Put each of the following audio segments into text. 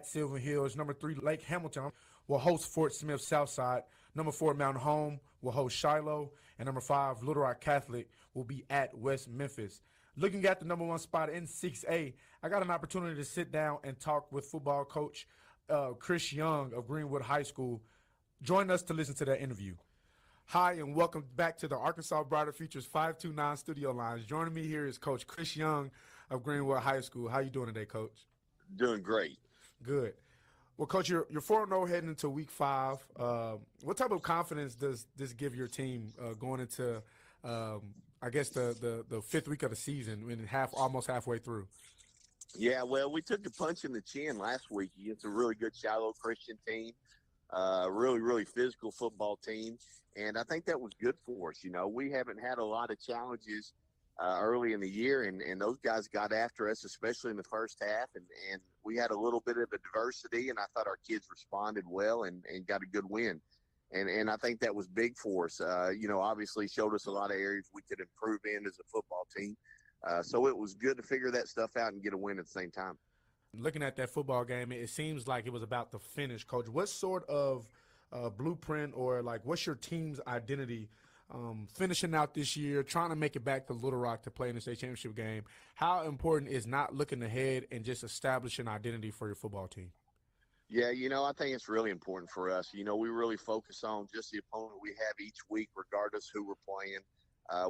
at Silver Hills. Number 3, Lake Hamilton will host Fort Smith Southside. Number 4, Mountain Home will host Shiloh. And number 5, Little Rock Catholic will be at West Memphis. Looking at the number 1 spot in 6A, I got an opportunity to sit down and talk with football coach Chris Young of Greenwood High School. Join us to listen to that interview. Hi, and welcome back to the Arkansas Brighter Futures 529 studio lines. Joining me here is Coach Chris Young of Greenwood High School. How you doing today, Coach? Doing great. Good. Well, Coach, you're 4-0 heading into Week 5. What type of confidence does this give your team going into, I guess, the 5th week of the season, when almost halfway through? Yeah, well, we took a punch in the chin last week against a really good Shiloh Christian team, really, really physical football team, and I think that was good for us. You know, we haven't had a lot of challenges early in the year, and those guys got after us, especially in the first half, and we had a little bit of adversity, and I thought our kids responded well and got a good win. And I think that was big for us. You know, obviously showed us a lot of areas we could improve in as a football team. So it was good to figure that stuff out and get a win at the same time. Looking at that football game, it seems like it was about the finish, Coach. What sort of blueprint, or what's your team's identity finishing out this year, trying to make it back to Little Rock to play in the state championship game? How important is not looking ahead and just establishing identity for your football team? Yeah, you know, I think it's really important for us. You know, we really focus on just the opponent we have each week, regardless who we're playing.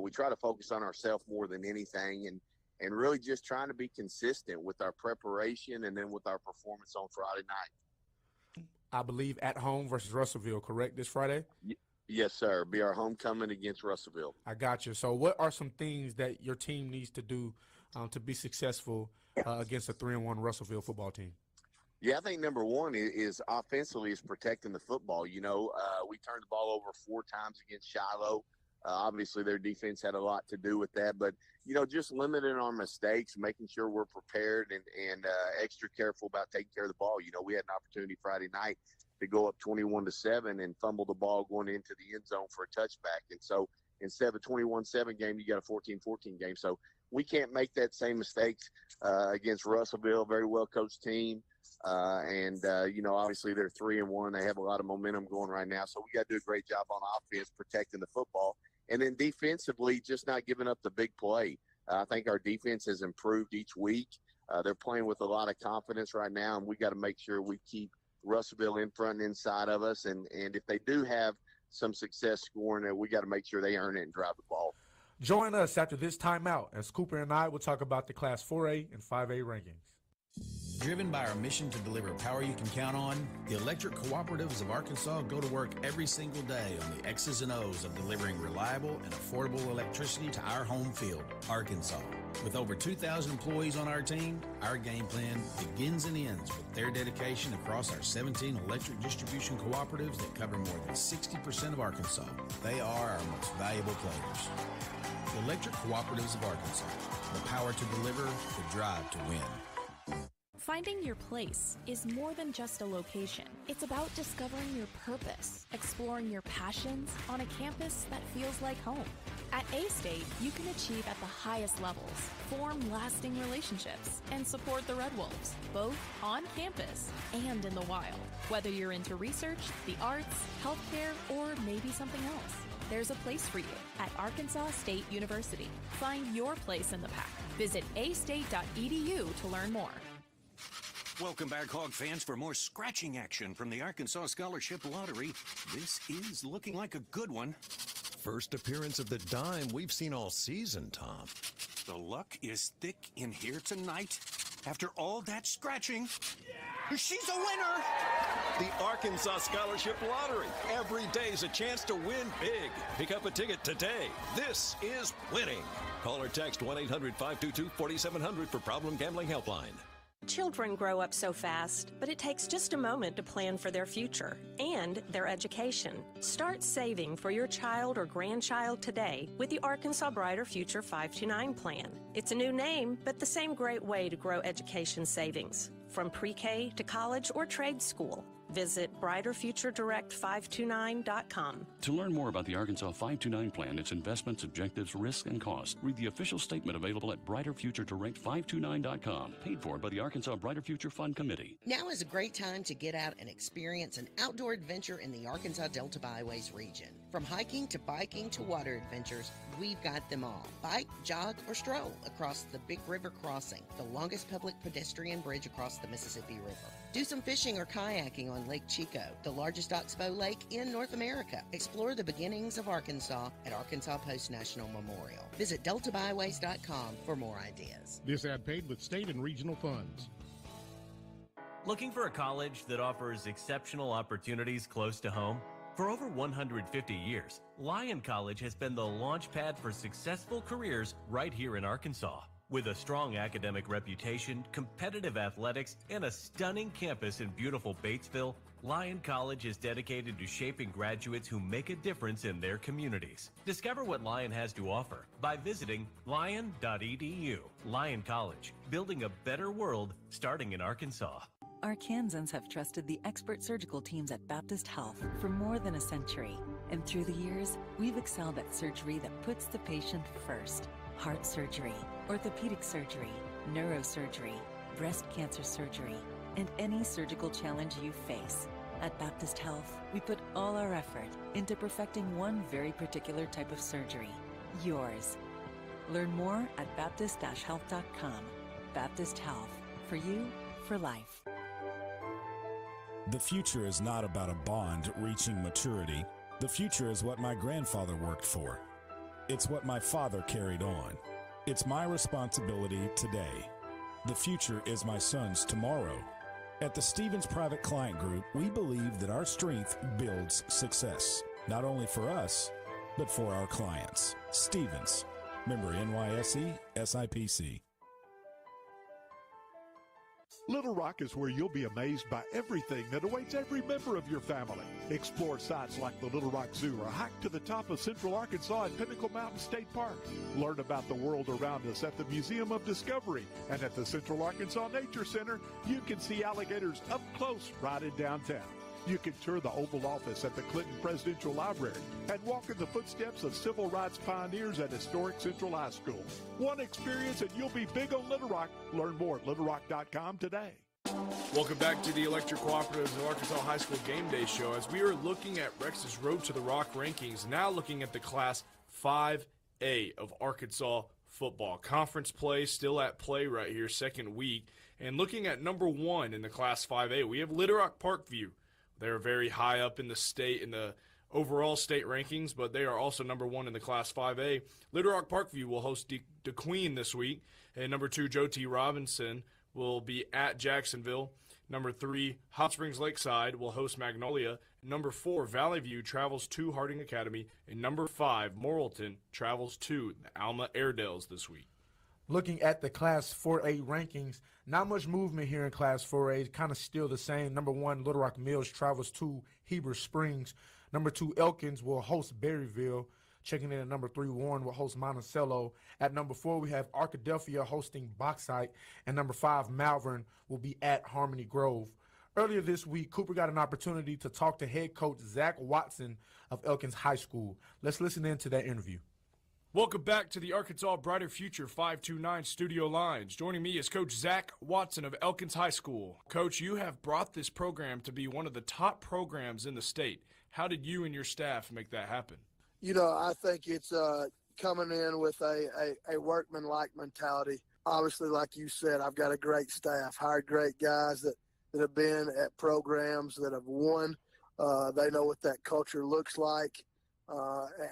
We try to focus on ourselves more than anything, and really just trying to be consistent with our preparation and then with our performance on Friday night. I believe at home versus Russellville, correct, this Friday? Yes, sir. Be our homecoming against Russellville. I got you. So what are some things that your team needs to do to be successful against a 3-1 Russellville football team? Yeah, I think number one is offensively is protecting the football. You know, we turned the ball over 4 times against Shiloh. Obviously, their defense had a lot to do with that. But, you know, just limiting our mistakes, making sure we're prepared and extra careful about taking care of the ball. You know, we had an opportunity Friday night to go up 21-7 and fumble the ball going into the end zone for a touchback. And so instead of a 21-7 game, you got a 14-14 game. So we can't make that same mistakes against Russellville, very well-coached team. You know, obviously they're 3-1. They have a lot of momentum going right now. So we got to do a great job on offense protecting the football. And then defensively, just not giving up the big play. I think our defense has improved each week. They're playing with a lot of confidence right now, and we got to make sure we keep Russellville in front and inside of us. And if they do have some success scoring, we got to make sure they earn it and drive the ball. Join us after this timeout as Cooper and I will talk about the Class 4A and 5A rankings. Driven by our mission to deliver power you can count on, the Electric Cooperatives of Arkansas go to work every single day on the X's and O's of delivering reliable and affordable electricity to our home field, Arkansas. With over 2,000 employees on our team, our game plan begins and ends with their dedication across our 17 electric distribution cooperatives that cover more than 60% of Arkansas. They are our most valuable players. The Electric Cooperatives of Arkansas, the power to deliver, the drive to win. Finding your place is more than just a location. It's about discovering your purpose, exploring your passions on a campus that feels like home. At A-State, you can achieve at the highest levels, form lasting relationships, and support the Red Wolves, both on campus and in the wild. Whether you're into research, the arts, healthcare, or maybe something else, there's a place for you at Arkansas State University. Find your place in the pack. Visit astate.edu to learn more. Welcome back, Hog fans, for more scratching action from the Arkansas Scholarship Lottery. This is looking like a good one. First appearance of the dime we've seen all season, Tom. The luck is thick in here tonight. After all that scratching, she's a winner! The Arkansas Scholarship Lottery. Every day's a chance to win big. Pick up a ticket today. This is winning. Call or text 1-800-522-4700 for Problem Gambling Helpline. Children grow up so fast, but it takes just a moment to plan for their future and their education. Start saving for your child or grandchild today with the Arkansas Brighter Future 529 plan. It's a new name, but the same great way to grow education savings, from pre-K to college or trade school. Visit brighterfuturedirect529.com. To learn more about the Arkansas 529 plan, its investments, objectives, risk, and cost, read the official statement available at brighterfuturedirect529.com. Paid for by the Arkansas Brighter Future Fund Committee. Now is a great time to get out and experience an outdoor adventure in the Arkansas Delta Byways region. From hiking to biking to water adventures, we've got them all. Bike, jog, or stroll across the Big River Crossing, the longest public pedestrian bridge across the Mississippi River. Do some fishing or kayaking on Lake Chico, the largest oxbow lake in North America. Explore the beginnings of Arkansas at Arkansas Post National Memorial. Visit deltabyways.com for more ideas. This ad paid with state and regional funds. Looking for a college that offers exceptional opportunities close to home? For over 150 years, Lyon College has been the launch pad for successful careers right here in Arkansas. With a strong academic reputation, competitive athletics, and a stunning campus in beautiful Batesville, Lyon College is dedicated to shaping graduates who make a difference in their communities. Discover what Lyon has to offer by visiting lyon.edu. Lyon College, building a better world starting in Arkansas. Arkansans have trusted the expert surgical teams at Baptist Health for more than a century. And through the years, we've excelled at surgery that puts the patient first. Heart surgery, orthopedic surgery, neurosurgery, breast cancer surgery, and any surgical challenge you face. At Baptist Health, we put all our effort into perfecting one very particular type of surgery, yours. Learn more at baptist-health.com. Baptist Health, for you, for life. The future is not about a bond reaching maturity. The future is what my grandfather worked for. It's what my father carried on. It's my responsibility today. The future is my son's tomorrow. At the Stevens Private Client Group, we believe that our strength builds success, not only for us, but for our clients. Stevens, member NYSE, SIPC. Little Rock is where you'll be amazed by everything that awaits every member of your family. Explore sites like the Little Rock Zoo or hike to the top of Central Arkansas at Pinnacle Mountain State Park. Learn about the world around us at the Museum of Discovery. And at the Central Arkansas Nature Center, you can see alligators up close right in downtown. You can tour the Oval Office at the Clinton Presidential Library and walk in the footsteps of civil rights pioneers at historic Central High School. One experience and you'll be big on Little Rock. Learn more at littlerock.com today. Welcome back to the Electric Cooperatives of Arkansas High School Game Day Show as we are looking at Rex's Road to the Rock rankings, now looking at the Class 5A of Arkansas football. Conference play still at play right here, second week. And looking at number one in the Class 5A, we have Little Rock Parkview. They're very high up in the state, in the overall state rankings, but they are also number one in the Class 5A. Little Rock Parkview will host DeQueen this week. And number two, Joe T. Robinson will be at Jacksonville. Number three, Hot Springs Lakeside will host Magnolia. Number four, Valley View travels to Harding Academy. And number five, Morrilton travels to the Alma Airedales this week. Looking at the Class 4A rankings, not much movement here in Class 4A, kind of still the same. Number one, Little Rock Mills travels to Heber Springs. Number two, Elkins will host Berryville. Checking in at number three, Warren will host Monticello. At number four, we have Arkadelphia hosting Bauxite. And number five, Malvern will be at Harmony Grove. Earlier this week, Cooper got an opportunity to talk to head coach Zach Watson of Elkins High School. Let's listen in to that interview. Welcome back to the Arkansas Brighter Future 529 studio lines. Joining me is Coach Zach Watson of Elkins High School. Coach, you have brought this program to be one of the top programs in the state. How did you and your staff make that happen? You know, I think it's coming in with a workman-like mentality. Obviously, like you said, I've got a great staff, hired great guys that have been at programs that have won. They know what that culture looks like.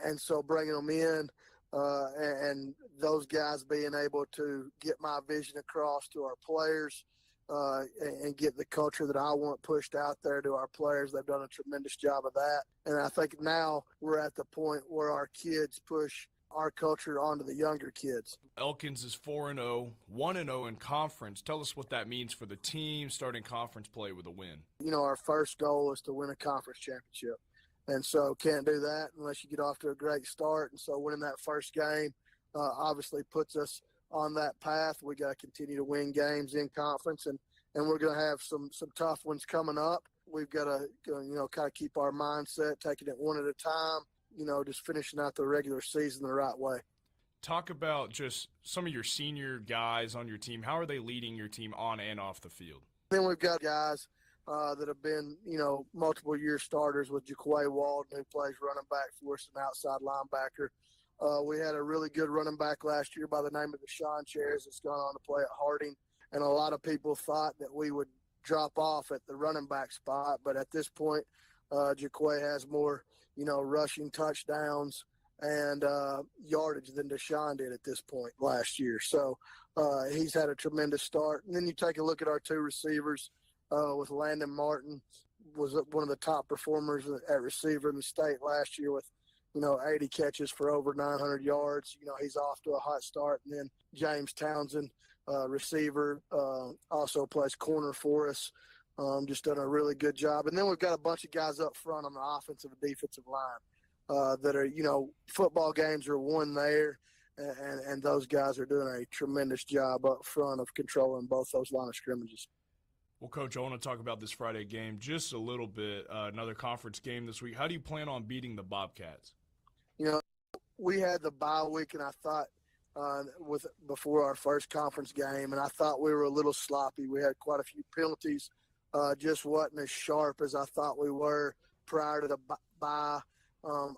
And so bringing them in, and those guys being able to get my vision across to our players and get the culture that I want pushed out there to our players. They've done a tremendous job of that. And I think now we're at the point where our kids push our culture onto the younger kids. Elkins is 4-0, 1-0 in conference. Tell us what that means for the team starting conference play with a win. You know, our first goal is to win a conference championship. And so can't do that unless you get off to a great start. And so winning that first game obviously puts us on that path. We got to continue to win games in conference, and we're going to have some tough ones coming up. we've got to, kind of keep our mindset, taking it one at a time, just finishing out the regular season the right way. Talk about just some of your senior guys on your team. How are they leading your team on and off the field? Then we've got guys that have been, multiple year starters with Jaquay Walden, who plays running back for us, an outside linebacker. We had a really good running back last year by the name of Deshaun Chairs that's gone on to play at Harding. And a lot of people thought that we would drop off at the running back spot. But at this point, Jaquay has more, rushing touchdowns and yardage than Deshaun did at this point last year. So he's had a tremendous start. And then you take a look at our two receivers with Landon Martin, was one of the top performers at receiver in the state last year with, 80 catches for over 900 yards. He's off to a hot start. And then James Townsend, receiver, also plays corner for us. Just done a really good job. And then we've got a bunch of guys up front on the offensive and defensive line that are, football games are won there. And those guys are doing a tremendous job up front of controlling both those line of scrimmages. Well, Coach, I want to talk about this Friday game just a little bit. Another conference game this week. How do you plan on beating the Bobcats? We had the bye week, and I thought before our first conference game, and I thought we were a little sloppy. We had quite a few penalties, just wasn't as sharp as I thought we were prior to the bye,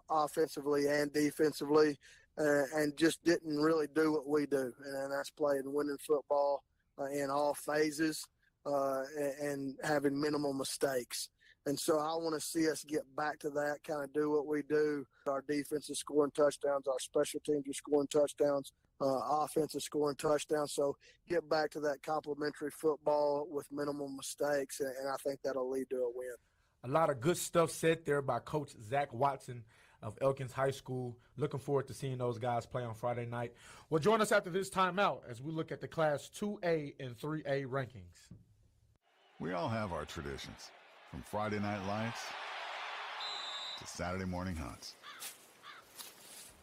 offensively and defensively, and just didn't really do what we do, and that's playing winning football in all phases and having minimal mistakes. And so I want to see us get back to that, kind of do what we do. Our defense is scoring touchdowns. Our special teams are scoring touchdowns. Offense is scoring touchdowns. So get back to that complementary football with minimal mistakes, and I think that'll lead to a win. A lot of good stuff said there by Coach Zach Watson of Elkins High School. Looking forward to seeing those guys play on Friday night. Well, join us after this timeout as we look at the Class 2A and 3A rankings. We all have our traditions. From Friday night lights to Saturday morning hunts.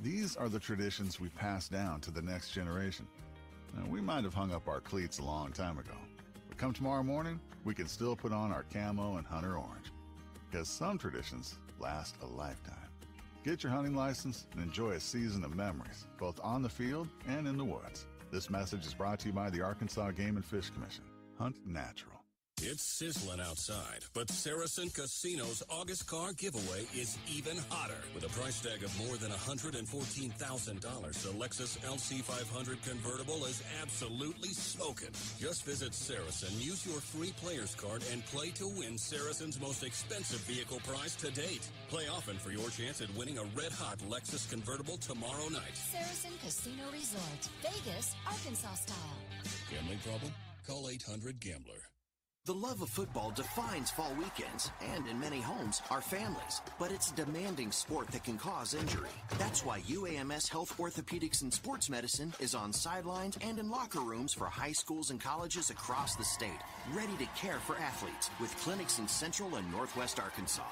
These are the traditions we pass down to the next generation. Now, we might have hung up our cleats a long time ago, but come tomorrow morning, we can still put on our camo and hunter orange. Because some traditions last a lifetime. Get your hunting license and enjoy a season of memories, both on the field and in the woods. This message is brought to you by the Arkansas Game and Fish Commission. Hunt natural. It's sizzling outside, but Saracen Casino's August car giveaway is even hotter. With a price tag of more than $114,000, the Lexus LC500 convertible is absolutely smoking. Just visit Saracen, use your free player's card, and play to win Saracen's most expensive vehicle prize to date. Play often for your chance at winning a red-hot Lexus convertible tomorrow night. Saracen Casino Resort, Vegas, Arkansas style. Gambling problem? Call 800-GAMBLER. The love of football defines fall weekends, and in many homes, our families. But it's a demanding sport that can cause injury. That's why UAMS Health Orthopedics and Sports Medicine is on sidelines and in locker rooms for high schools and colleges across the state, ready to care for athletes with clinics in Central and Northwest Arkansas.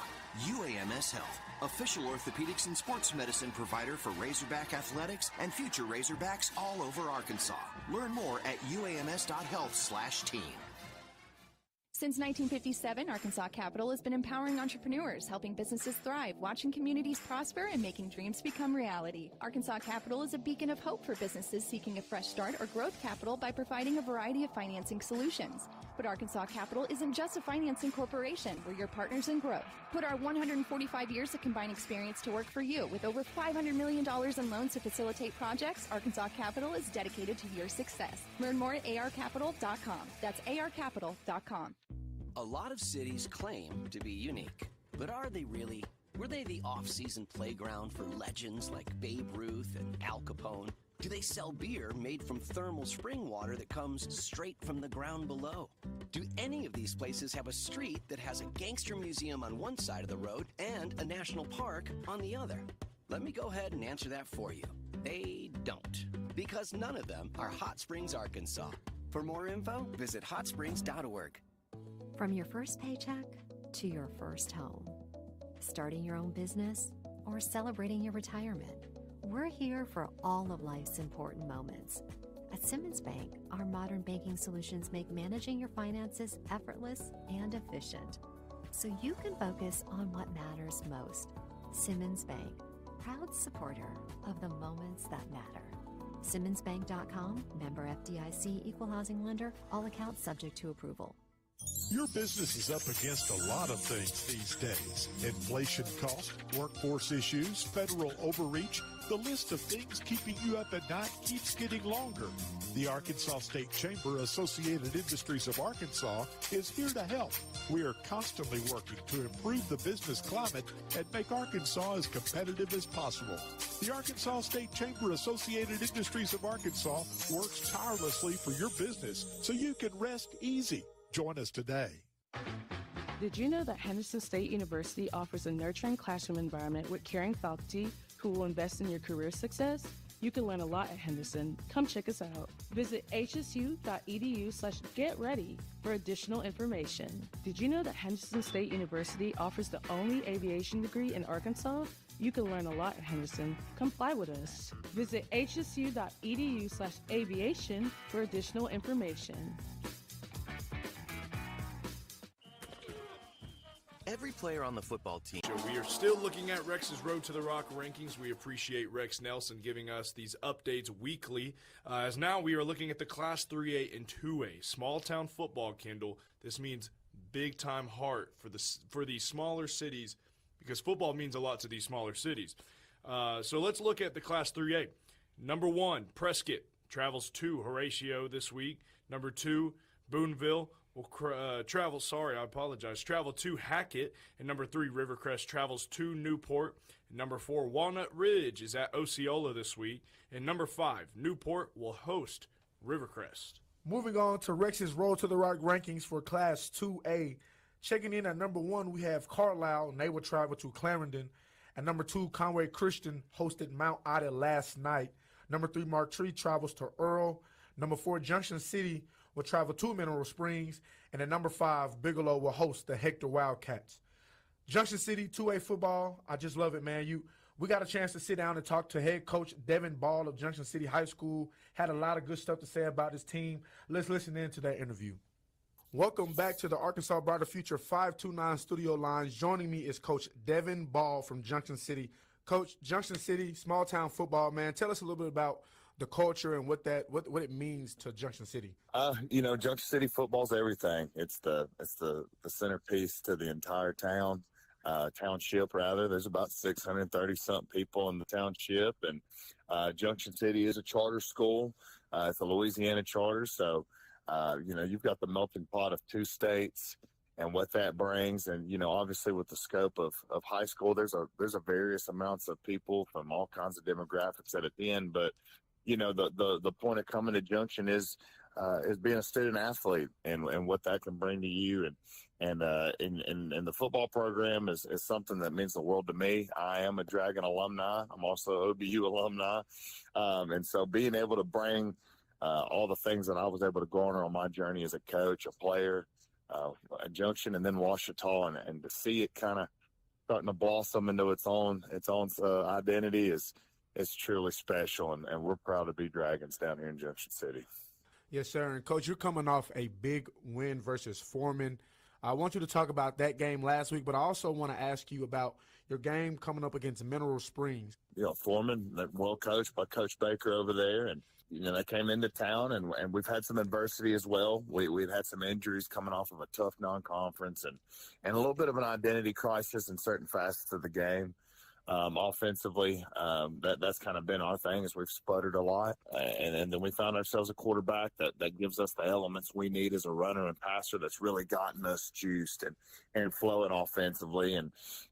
UAMS Health, official orthopedics and sports medicine provider for Razorback Athletics and future Razorbacks all over Arkansas. Learn more at uams.health/team. Since 1957, Arkansas Capital has been empowering entrepreneurs, helping businesses thrive, watching communities prosper, and making dreams become reality. Arkansas Capital is a beacon of hope for businesses seeking a fresh start or growth capital by providing a variety of financing solutions. But Arkansas Capital isn't just a financing corporation. We're your partners in growth. Put our 145 years of combined experience to work for you. With over $500 million in loans to facilitate projects, Arkansas Capital is dedicated to your success. Learn more at arcapital.com. That's arcapital.com. A lot of cities claim to be unique, but are they really? Were they the off-season playground for legends like Babe Ruth and Al Capone? Do they sell beer made from thermal spring water that comes straight from the ground below? Do any of these places have a street that has a gangster museum on one side of the road and a national park on the other? Let me go ahead and answer that for you. They don't, because none of them are Hot Springs, Arkansas. For more info, visit hotsprings.org. From your first paycheck to your first home, starting your own business or celebrating your retirement, we're here for all of life's important moments. At Simmons Bank, our modern banking solutions make managing your finances effortless and efficient. so you can focus on what matters most. Simmons Bank, proud supporter of the moments that matter. SimmonsBank.com, member FDIC, equal housing lender, all accounts subject to approval. Your business is up against a lot of things these days. Inflation cost, workforce issues, federal overreach. The list of things keeping you up at night keeps getting longer. The Arkansas State Chamber Associated Industries of Arkansas is here to help. We are constantly working to improve the business climate and make Arkansas as competitive as possible. The Arkansas State Chamber Associated Industries of Arkansas works tirelessly for your business so you can rest easy. Join us today. Did you know that Henderson State University offers a nurturing classroom environment with caring faculty who will invest in your career success? You can learn a lot at Henderson. Come check us out. Visit hsu.edu/getready for additional information. Did you know that Henderson State University offers the only aviation degree in Arkansas? You can learn a lot at Henderson. Come fly with us. Visit hsu.edu/aviation for additional information. Every player on the football team. We are still looking at Rex's Road to the Rock rankings. We appreciate Rex Nelson giving us these updates weekly. As now we are looking at the Class 3A and 2A. Small town football, Kendall. This means big time heart for these smaller cities because football means a lot to these smaller cities. So let's look at the Class 3A. Number 1, Prescott travels to Horatio this week. Number 2, Boonville will travel to Hackett. And number 3, Rivercrest travels to Newport. And number 4, Walnut Ridge is at Osceola this week. And number 5, Newport will host Rivercrest. Moving on to Rex's Road to the Rock rankings for Class 2A. Checking in at number 1, we have Carlisle, and they will travel to Clarendon. At number 2, Conway Christian hosted Mount Ida last night. Number 3, Martree travels to Earl. Number 4, Junction City will travel to Mineral Springs. And at number 5, Bigelow will host the Hector Wildcats. Junction City 2A football, I just love it, man. We got a chance to sit down and talk to head coach Devin Ball of Junction City High School. Had a lot of good stuff to say about his team. Let's listen in to that interview. Welcome back to the Arkansas Brighter Future 529 studio lines. Joining me is Coach Devin Ball from Junction City. Coach, Junction City, small town football, man. Tell us a little bit about the culture and what it means to Junction City. Junction City football's everything. It's the centerpiece to the entire township rather. There's about 630 something people in the township, and Junction City is a charter school. It's a Louisiana charter, so you've got the melting pot of 2 states and what that brings. And, obviously with the scope of high school, there's a various amounts of people from all kinds of demographics at the end. But, the point of coming to Junction is being a student athlete and what that can bring to you. And the football program is something that means the world to me. I am a Dragon alumni. I'm also OBU alumni. And so being able to bring all the things that I was able to garner on my journey as a coach, a player, at Junction, and then Ouachita, and to see it kind of starting to blossom into its own identity is truly special, and we're proud to be Dragons down here in Junction City. Yes, sir. And Coach, you're coming off a big win versus Foreman. I want you to talk about that game last week, but I also want to ask you about your game coming up against Mineral Springs. Foreman, well coached by Coach Baker over there, and they came into town, and we've had some adversity as well. We've had some injuries coming off of a tough non-conference and a little bit of an identity crisis in certain facets of the game. Offensively, that's kind of been our thing, is we've sputtered a lot, and then we found ourselves a quarterback that gives us the elements we need as a runner and passer that's really gotten us juiced and flowing offensively.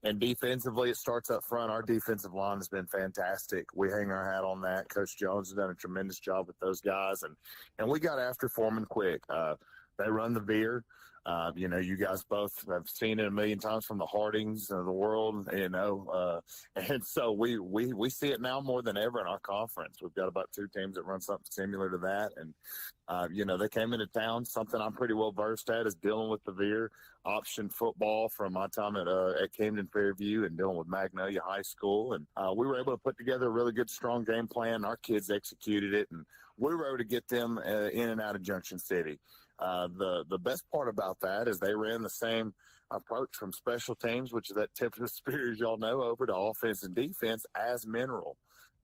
And defensively, it starts up front. Our defensive line has been fantastic. We hang our hat on that. Coach Jones has done a tremendous job with those guys, and we got after Foreman quick. They run the veer. You guys both have seen it a million times from the Hardings of the world, and so we see it now more than ever in our conference. We've got about 2 teams that run something similar to that, and they came into town. Something I'm pretty well versed at is dealing with the veer option football from my time at Camden Fairview and dealing with Magnolia High School, and we were able to put together a really good, strong game plan. Our kids executed it, and we were able to get them in and out of Junction City. The best part about that is they ran the same approach from special teams, which is that tip of the spear, as y'all know, over to offense and defense as mineral.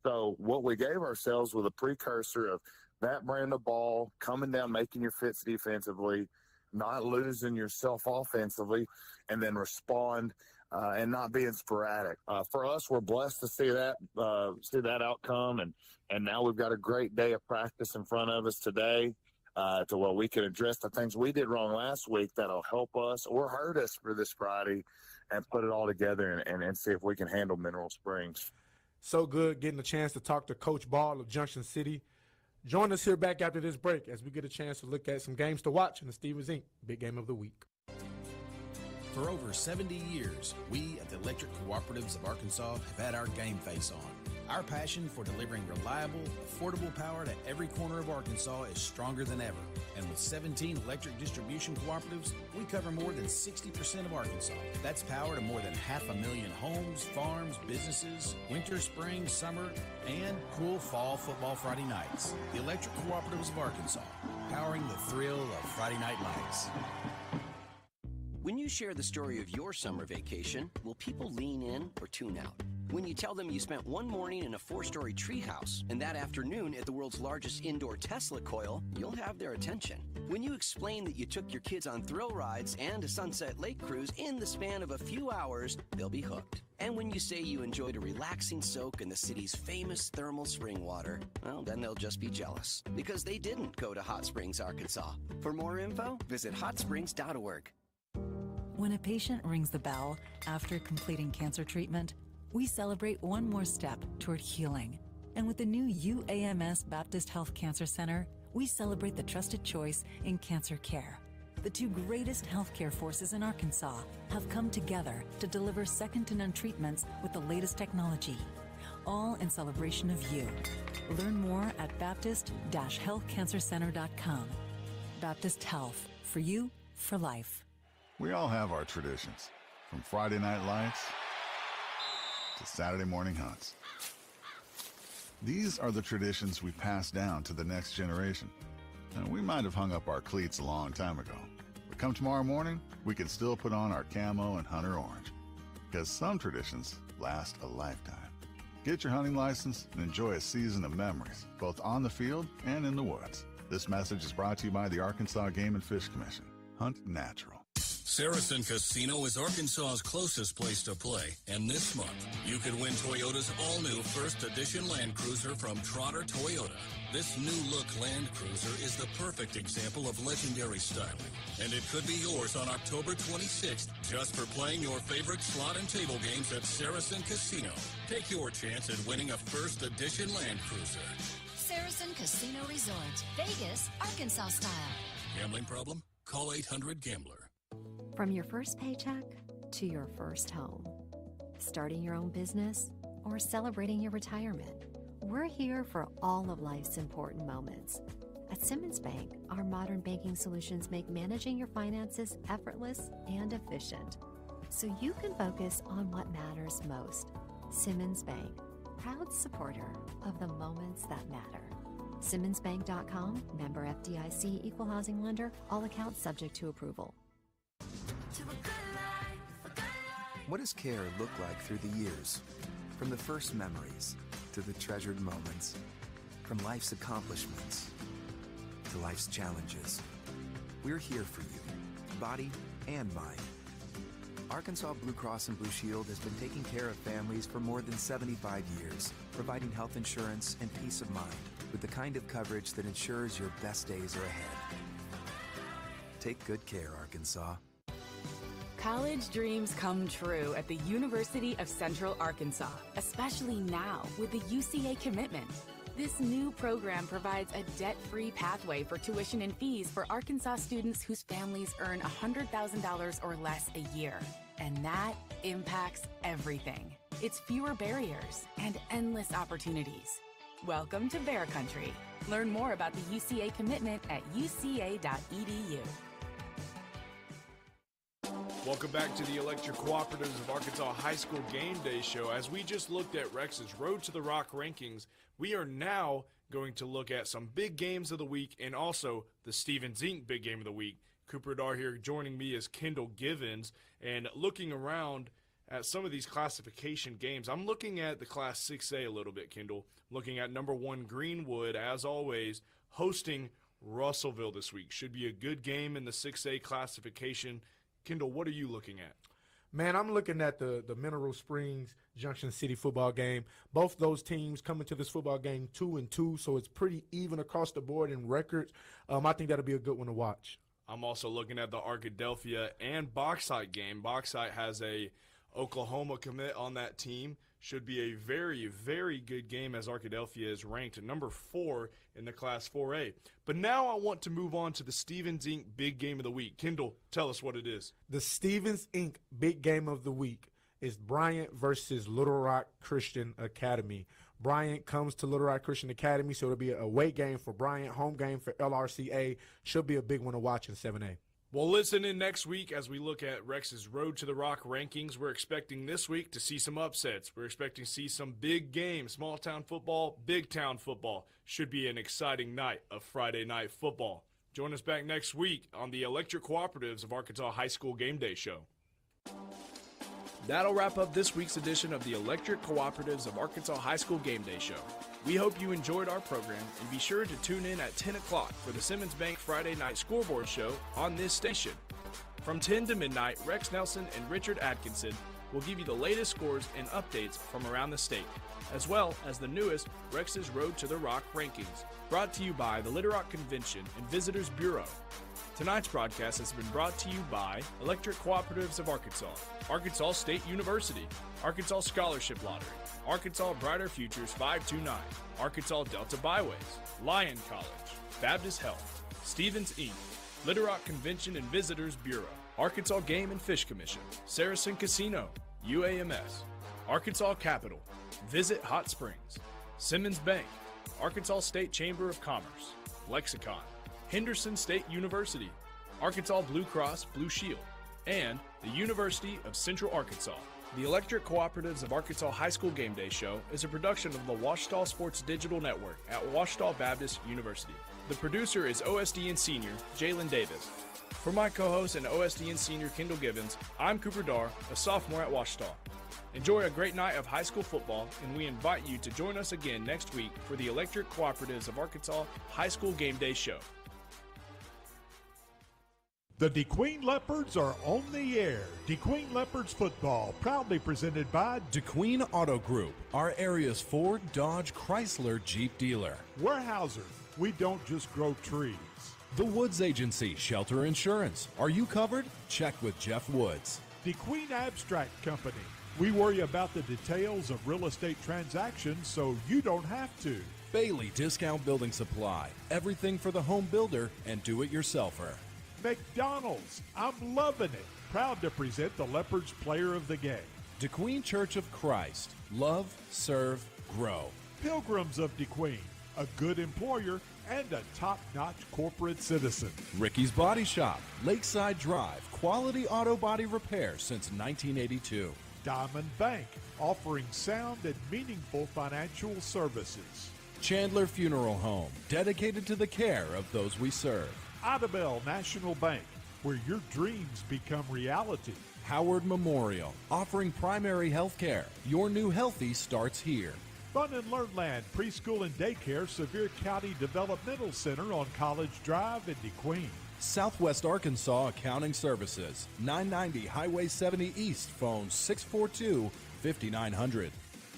So what we gave ourselves was a precursor of that brand of ball, coming down, making your fits defensively, not losing yourself offensively, and then respond and not being sporadic. For us, we're blessed to see that outcome, and now we've got a great day of practice in front of us today to where we can address the things we did wrong last week that'll help us or hurt us for this Friday, and put it all together and see if we can handle Mineral Springs. So good getting a chance to talk to Coach Ball of Junction City. Join us here back after this break as we get a chance to look at some games to watch in the Stevens Inc. Big Game of the Week. For over 70 years, we at the Electric Cooperatives of Arkansas have had our game face on. Our passion for delivering reliable, affordable power to every corner of Arkansas is stronger than ever. And with 17 electric distribution cooperatives, we cover more than 60% of Arkansas. That's power to more than 500,000 homes, farms, businesses, winter, spring, summer, and cool fall football Friday nights. The Electric Cooperatives of Arkansas, powering the thrill of Friday night lights. When you share the story of your summer vacation, will people lean in or tune out? When you tell them you spent one morning in a 4-story treehouse and that afternoon at the world's largest indoor Tesla coil, you'll have their attention. When you explain that you took your kids on thrill rides and a Sunset Lake cruise in the span of a few hours, they'll be hooked. And when you say you enjoyed a relaxing soak in the city's famous thermal spring water, well, then they'll just be jealous because they didn't go to Hot Springs, Arkansas. For more info, visit hotsprings.org. When a patient rings the bell after completing cancer treatment, we celebrate one more step toward healing. And with the new UAMS Baptist Health Cancer Center, we celebrate the trusted choice in cancer care. The two greatest healthcare forces in Arkansas have come together to deliver second-to-none treatments with the latest technology, all in celebration of you. Learn more at baptist-healthcancercenter.com. Baptist Health, for you, for life. We all have our traditions, from Friday night lights to Saturday morning hunts. These are the traditions we pass down to the next generation. And we might have hung up our cleats a long time ago, but come tomorrow morning, we can still put on our camo and hunter orange, because some traditions last a lifetime. Get your hunting license and enjoy a season of memories, both on the field and in the woods. This message is brought to you by the Arkansas Game and Fish Commission. Hunt natural. Saracen Casino is Arkansas's closest place to play, and this month you could win Toyota's all-new first edition Land Cruiser from Trotter Toyota. This new-look Land Cruiser is the perfect example of legendary styling, and it could be yours on October 26th just for playing your favorite slot and table games at Saracen Casino. Take your chance at winning a first edition Land Cruiser. Saracen Casino Resort, Vegas, Arkansas style. Gambling problem? Call 800-GAMBLER. From your first paycheck to your first home, starting your own business or celebrating your retirement, we're here for all of life's important moments. At Simmons Bank, our modern banking solutions make managing your finances effortless and efficient, so you can focus on what matters most. Simmons Bank, proud supporter of the moments that matter. SimmonsBank.com, member FDIC, equal housing lender, all accounts subject to approval. What does care look like through the years? From the first memories to the treasured moments, from life's accomplishments to life's challenges. We're here for you, body and mind. Arkansas Blue Cross and Blue Shield has been taking care of families for more than 75 years, providing health insurance and peace of mind with the kind of coverage that ensures your best days are ahead. Take good care, Arkansas. College dreams come true at the University of Central Arkansas, especially now with the UCA commitment. This new program provides a debt-free pathway for tuition and fees for Arkansas students whose families earn $100,000 or less a year. And that impacts everything. It's fewer barriers and endless opportunities. Welcome to Bear Country. Learn more about the UCA commitment at uca.edu. Welcome back to the Electric Cooperatives of Arkansas High School Game Day Show. As we just looked at Rex's Road to the Rock rankings, we are now going to look at some big games of the week and also the Stevens Inc. Big Game of the Week. Cooper Dar here. Joining me is Kendall Givens. And looking around at some of these classification games, I'm looking at the Class 6A a little bit, Kendall. Looking at number 1 Greenwood, as always, hosting Russellville this week. Should be a good game in the 6A classification. Kendall, what are you looking at? Man, I'm looking at the Mineral Springs Junction City football game. Both those teams coming to this football game 2-2, so it's pretty even across the board in records. I think that'll be a good one to watch. I'm also looking at the Arkadelphia and Bauxite game. Bauxite has a Oklahoma commit on that team. Should be a very, very good game as Arkadelphia is ranked number 4 in the Class 4A. But now I want to move on to the Stevens Inc. Big Game of the Week. Kendall, tell us what it is. The Stevens Inc. Big Game of the Week is Bryant versus Little Rock Christian Academy. Bryant comes to Little Rock Christian Academy, so it'll be a away game for Bryant, home game for LRCA. Should be a big one to watch in 7A. Well, listen in next week as we look at Rex's Road to the Rock rankings. We're expecting this week to see some upsets. We're expecting to see some big games, small town football, big town football. Should be an exciting night of Friday night football. Join us back next week on the Electric Cooperatives of Arkansas High School Game Day Show. That'll wrap up this week's edition of the Electric Cooperatives of Arkansas High School Game Day Show. We hope you enjoyed our program, and be sure to tune in at 10 o'clock for the Simmons Bank Friday Night Scoreboard Show on this station. From 10 to midnight, Rex Nelson and Richard Atkinson will give you the latest scores and updates from around the state, as well as the newest Rex's Road to the Rock rankings, brought to you by the Little Rock Convention and Visitors Bureau. Tonight's broadcast has been brought to you by Electric Cooperatives of Arkansas, Arkansas State University, Arkansas Scholarship Lottery, Arkansas Brighter Futures 529, Arkansas Delta Byways, Lyon College, Baptist Health, Stevens Inc., Little Rock Convention and Visitors Bureau, Arkansas Game and Fish Commission, Saracen Casino, UAMS, Arkansas Capital, Visit Hot Springs, Simmons Bank, Arkansas State Chamber of Commerce, Lexicon, Henderson State University, Arkansas Blue Cross Blue Shield, and the University of Central Arkansas. The Electric Cooperatives of Arkansas High School Game Day Show is a production of the Washita Sports Digital Network at Washita Baptist University. The producer is OSDN Senior Jalen Davis. For my co-host and OSDN Senior Kendall Givens, I'm Cooper Dar, a sophomore at Washita. Enjoy a great night of high school football, and we invite you to join us again next week for the Electric Cooperatives of Arkansas High School Game Day Show. The DeQueen Leopards are on the air. DeQueen Leopards football, proudly presented by DeQueen Auto Group, our area's Ford, Dodge, Chrysler, Jeep dealer. Weyerhaeuser, we don't just grow trees. The Woods Agency, Shelter Insurance. Are you covered? Check with Jeff Woods. DeQueen Abstract Company, we worry about the details of real estate transactions so you don't have to. Bailey Discount Building Supply, everything for the home builder and do-it-yourselfer. McDonald's, I'm loving it. Proud to present the Leopards Player of the Game. DeQueen Church of Christ, love, serve, grow. Pilgrims of DeQueen, a good employer and a top-notch corporate citizen. Ricky's Body Shop, Lakeside Drive, quality auto body repair since 1982. Diamond Bank, offering sound and meaningful financial services. Chandler Funeral Home, dedicated to the care of those we serve. Idabel National Bank, where your dreams become reality. Howard Memorial, offering primary health care. Your new healthy starts here. Fun and Learn Land Preschool and Daycare Sevier County Developmental Center on College Drive in DeQueen. Southwest Arkansas Accounting Services, 990 Highway 70 East, phone 642-5900.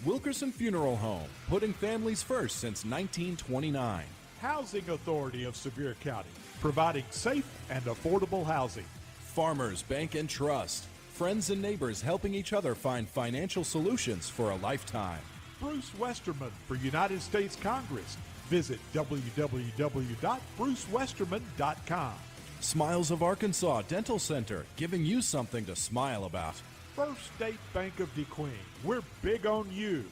Wilkerson Funeral Home, putting families first since 1929. Housing Authority of Sevier County, providing safe and affordable housing. Farmers Bank and Trust, friends and neighbors helping each other find financial solutions for a lifetime. Bruce Westerman for United States Congress. Visit www.brucewesterman.com. Smiles of Arkansas Dental Center, giving you something to smile about. First State Bank of DeQueen, we're big on you.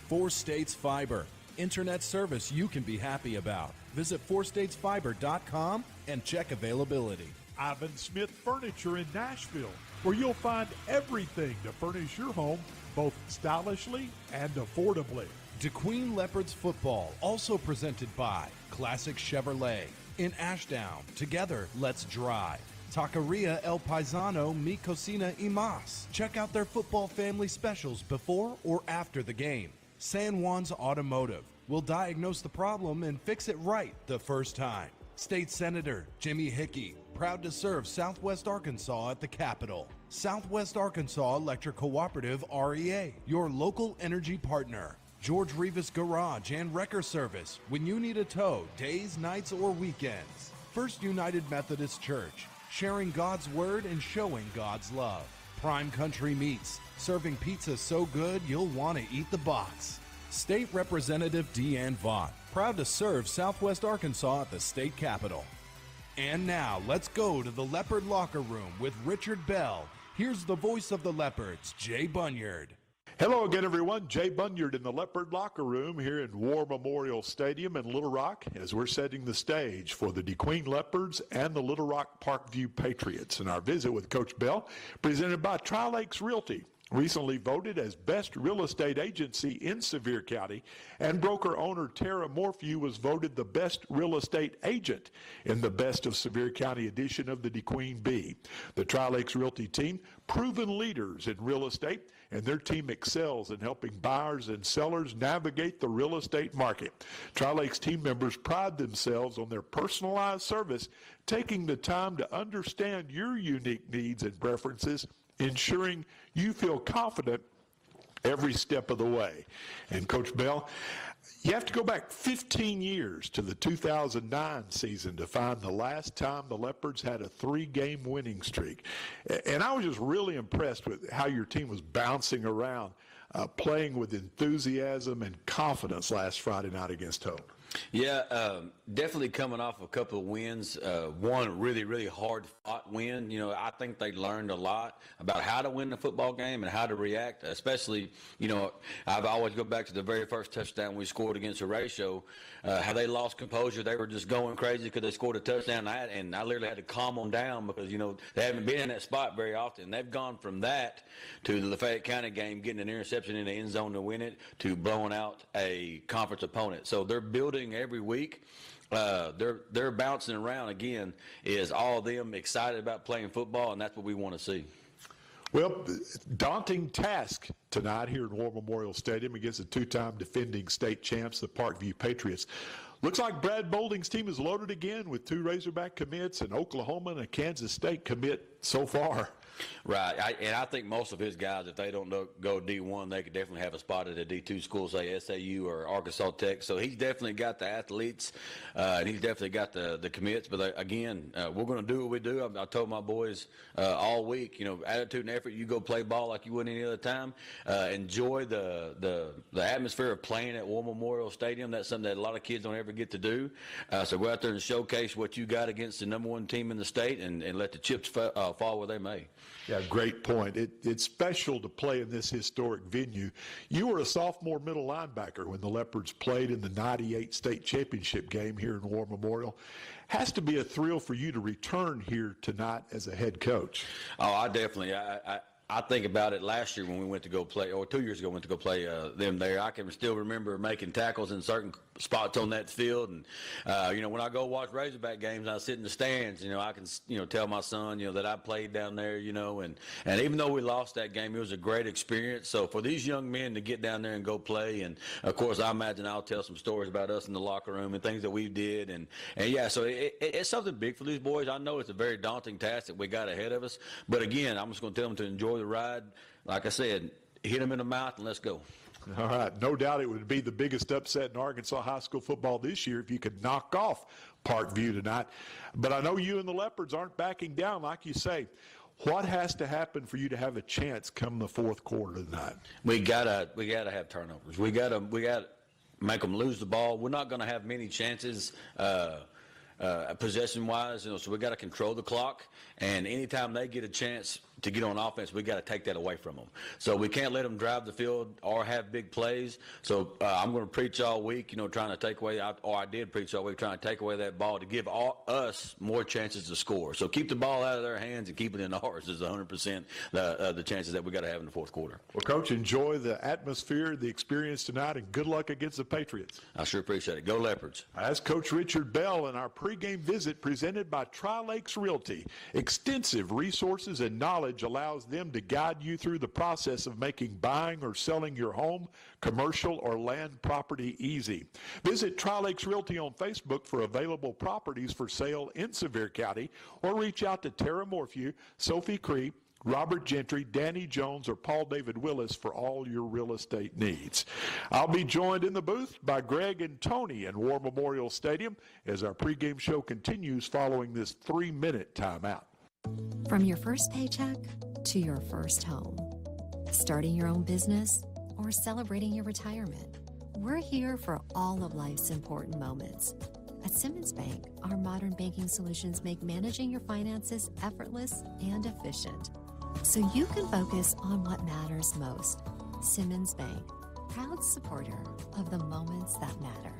4 States Fiber, internet service you can be happy about. Visit 4statesfiber.com and check availability. Ivan Smith Furniture in Nashville, where you'll find everything to furnish your home both stylishly and affordably. DeQueen Leopards football, also presented by Classic Chevrolet. In Ashdown, together, let's drive. Taqueria El Paisano Mi Cocina y Más. Check out their football family specials before or after the game. San Juan's Automotive will diagnose the problem and fix it right the first time. State Senator Jimmy Hickey, proud to serve Southwest Arkansas at the Capitol. Southwest Arkansas Electric Cooperative REA, your local energy partner. George Rivas Garage and Wrecker Service, when you need a tow, days, nights, or weekends. First United Methodist Church, sharing God's word and showing God's love. Prime Country Meats, serving pizza so good you'll want to eat the box. State Representative Deanne Vaught, proud to serve Southwest Arkansas at the state capitol. And now, let's go to the Leopard Locker Room with Richard Bell. Here's the voice of the Leopards, Jay Bunyard. Hello again, everyone. Jay Bunyard in the Leopard Locker Room here in War Memorial Stadium in Little Rock as we're setting the stage for the DeQueen Leopards and the Little Rock Parkview Patriots. And our visit with Coach Bell, presented by Tri-Lakes Realty, recently voted as best real estate agency in Sevier County, and broker owner Tara Morphew was voted the best real estate agent in the Best of Sevier County edition of the DeQueen Bee. The Tri-Lakes Realty team, proven leaders in real estate, and their team excels in helping buyers and sellers navigate the real estate market. Tri-Lakes team members pride themselves on their personalized service, taking the time to understand your unique needs and preferences, ensuring you feel confident every step of the way. And Coach Bell, you have to go back 15 years to the 2009 season to find the last time the Leopards had a 3-game winning streak. And I was just really impressed with how your team was bouncing around, playing with enthusiasm and confidence last Friday night against Hope. Yeah, definitely coming off a couple of wins. One really, really hard-fought win. You know, I think they learned a lot about how to win the football game and how to react, especially, you know, I've always go back to the very first touchdown we scored against Horatio, how they lost composure. They were just going crazy because they scored a touchdown, and I literally had to calm them down because, you know, they haven't been in that spot very often. They've gone from that to the Lafayette County game, getting an interception in the end zone to win it, to blowing out a conference opponent. So they're building every week. They're bouncing around again. Is all of them excited about playing football, and that's what we want to see. Well, daunting task tonight here at War Memorial Stadium against the two-time defending state champs, the Parkview Patriots. Looks like Brad Bolding's team is loaded again with 2 Razorback commits, and Oklahoma and a Kansas State commit so far. Right, and I think most of his guys, if they don't go D1, they could definitely have a spot at a D2 school, say SAU or Arkansas Tech. So he's definitely got the athletes, and he's definitely got the commits. But again, we're going to do what we do. I told my boys all week, you know, attitude and effort. You go play ball like you would any other time. Enjoy the atmosphere of playing at War Memorial Stadium. That's something that a lot of kids don't ever get to do. So go out there and showcase what you got against the #1 team in the state, and let the chips fall where they may. Yeah, great point. It's special to play in this historic venue. You were a sophomore middle linebacker when the Leopards played in the '98 state championship game here in War Memorial. Has to be a thrill for you to return here tonight as a head coach. Oh, I definitely. I think about it last year when we went to go play, or 2 years ago went to go play them there. I can still remember making tackles in certain spots on that field. And, you know, when I go watch Razorback games, I sit in the stands, you know, I can, you know, tell my son, you know, that I played down there, you know, and even though we lost that game, it was a great experience. So for these young men to get down there and go play, and of course, I imagine I'll tell some stories about us in the locker room and things that we did. And yeah, so it's something big for these boys. I know it's a very daunting task that we got ahead of us, but again, I'm just going to tell them to enjoy the ride. Like I said, hit them in the mouth and let's go. All right. No doubt it would be the biggest upset in Arkansas high school football this year if you could knock off Parkview tonight. But I know you and the Leopards aren't backing down, like you say. What has to happen for you to have a chance come the fourth quarter tonight? We gotta have turnovers. We gotta make them lose the ball. We're not going to have many chances. Possession-wise, you know, so we got to control the clock. And anytime they get a chance, to get on offense, we got to take that away from them. So we can't let them drive the field or have big plays. So I'm going to preach all week, trying to take away, I did preach all week, trying to take away that ball to give us more chances to score. So keep the ball out of their hands and keep it in ours is 100% the chances that we got to have in the fourth quarter. Well, Coach, enjoy the atmosphere, the experience tonight, and good luck against the Patriots. I sure appreciate it. Go Leopards. As Coach Richard Bell in our pregame visit presented by Tri-Lakes Realty. Extensive resources and knowledge allows them to guide you through the process of making buying or selling your home, commercial, or land property easy. Visit Tri-Lakes Realty on Facebook for available properties for sale in Sevier County, or reach out to Tara Morphew, Sophie Cree, Robert Gentry, Danny Jones, or Paul David Willis for all your real estate needs. I'll be joined in the booth by Greg and Tony in War Memorial Stadium as our pregame show continues following this 3-minute timeout. From your first paycheck to your first home, starting your own business or celebrating your retirement, we're here for all of life's important moments. At Simmons Bank, our modern banking solutions make managing your finances effortless and efficient, so you can focus on what matters most. Simmons Bank, proud supporter of the moments that matter.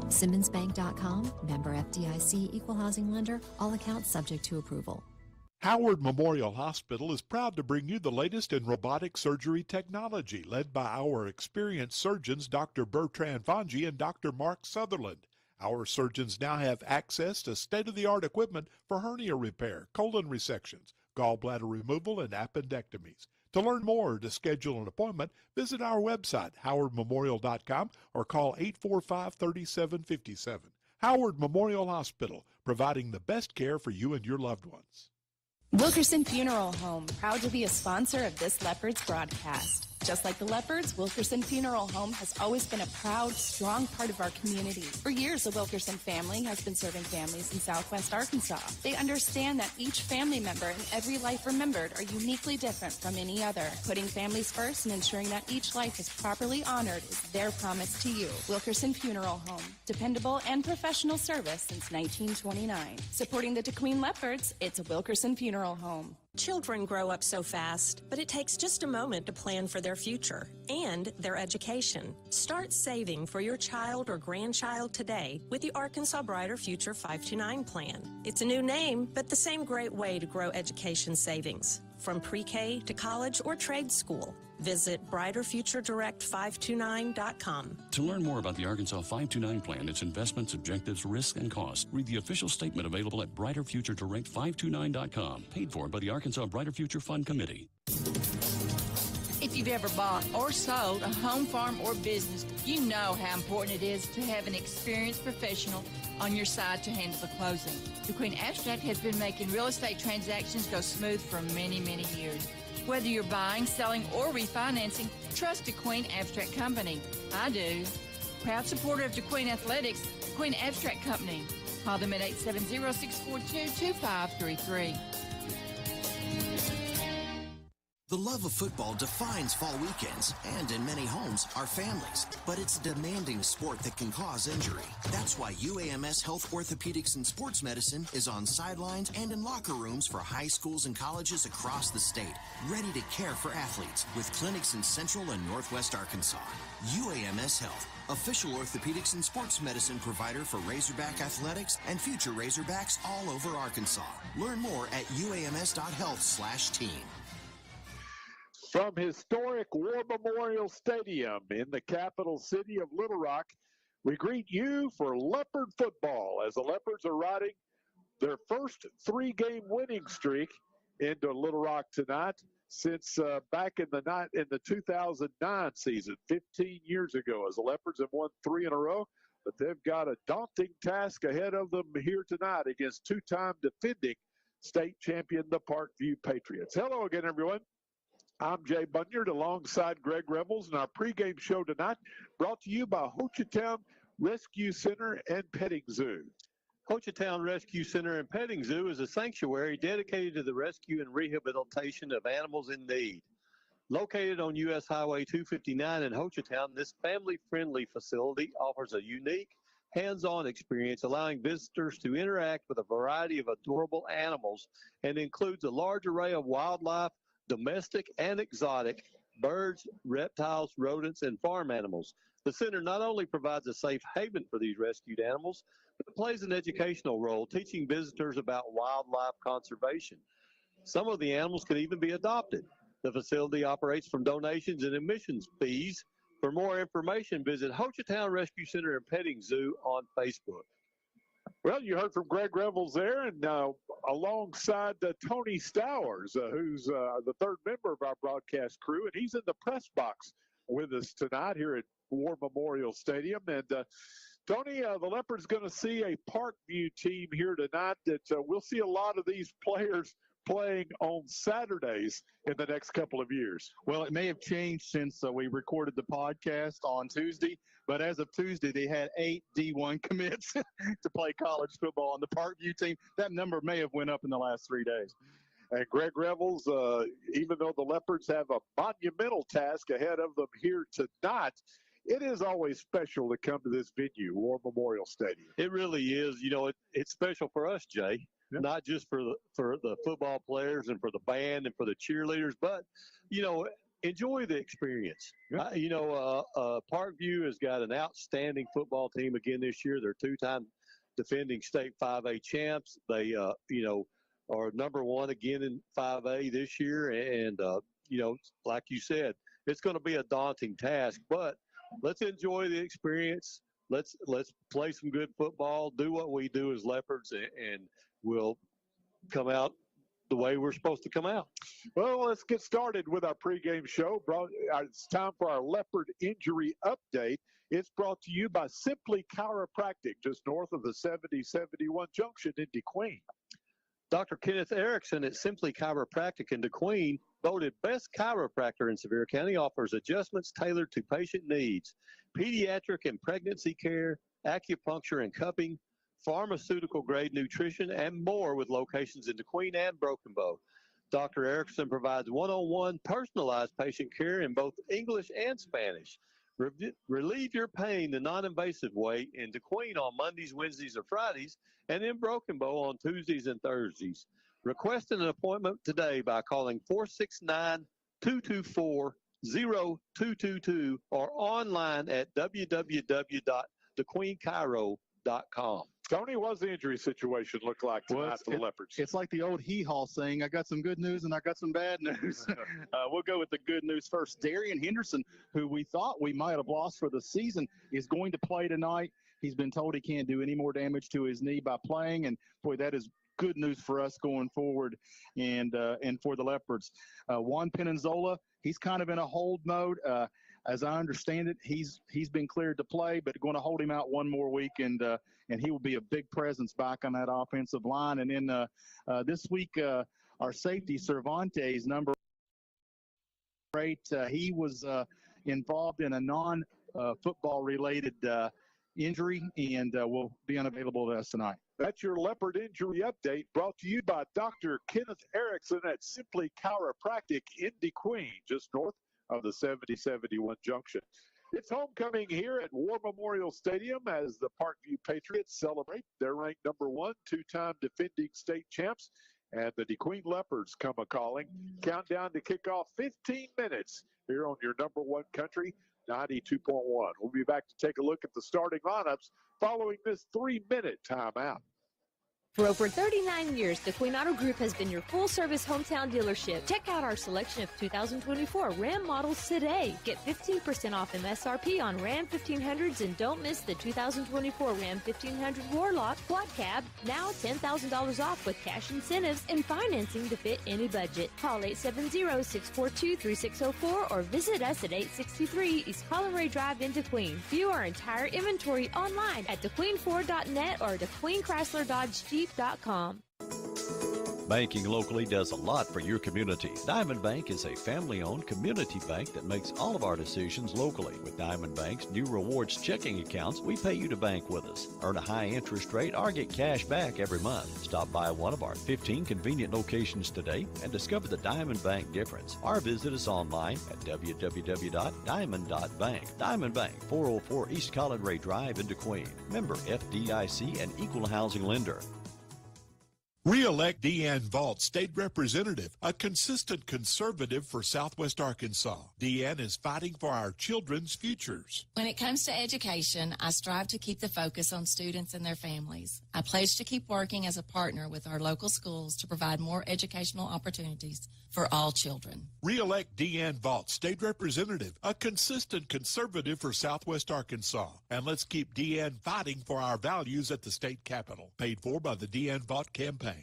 SimmonsBank.com, member FDIC, equal housing lender, all accounts subject to approval. Howard Memorial Hospital is proud to bring you the latest in robotic surgery technology, led by our experienced surgeons, Dr. Bertrand Vangi and Dr. Mark Sutherland. Our surgeons now have access to state-of-the-art equipment for hernia repair, colon resections, gallbladder removal, and appendectomies. To learn more or to schedule an appointment, visit our website, howardmemorial.com, or call 845-3757. Howard Memorial Hospital, providing the best care for you and your loved ones. Wilkerson Funeral Home, proud to be a sponsor of this Leopards broadcast. Just like the Leopards, Wilkerson Funeral Home has always been a proud, strong part of our community. For years, the Wilkerson family has been serving families in Southwest Arkansas. They understand that each family member and every life remembered are uniquely different from any other. Putting families first and ensuring that each life is properly honored is their promise to you. Wilkerson Funeral Home, dependable and professional service since 1929. Supporting the DeQueen Leopards, it's a Wilkerson Funeral Home. Children grow up so fast, but it takes just a moment to plan for their future and their education. Start saving for your child or grandchild today with the Arkansas Brighter Future 529 plan. It's a new name, but the same great way to grow education savings. From pre-K to college or trade school. Visit brighterfuturedirect529.com. To learn more about the Arkansas 529 plan, its investments, objectives, risk, and cost, read the official statement available at brighterfuturedirect529.com. Paid for by the Arkansas Brighter Future Fund Committee. If you've ever bought or sold a home, farm, or business, you know how important it is to have an experienced professional on your side to handle the closing. DeQueen Abstract has been making real estate transactions go smooth for many, many years. Whether you're buying, selling, or refinancing, trust DeQueen Abstract Company. I do. Proud supporter of DeQueen Athletics, DeQueen Abstract Company. Call them at 870-642-2533. The love of football defines fall weekends, and in many homes, our families. But it's a demanding sport that can cause injury. That's why UAMS Health Orthopedics and Sports Medicine is on sidelines and in locker rooms for high schools and colleges across the state, ready to care for athletes with clinics in Central and Northwest Arkansas. UAMS Health, official orthopedics and sports medicine provider for Razorback Athletics and future Razorbacks all over Arkansas. Learn more at uams.health/team. From historic War Memorial Stadium in the capital city of Little Rock, we greet you for Leopard football as the Leopards are riding their first 3-game winning streak into Little Rock tonight since back in the 2009 season, 15 years ago, as the Leopards have won 3 in a row. But they've got a daunting task ahead of them here tonight against two-time defending state champion, the Parkview Patriots. Hello again, everyone. I'm Jay Bunyard alongside Greg Rebels, and our pregame show tonight brought to you by Hochatown Rescue Center and Petting Zoo. Hochatown Rescue Center and Petting Zoo is a sanctuary dedicated to the rescue and rehabilitation of animals in need. Located on U.S. Highway 259 in Hochatown, this family-friendly facility offers a unique, hands-on experience, allowing visitors to interact with a variety of adorable animals and includes a large array of wildlife, domestic and exotic birds, reptiles, rodents, and farm animals. The center not only provides a safe haven for these rescued animals, but plays an educational role, teaching visitors about wildlife conservation. Some of the animals could even be adopted. The facility operates from donations and admissions fees. For more information, visit Hochatown Rescue Center and Petting Zoo on Facebook. Well, you heard from Greg Revels there, and alongside Tony Stowers, who's the third member of our broadcast crew, and he's in the press box with us tonight here at War Memorial Stadium. And Tony, the Leopards going to see a Parkview team here tonight that we'll see a lot of these players playing on Saturdays in the next couple of years. Well, it may have changed since we recorded the podcast on Tuesday, but as of Tuesday, they had 8 D1 commits to play college football on the Parkview team. That number may have went up in the last 3 days. And Greg Revels, even though the Leopards have a monumental task ahead of them here tonight, it is always special to come to this venue, War Memorial Stadium. It really is. You know, it's special for us, Jay. Yep. Not just for the football players and for the band and for the cheerleaders, but, you know, enjoy the experience. Yep. Parkview has got an outstanding football team again this year. They're 2-time defending state 5A champs. They, are number 1 again in 5A this year. And, like you said, it's going to be a daunting task, but let's enjoy the experience. Let's play some good football, do what we do as Leopards, and we'll come out the way we're supposed to come out. Well, let's get started with our pregame show. It's time for our Leopard injury update. It's brought to you by Simply Chiropractic, just north of the 7071 junction in DeQueen. Dr. Kenneth Erickson at Simply Chiropractic in DeQueen, voted best chiropractor in Sevier County, offers adjustments tailored to patient needs, pediatric and pregnancy care, acupuncture and cupping, pharmaceutical-grade nutrition, and more, with locations in DeQueen and Broken Bow. Dr. Erickson provides one-on-one personalized patient care in both English and Spanish. Relieve your pain the non-invasive way in DeQueen on Mondays, Wednesdays, or Fridays, and in Broken Bow on Tuesdays and Thursdays. Request an appointment today by calling 469-224-0222 or online at www.thequeenchiro.com. Tony, what's the injury situation look like tonight for the Leopards? It's like the old hee-haw saying, I got some good news and I got some bad news. We'll go with the good news first. Darian Henderson, who we thought we might have lost for the season, is going to play tonight. He's been told he can't do any more damage to his knee by playing, and boy, that is good news for us going forward and for the Leopards. Juan Pennanzola, he's kind of in a hold mode. As I understand it, he's been cleared to play, but going to hold him out one more week, and he will be a big presence back on that offensive line. And then this week, our safety, Cervantes, number 8, he was involved in a non-football related injury and will be unavailable to us tonight. That's your Leopard injury update, brought to you by Dr. Kenneth Erickson at Simply Chiropractic in DeQueen, just north of the 7071 junction. It's homecoming here at War Memorial Stadium as the Parkview Patriots celebrate. They're ranked number 1, 2-time defending state champs, and the DeQueen Leopards come a-calling. Countdown to kick off 15 minutes here on your number 1 country, 92.1. We'll be back to take a look at the starting lineups following this 3-minute timeout. For over 39 years, the Queen Auto Group has been your full-service hometown dealership. Check out our selection of 2024 Ram models today. Get 15% off MSRP on Ram 1500s, and don't miss the 2024 Ram 1500 Warlock Quad Cab. Now $10,000 off with cash incentives and financing to fit any budget. Call 870-642-3604 or visit us at 863 East Colin Drive in DeQueen. View our entire inventory online at DeQueenFord.net or DeQueenChrysler.com. Banking locally does a lot for your community. Diamond Bank is a family-owned community bank that makes all of our decisions locally. With Diamond Bank's new rewards checking accounts, we pay you to bank with us. Earn a high interest rate or get cash back every month. Stop by one of our 15 convenient locations today and discover the Diamond Bank difference. Or visit us online at www.diamond.bank. Diamond Bank, 404 East Colin Ray Drive in DeQueen. Member FDIC and equal housing lender. Re-elect Deanne Vaught, State Representative, a consistent conservative for Southwest Arkansas. Deanne is fighting for our children's futures. When it comes to education, I strive to keep the focus on students and their families. I pledge to keep working as a partner with our local schools to provide more educational opportunities for all children. Re-elect Deanne Vaught, State Representative, a consistent conservative for Southwest Arkansas. And let's keep Deanne fighting for our values at the state capitol. Paid for by the Deanne Vaught campaign.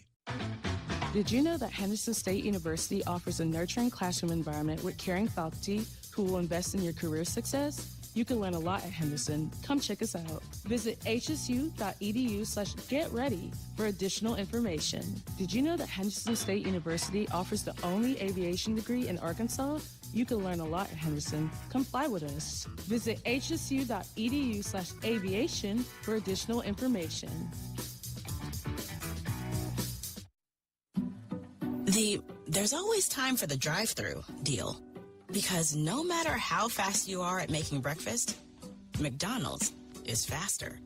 Did you know that Henderson State University offers a nurturing classroom environment with caring faculty who will invest in your career success? You can learn a lot at Henderson. Come check us out. Visit hsu.edu/getready for additional information. Did you know that Henderson State University offers the only aviation degree in Arkansas? You can learn a lot at Henderson. Come fly with us. Visit hsu.edu/aviation for additional information. There's always time for the drive-thru deal. Because no matter how fast you are at making breakfast, McDonald's is faster.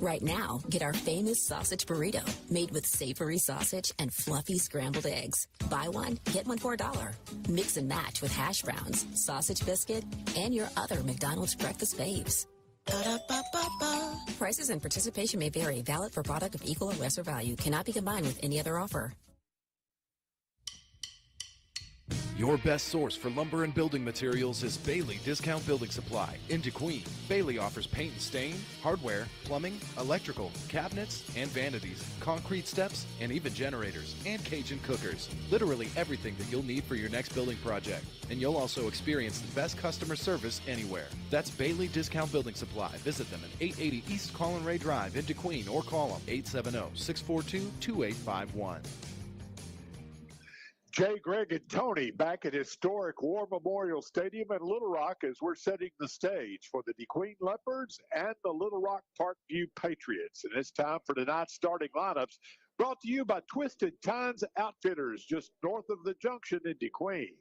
Right now, get our famous sausage burrito made with savory sausage and fluffy scrambled eggs. Buy one, get one for $1. Mix and match with hash browns, sausage biscuit, and your other McDonald's breakfast faves. Ba-da-ba-ba-ba. Prices and participation may vary. Valid for product of equal or lesser value. Cannot be combined with any other offer. Your best source for lumber and building materials is Bailey Discount Building Supply in DeQueen. Bailey offers paint and stain, hardware, plumbing, electrical, cabinets, and vanities, concrete steps, and even generators, and Cajun cookers. Literally everything that you'll need for your next building project. And you'll also experience the best customer service anywhere. That's Bailey Discount Building Supply. Visit them at 880 East Colin Ray Drive in DeQueen or call them 870-642-2851. Jay, Greg, and Tony back at historic War Memorial Stadium in Little Rock as we're setting the stage for the DeQueen Leopards and the Little Rock Parkview Patriots. And it's time for tonight's starting lineups, brought to you by Twisted Tines Outfitters, just north of the junction in DeQueen.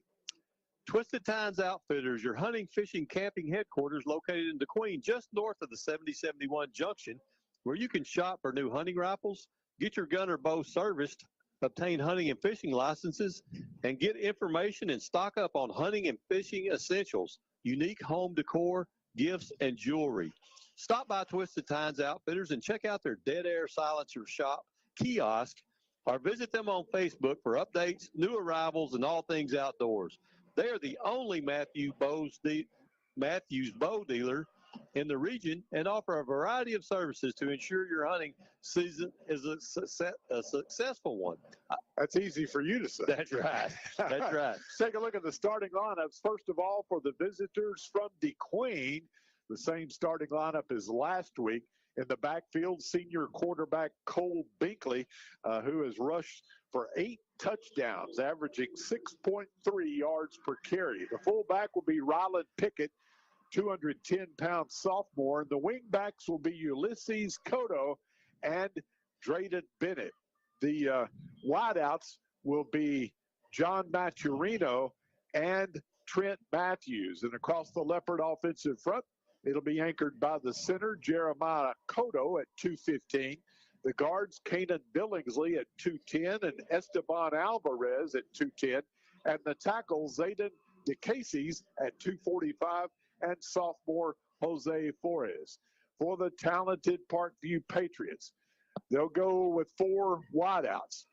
Twisted Tines Outfitters, your hunting, fishing, camping headquarters located in DeQueen, just north of the 7071 junction, where you can shop for new hunting rifles, get your gun or bow serviced, obtain hunting and fishing licenses, and get information and stock up on hunting and fishing essentials, unique home decor, gifts, and jewelry. Stop by Twisted Tines Outfitters and check out their Dead Air Silencer shop kiosk, or visit them on Facebook for updates, new arrivals, and all things outdoors. They are the only Matthews bow dealer in the region and offer a variety of services to ensure your hunting season is a successful one. That's easy for you to say. That's right. That's right. Let's take a look at the starting lineups. First of all, for the visitors from DeQueen, the same starting lineup as last week. In the backfield, senior quarterback Cole Binkley, who has rushed for 8 touchdowns, averaging 6.3 yards per carry. The fullback will be Ryland Pickett, 210-pound sophomore. And the wingbacks will be Ulysses Cotto and Drayden Bennett. The wideouts will be John Maturino and Trent Matthews. And across the Leopard offensive front, it'll be anchored by the center, Jeremiah Cotto at 215. The guards, Kanan Billingsley at 210 and Esteban Alvarez at 210. And the tackles, Zayden DeCasey's at 245 and sophomore Jose Flores. For the talented Parkview Patriots, they'll go with 4 wideouts.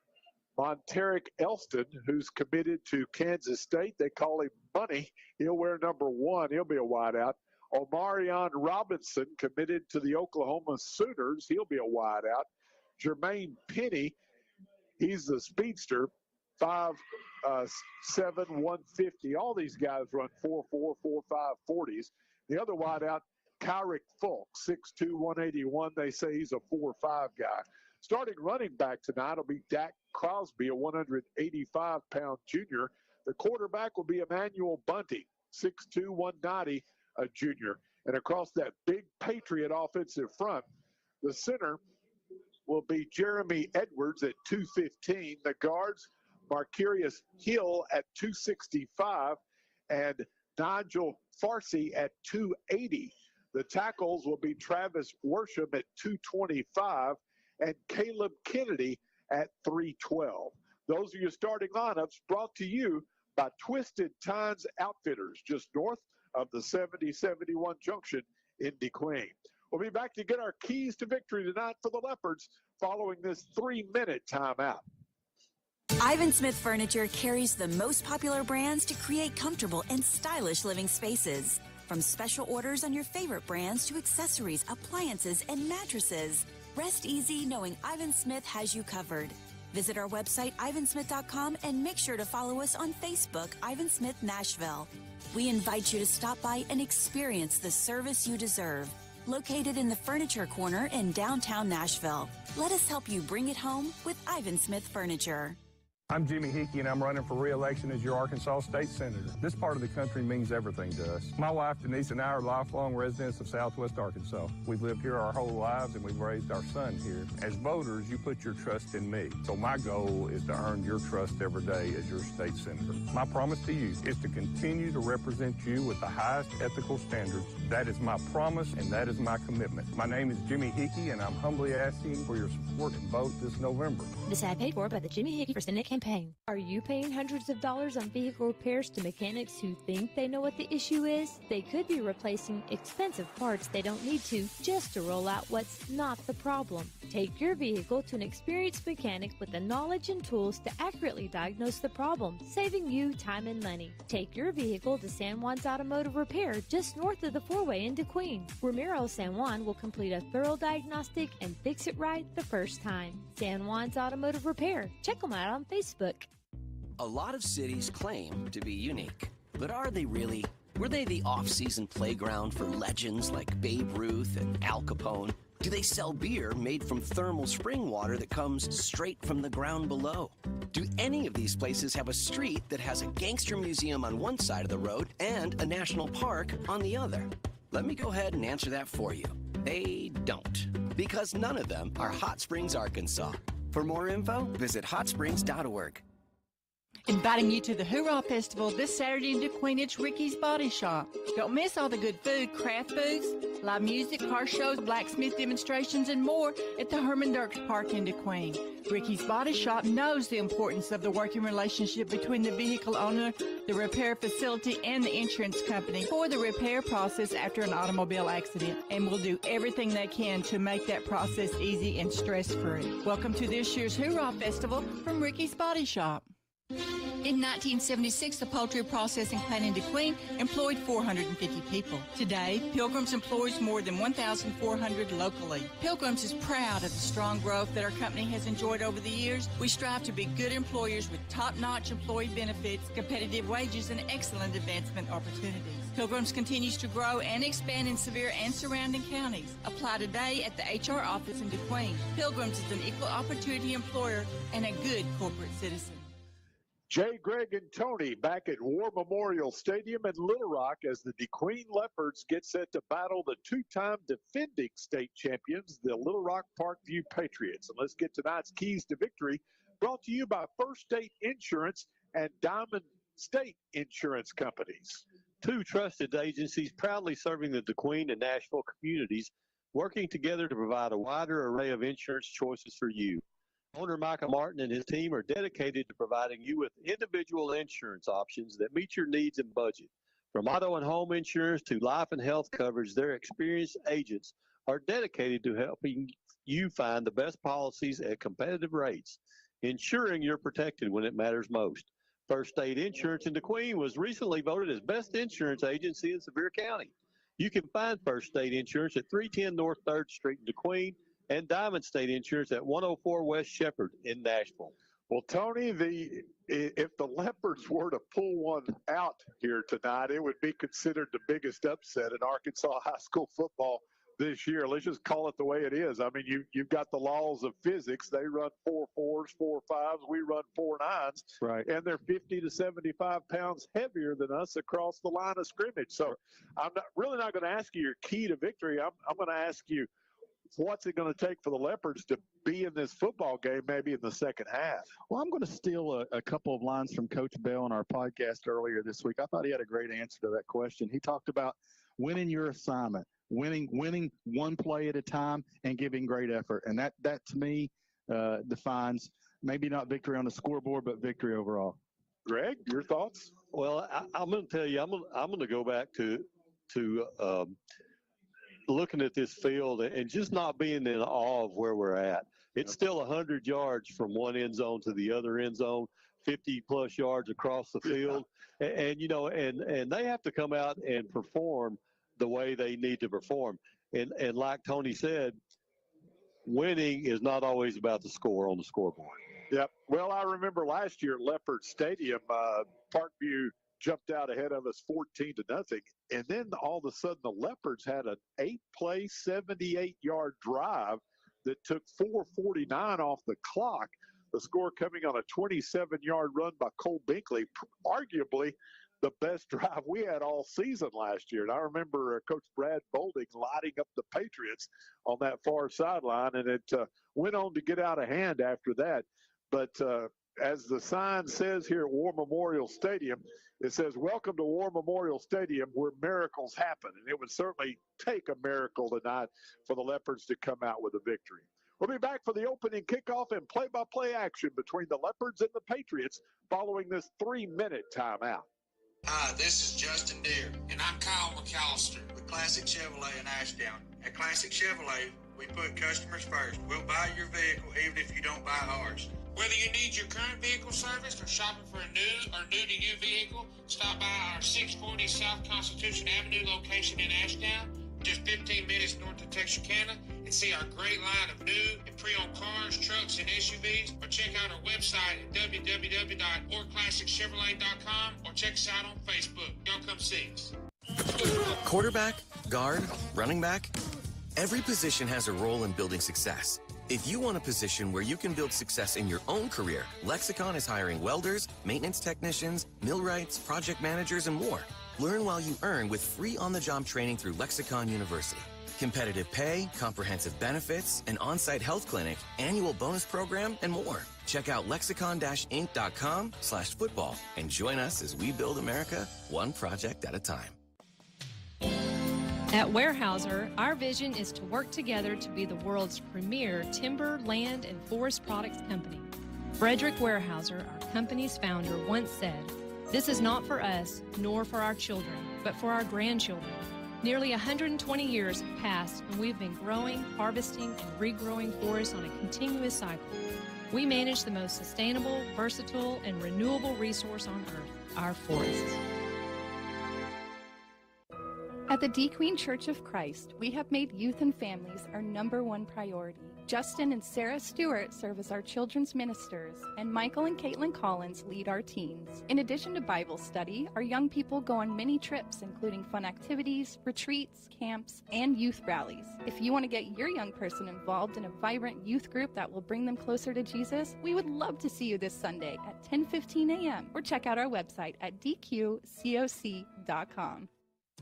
Monteric Elston, who's committed to Kansas State. They call him Money. He'll wear number 1. He'll be a wideout. Omarion Robinson, committed to the Oklahoma Sooners. He'll be a wideout. Jermaine Penny, he's the speedster, 5'7", 150. All these guys run 4.4, 4.5 40s. The other wideout, Kyrick Fulk, 6'2", 181. They say he's a 4.5 guy. Starting running back tonight will be Dak Crosby, a 185-pound junior. The quarterback will be Emmanuel Bunting, 6'2", 190, a junior. And across that big Patriot offensive front, the center will be Jeremy Edwards at 215. The guards, Marcurius Hill at 265 and Nigel Farsi at 280. The tackles will be Travis Worsham at 225 and Caleb Kennedy at 3:12. Those are your starting lineups brought to you by Twisted Tines Outfitters, just north of the 7071 junction in DeQueen. We'll be back to get our keys to victory tonight for the Leopards following this 3-minute timeout. Ivan Smith Furniture carries the most popular brands to create comfortable and stylish living spaces. From special orders on your favorite brands to accessories, appliances, and mattresses. Rest easy knowing Ivan Smith has you covered. Visit our website, ivansmith.com, and make sure to follow us on Facebook, Ivan Smith Nashville. We invite you to stop by and experience the service you deserve. Located in the Furniture Corner in downtown Nashville. Let us help you bring it home with Ivan Smith Furniture. I'm Jimmy Hickey, and I'm running for re-election as your Arkansas State Senator. This part of the country means everything to us. My wife, Denise, and I are lifelong residents of Southwest Arkansas. We've lived here our whole lives, and we've raised our son here. As voters, you put your trust in me. So my goal is to earn your trust every day as your state senator. My promise to you is to continue to represent you with the highest ethical standards. That is my promise, and that is my commitment. My name is Jimmy Hickey, and I'm humbly asking for your support and vote this November. This ad paid for by the Jimmy Hickey for Senate campaign. Are you paying hundreds of dollars on vehicle repairs to mechanics who think they know what the issue is? They could be replacing expensive parts they don't need to just to roll out what's not the problem. Take your vehicle to an experienced mechanic with the knowledge and tools to accurately diagnose the problem, saving you time and money. Take your vehicle to San Juan's Automotive Repair just north of the four-way in DeQueen. Ramiro San Juan will complete a thorough diagnostic and fix it right the first time. San Juan's Automotive Repair. Check them out on Facebook. A lot of cities claim to be unique, but are they really? Were they the off-season playground for legends like Babe Ruth and Al Capone? Do they sell beer made from thermal spring water that comes straight from the ground below? Do any of these places have a street that has a gangster museum on one side of the road and a national park on the other? Let me go ahead and answer that for you. They don't, because none of them are Hot Springs, Arkansas. For more info, visit hotsprings.org. Inviting you to the Hoorah Festival this Saturday in DeQueen. It's Ricky's Body Shop. Don't miss all the good food, craft booths, live music, car shows, blacksmith demonstrations, and more at the Herman Dirks Park in DeQueen. Ricky's Body Shop knows the importance of the working relationship between the vehicle owner, the repair facility, and the insurance company for the repair process after an automobile accident, and will do everything they can to make that process easy and stress-free. Welcome to this year's Hoorah Festival from Ricky's Body Shop. In 1976, the poultry processing plant in DeQueen employed 450 people. Today, Pilgrim's employs more than 1,400 locally. Pilgrim's is proud of the strong growth that our company has enjoyed over the years. We strive to be good employers with top-notch employee benefits, competitive wages, and excellent advancement opportunities. Pilgrim's continues to grow and expand in Sevier and surrounding counties. Apply today at the HR office in DeQueen. Pilgrim's is an equal opportunity employer and a good corporate citizen. Jay, Greg, and Tony back at War Memorial Stadium in Little Rock as the DeQueen Leopards get set to battle the two-time defending state champions, the Little Rock Parkview Patriots. And let's get tonight's keys to victory, brought to you by First State Insurance and Diamond State Insurance Companies. Two trusted agencies proudly serving the DeQueen and Nashville communities, working together to provide a wider array of insurance choices for you. Owner Micah Martin and his team are dedicated to providing you with individual insurance options that meet your needs and budget. From auto and home insurance to life and health coverage, their experienced agents are dedicated to helping you find the best policies at competitive rates, ensuring you're protected when it matters most. First State Insurance in DeQueen was recently voted as best insurance agency in Sevier County. You can find First State Insurance at 310 North 3rd Street in DeQueen and Diamond State Insurance at 104 West Shepherd in Nashville. Well, Tony, if the Leopards were to pull one out here tonight, it would be considered the biggest upset in Arkansas high school football this year. Let's just call it the way it is. I mean, you've got the laws of physics. They run 4.4s, 4.5s. We run 4.9s. Right. And they're 50 to 75 pounds heavier than us across the line of scrimmage. So I'm really not going to ask you your key to victory. I'm going to ask you, what's it going to take for the Leopards to be in this football game maybe in the second half? Well, I'm going to steal a couple of lines from Coach Bell on our podcast earlier this week. I thought he had a great answer to that question. He talked about winning your assignment, winning one play at a time, and giving great effort. And that to me, defines maybe not victory on the scoreboard, but victory overall. Greg, your thoughts? Well, I'm going to tell you, I'm going to go back to looking at this field and just not being in awe of where we're at. It's still 100 yards from one end zone to the other end zone, 50 plus yards across the field. And they have to come out and perform the way they need to perform. And like Tony said, winning is not always about the score on the scoreboard. Yep. Well, I remember last year at Leopard Stadium, Parkview jumped out ahead of us 14-0. And then all of a sudden the Leopards had an 8-play, 78-yard drive that took 4:49 off the clock. The score coming on a 27-yard run by Cole Binkley, arguably the best drive we had all season last year. And I remember Coach Brad Bolding lighting up the Patriots on that far sideline, and it went on to get out of hand after that. But as the sign says here at War Memorial Stadium, it says, "Welcome to War Memorial Stadium, where miracles happen." And it would certainly take a miracle tonight for the Leopards to come out with a victory. We'll be back for the opening kickoff and play-by-play action between the Leopards and the Patriots following this 3-minute timeout. Hi, this is Justin Deere. And I'm Kyle McAllister with Classic Chevrolet in Ashdown. At Classic Chevrolet, we put customers first. We'll buy your vehicle even if you don't buy ours. Whether you need your current vehicle serviced or shopping for a new or new-to-you vehicle, stop by our 640 South Constitution Avenue location in Ashdown, just 15 minutes north of Texarkana, and see our great line of new and pre-owned cars, trucks, and SUVs, or check out our website at www.orclassicchevrolet.com, or check us out on Facebook. Y'all come see us. Quarterback, guard, running back. Every position has a role in building success. If you want a position where you can build success in your own career, Lexicon is hiring welders, maintenance technicians, millwrights, project managers, and more. Learn while you earn with free on-the-job training through Lexicon University. Competitive pay, comprehensive benefits, an on-site health clinic, annual bonus program, and more. Check out lexicon-inc.com/football and join us as we build America one project at a time. At Weyerhaeuser, our vision is to work together to be the world's premier timber, land, and forest products company. Frederick Weyerhaeuser, our company's founder, once said, "This is not for us, nor for our children, but for our grandchildren." Nearly 120 years have passed, and we've been growing, harvesting, and regrowing forests on a continuous cycle. We manage the most sustainable, versatile, and renewable resource on Earth, our forests. At the D Queen Church of Christ, we have made youth and families our #1 priority. Justin and Sarah Stewart serve as our children's ministers, and Michael and Caitlin Collins lead our teens. In addition to Bible study, our young people go on many trips, including fun activities, retreats, camps, and youth rallies. If you want to get your young person involved in a vibrant youth group that will bring them closer to Jesus, we would love to see you this Sunday at 10:15 a.m. or check out our website at dqcoc.com.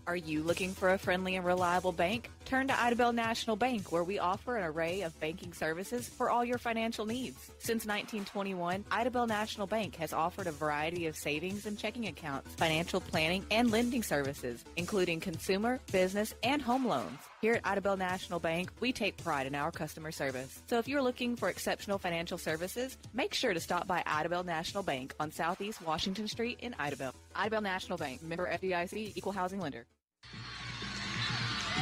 Are you looking for a friendly and reliable bank? Turn to Idabel National Bank, where we offer an array of banking services for all your financial needs. Since 1921, Idabel National Bank has offered a variety of savings and checking accounts, financial planning, and lending services, including consumer, business, and home loans. Here at Idabel National Bank, we take pride in our customer service. So if you're looking for exceptional financial services, make sure to stop by Idabel National Bank on Southeast Washington Street in Idabel. Idabel National Bank, member FDIC, equal housing lender.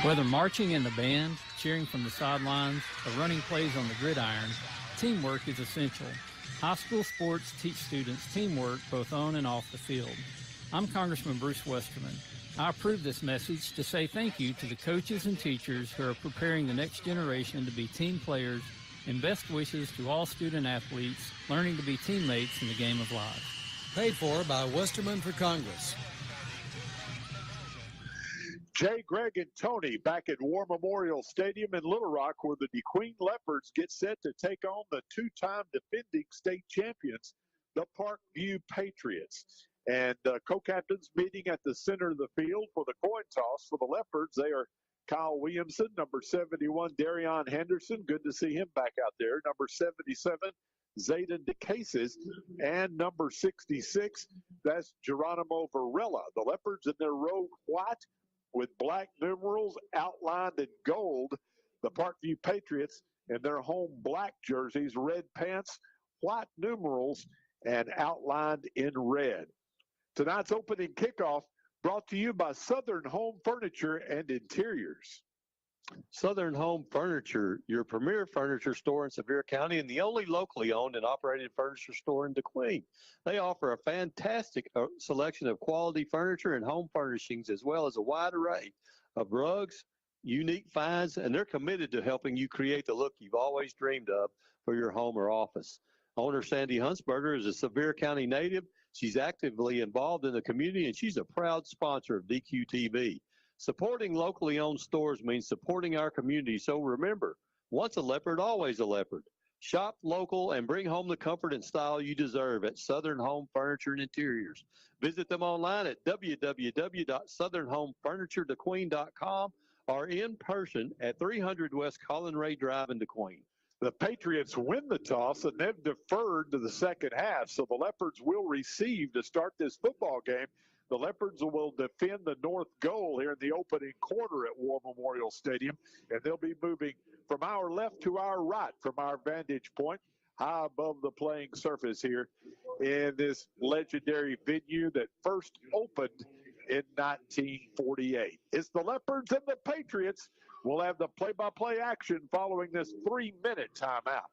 Whether marching in the band, cheering from the sidelines, or running plays on the gridiron, teamwork is essential. High school sports teach students teamwork both on and off the field. I'm Congressman Bruce Westerman. I approve this message to say thank you to the coaches and teachers who are preparing the next generation to be team players, and best wishes to all student athletes learning to be teammates in the game of life. Paid for by Westerman for Congress. Jay, Greg, and Tony back at War Memorial Stadium in Little Rock, where the DeQueen Leopards get set to take on the two-time defending state champions, the Parkview Patriots. And co-captains meeting at the center of the field for the coin toss for the Leopards. They are Kyle Williamson, number 71, Darion Henderson. Good to see him back out there. Number 77, Zayden DeCases, and number 66, that's Geronimo Varela. The Leopards in their rogue white with black numerals outlined in gold. The Parkview Patriots in their home black jerseys, red pants, white numerals, and outlined in red. Tonight's opening kickoff brought to you by Southern Home Furniture and Interiors. Southern Home Furniture, your premier furniture store in Sevier County and the only locally owned and operated furniture store in DeQueen. They offer a fantastic selection of quality furniture and home furnishings, as well as a wide array of rugs, unique finds, and they're committed to helping you create the look you've always dreamed of for your home or office. Owner Sandy Huntsberger is a Sevier County native. She's actively involved in the community, and she's a proud sponsor of DQTV. Supporting locally owned stores means supporting our community. So remember, once a leopard, always a leopard. Shop local and bring home the comfort and style you deserve at Southern Home Furniture and Interiors. Visit them online at www.southernhomefurnituredequeen.com or in person at 300 West Colin Ray Drive in DeQueen. The Patriots win the toss, and they've deferred to the second half, so the Leopards will receive to start this football game. The Leopards will defend the north goal here in the opening quarter at War Memorial Stadium, and they'll be moving from our left to our right from our vantage point, high above the playing surface here in this legendary venue that first opened in 1948. It's the Leopards and the Patriots. We'll have the play-by-play action following this 3-minute timeout.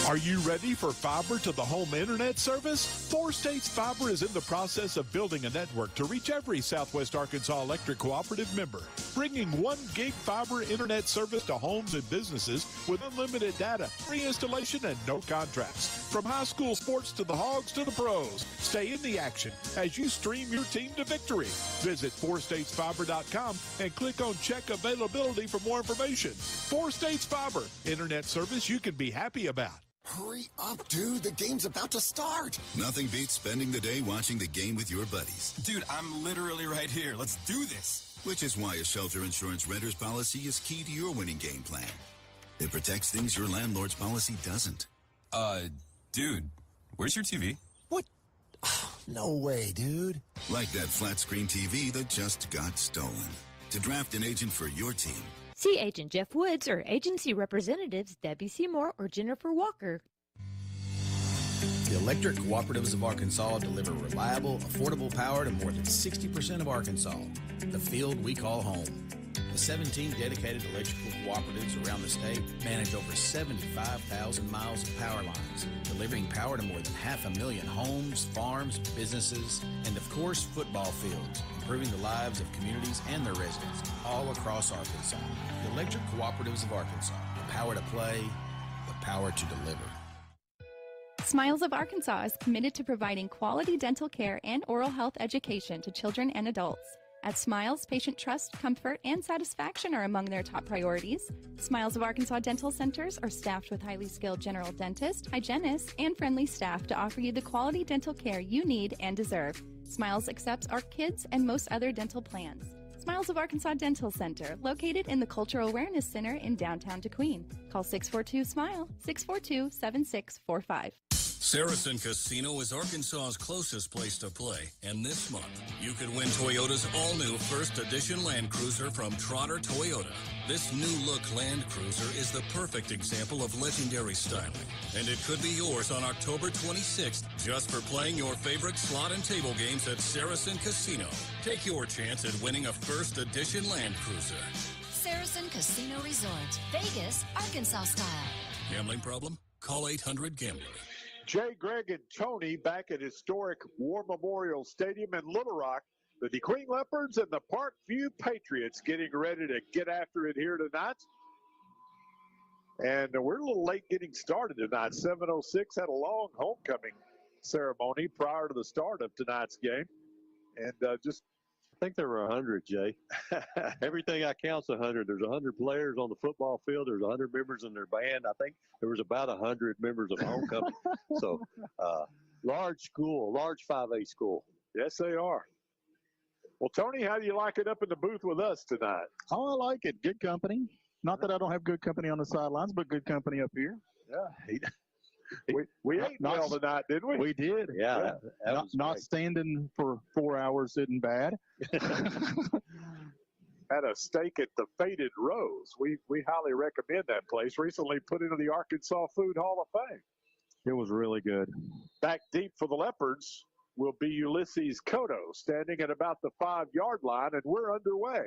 Are you ready for fiber to the home internet service? Four States Fiber is in the process of building a network to reach every Southwest Arkansas Electric Cooperative member, bringing 1 gig fiber internet service to homes and businesses with unlimited data, free installation, and no contracts. From high school sports to the Hogs to the pros, stay in the action as you stream your team to victory. Visit 4statesfiber.com and click on Check Availability for more information. 4 States Fiber, internet service you can be happy about. Hurry up, dude. The game's about to start. Nothing beats spending the day watching the game with your buddies. Dude, I'm literally right here. Let's do this. Which is why a shelter insurance renter's policy is key to your winning game plan. It protects things your landlord's policy doesn't. Dude, where's your TV? What? No way, dude. Like that flat screen TV that just got stolen. To draft an agent for your team, See Agent Jeff Woods or agency representatives Debbie Seymour or Jennifer Walker. The Electric Cooperatives of Arkansas deliver reliable, affordable power to more than 60% of Arkansas, the field we call home. The 17 dedicated electrical cooperatives around the state manage over 75,000 miles of power lines, delivering power to more than 500,000 homes, farms, businesses, and of course, football fields, improving the lives of communities and their residents all across Arkansas. The Electric Cooperatives of Arkansas, the power to play, the power to deliver. Smiles of Arkansas is committed to providing quality dental care and oral health education to children and adults. At Smiles, patient trust, comfort, and satisfaction are among their top priorities. Smiles of Arkansas dental centers are staffed with highly skilled general dentists, hygienists, and friendly staff to offer you the quality dental care you need and deserve. Smiles accepts ARC Kids and most other dental plans. Smiles of Arkansas Dental Center, located in the Cultural Awareness Center in downtown DeQueen. Call 642-SMILE, 642-7645. Saracen Casino is Arkansas's closest place to play, and this month you could win Toyota's all-new First Edition Land Cruiser from Trotter Toyota. This new-look Land Cruiser is the perfect example of legendary styling, and it could be yours on October 26th just for playing your favorite slot and table games at Saracen Casino. Take your chance at winning a First Edition Land Cruiser. Saracen Casino Resort, Vegas, Arkansas style. Gambling problem? Call 800-GAMBLER. Jay, Greg, and Tony back at historic War Memorial Stadium in Little Rock. The DeQueen Leopards and the Parkview Patriots getting ready to get after it here tonight. And we're a little late getting started tonight. 7:06 had a long homecoming ceremony prior to the start of tonight's game. And I think there were 100, Jay. Everything I count's 100. There's 100 players on the football field. There's 100 members in their band. I think there was about 100 members of homecoming. So, large school, large 5A school. Yes, they are. Well, Tony, how do you like it up in the booth with us tonight? Oh, I like it. Good company. Not that I don't have good company on the sidelines, but good company up here. Yeah. We ate well tonight, didn't we? We did. Yeah. Not standing for 4 hours isn't bad. had a steak at the Faded Rose. We highly recommend that place. Recently put into the Arkansas Food Hall of Fame. It was really good. Back deep for the Leopards will be Ulysses Cotto, standing at about the 5-yard line, and we're underway.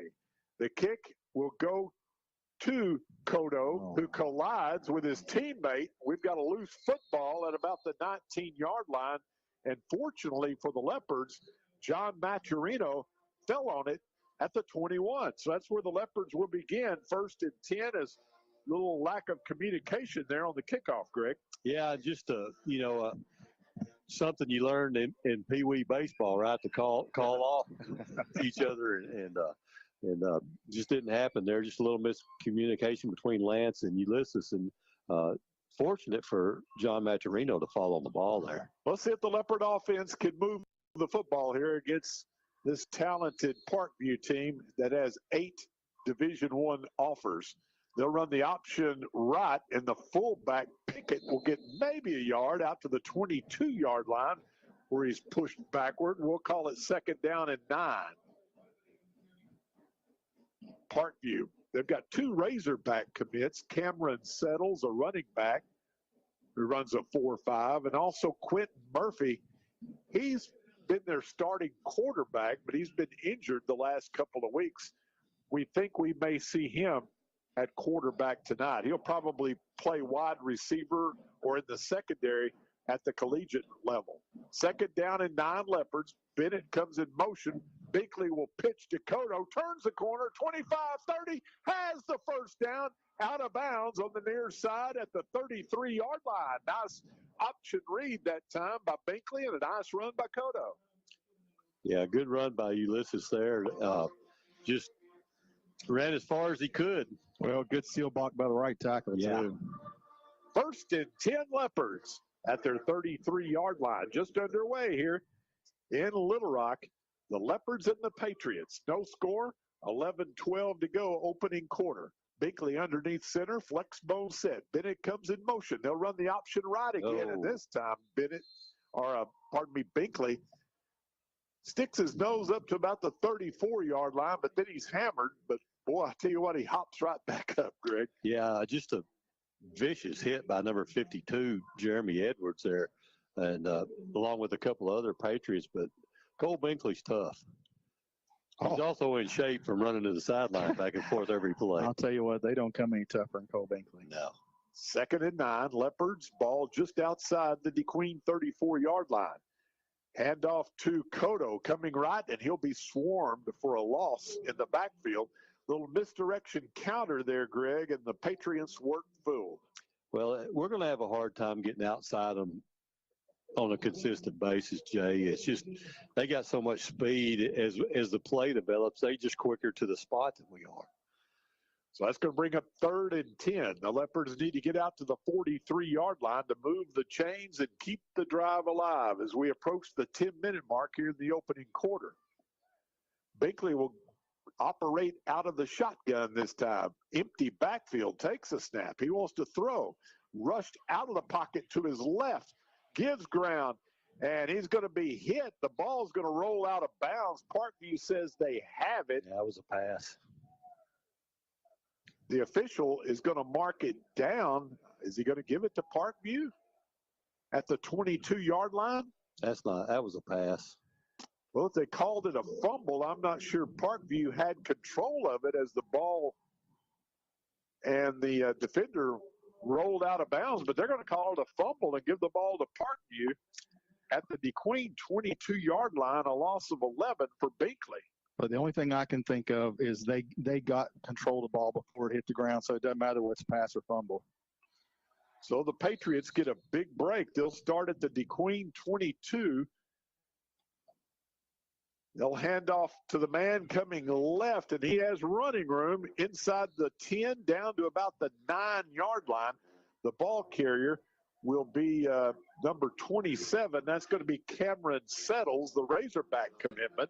The kick will go to Cotto, who collides with his teammate. We've got a loose football at about the 19-yard line, and fortunately for the Leopards, John Maturino fell on it at the 21. So that's where the Leopards will begin. 1st and 10 is a little lack of communication there on the kickoff, Greg. Yeah, just something you learned in Pee Wee baseball, right? To call off each other, and just didn't happen there. Just a little miscommunication between Lance and Ulysses, and fortunate for John Maturino to fall on the ball there. Let's see if the Leopard offense can move the football here against this talented Parkview team that has 8 Division I offers. They'll run the option right, and the fullback Pickett will get maybe a yard out to the 22-yard line where he's pushed backward. We'll call it 2nd down and 9. Parkview. They've got 2 Razorback commits. Cameron Settles, a running back who runs a 4.5, and also Quentin Murphy. He's been their starting quarterback, but he's been injured the last couple of weeks. We think we may see him at quarterback tonight. He'll probably play wide receiver or in the secondary at the collegiate level. 2nd down and 9 Leopards. Bennett comes in motion. Binkley will pitch to Cotto, turns the corner, 25-30, has the first down, out of bounds on the near side at the 33-yard line. Nice option read that time by Binkley, and a nice run by Cotto. Yeah, good run by Ulysses there. Just ran as far as he could. Well, good seal block by the right tackle, too. 1st and 10 Leopards at their 33-yard line. Just underway here in Little Rock. The Leopards and the Patriots. No score, 11-12 to go, opening quarter. Binkley underneath center, flex bone set. Bennett comes in motion. They'll run the option right again, and this time Binkley sticks his nose up to about the 34-yard line, but then he's hammered. But, boy, I tell you what, he hops right back up, Greg. Yeah, just a vicious hit by number 52, Jeremy Edwards there, and along with a couple of other Patriots. But Cole Binkley's tough. He's also in shape from running to the sideline back and forth every play. I'll tell you what, they don't come any tougher than Cole Binkley. No. 2nd and 9, Leopards, ball just outside the DeQueen 34-yard line. Handoff to Cotto, coming right, and he'll be swarmed for a loss in the backfield. Little misdirection counter there, Greg, and the Patriots weren't fooled. Well, we're going to have a hard time getting outside them on a consistent basis, Jay. It's just they got so much speed as the play develops. They just quicker to the spot than we are. So that's going to bring up 3rd and 10. The Leopards need to get out to the 43-yard line to move the chains and keep the drive alive as we approach the 10-minute mark here in the opening quarter. Binkley will operate out of the shotgun this time. Empty backfield, takes a snap. He wants to throw. Rushed out of the pocket to his left. Gives ground, and he's going to be hit. The ball's going to roll out of bounds. Parkview says they have it. That was a pass. The official is going to mark it down. Is he going to give it to Parkview at the 22-yard line? That was a pass. Well, if they called it a fumble, I'm not sure Parkview had control of it as the ball and the defender rolled out of bounds, but they're going to call it a fumble and give the ball to Parkview at the DeQueen 22-yard line, a loss of 11 for Binkley. But the only thing I can think of is they got control of the ball before it hit the ground, so it doesn't matter what's pass or fumble. So the Patriots get a big break. They'll start at the DeQueen 22. They'll hand off to the man coming left, and he has running room inside the 10 down to about the 9-yard line. The ball carrier will be number 27. That's going to be Cameron Settles, the Razorback commitment.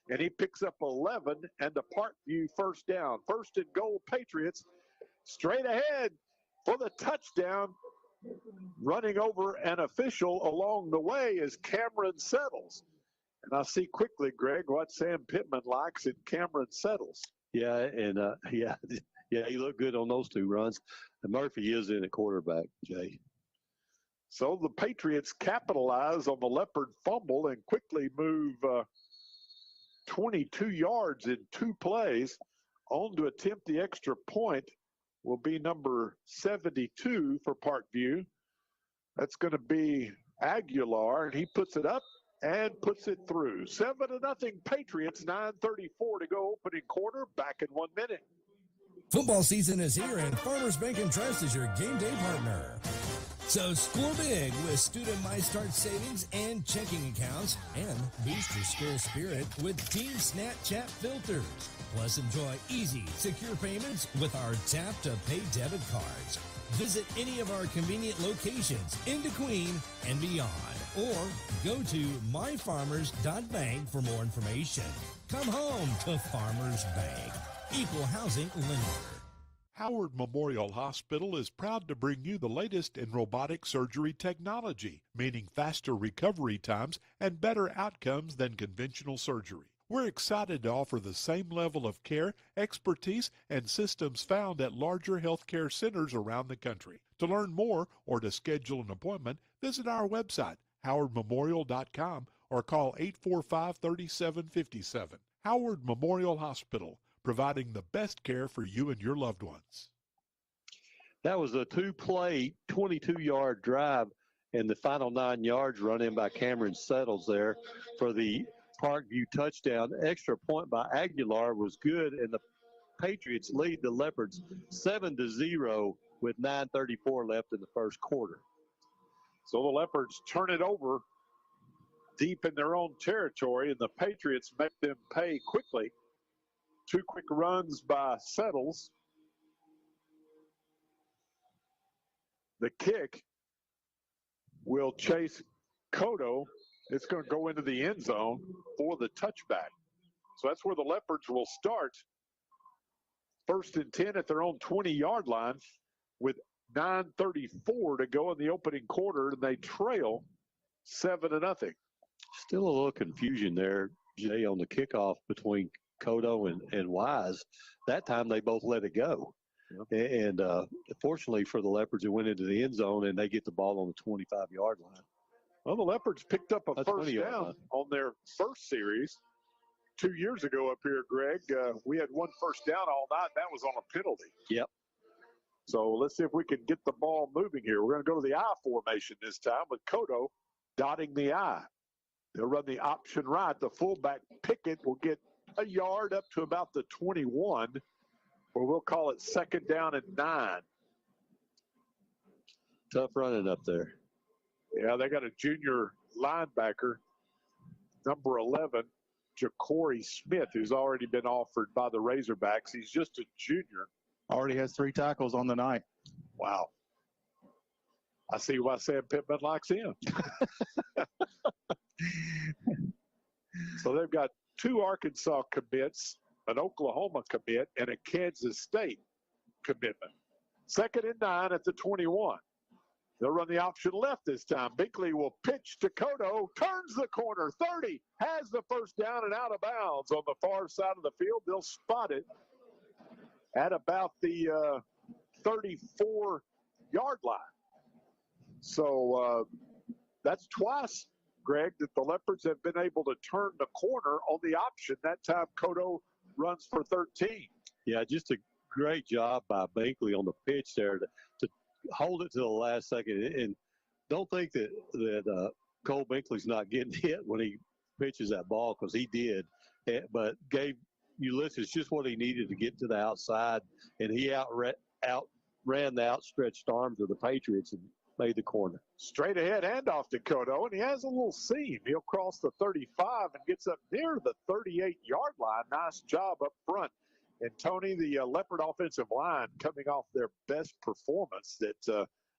And he picks up 11 and a Parkview first down. 1st and goal, Patriots. Straight ahead for the touchdown. Running over an official along the way is Cameron Settles. And I see quickly, Greg, what Sam Pittman likes in Cameron Settles. Yeah, and he looked good on those 2 runs. And Murphy is in at quarterback, Jay. So the Patriots capitalize on the Leopard fumble and quickly move 22 yards in 2 plays. On to attempt the extra point will be number 72 for Parkview. That's going to be Aguilar, and he puts it up and puts it through. 7-0 Patriots, 9:34 to go opening quarter. Back in 1 minute. Football season is here, and Farmers Bank and Trust is your game day partner. So score big with Student My Start savings and checking accounts, and boost your school spirit with Team Snapchat filters. Plus, enjoy easy, secure payments with our Tap to Pay debit cards. Visit any of our convenient locations in DeQueen and beyond, or go to myfarmers.bank for more information. Come home to Farmers Bank. Equal housing lender. Howard Memorial Hospital is proud to bring you the latest in robotic surgery technology, meaning faster recovery times and better outcomes than conventional surgery. We're excited to offer the same level of care, expertise, and systems found at larger healthcare centers around the country. To learn more or to schedule an appointment, visit our website, howardmemorial.com, or call 845-3757. Howard Memorial Hospital, providing the best care for you and your loved ones. That was a 2-play, 22-yard drive, and the final 9 yards run in by Cameron Settles there for the Parkview touchdown. Extra point by Aguilar was good, and the Patriots lead the Leopards 7-0 with 9:34 left in the first quarter. So the Leopards turn it over deep in their own territory, and the Patriots make them pay quickly. 2 quick runs by Settles. The kick will chase Cotto. It's going to go into the end zone for the touchback. So that's where the Leopards will start. 1st and 10 at their own 20-yard line with 9:34 to go in the opening quarter, and they trail 7-0. Still a little confusion there, Jay, on the kickoff between Cotto and Wise. That time they both let it go. Yep. And fortunately for the Leopards, it went into the end zone, and they get the ball on the 25-yard line. Well, the Leopards picked up a first down on their first series 2 years ago up here, Greg. We had 1 first down all night. That was on a penalty. Yep. So let's see if we can get the ball moving here. We're going to go to the I formation this time with Cotto dotting the I. They'll run the option right. The fullback Pickett will get a yard up to about the 21, or we'll call it 2nd down and 9. Tough running up there. Yeah, they got a junior linebacker, number 11, Ja'Cory Smith, who's already been offered by the Razorbacks. He's just a junior. Already has 3 tackles on the night. Wow. I see why Sam Pittman likes him. So they've got 2 Arkansas commits, an Oklahoma commit, and a Kansas State commitment. 2nd and 9 at the 21. They'll run the option left this time. Binkley will pitch to Cotto, turns the corner, 30, has the first down and out of bounds on the far side of the field. They'll spot it at about the 34-yard line. So that's twice, Greg, that the Leopards have been able to turn the corner on the option. That time Cotto runs for 13. Yeah, just a great job by Binkley on the pitch there to hold it to the last second. And don't think that Cole Binkley's not getting hit when he pitches that ball, because he did. But gave Ulysses just what he needed to get to the outside, and he outran the outstretched arms of the Patriots and made the corner. Straight ahead handoff to Cotto, and he has a little seam. He'll cross the 35 and gets up near the 38-yard line. Nice job up front. And Tony, the Leopard offensive line, coming off their best performance that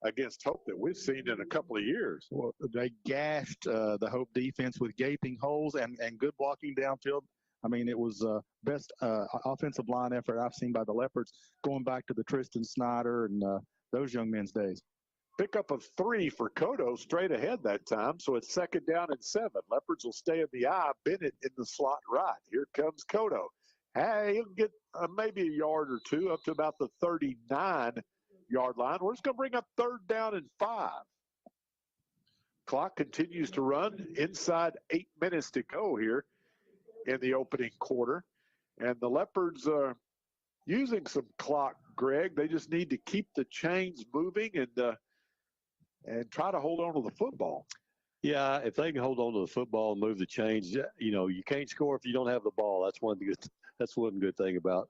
against Hope that we've seen in a couple of years. Well, they gashed the Hope defense with gaping holes and good blocking downfield. I mean, it was best offensive line effort I've seen by the Leopards going back to the Tristan Snyder and those young men's days. Pickup of 3 for Cotto straight ahead that time. So it's 2nd down and 7. Leopards will stay in the I. Bennett in the slot right. Here comes Cotto. Hey, he'll get maybe a yard or two up to about the 39-yard line. We're just going to bring up 3rd down and 5. Clock continues to run. Inside 8 minutes to go here in the opening quarter. And the Leopards are using some clock, Greg. They just need to keep the chains moving and try to hold on to the football. Yeah, if they can hold on to the football and move the chains, you can't score if you don't have the ball. That's one good thing about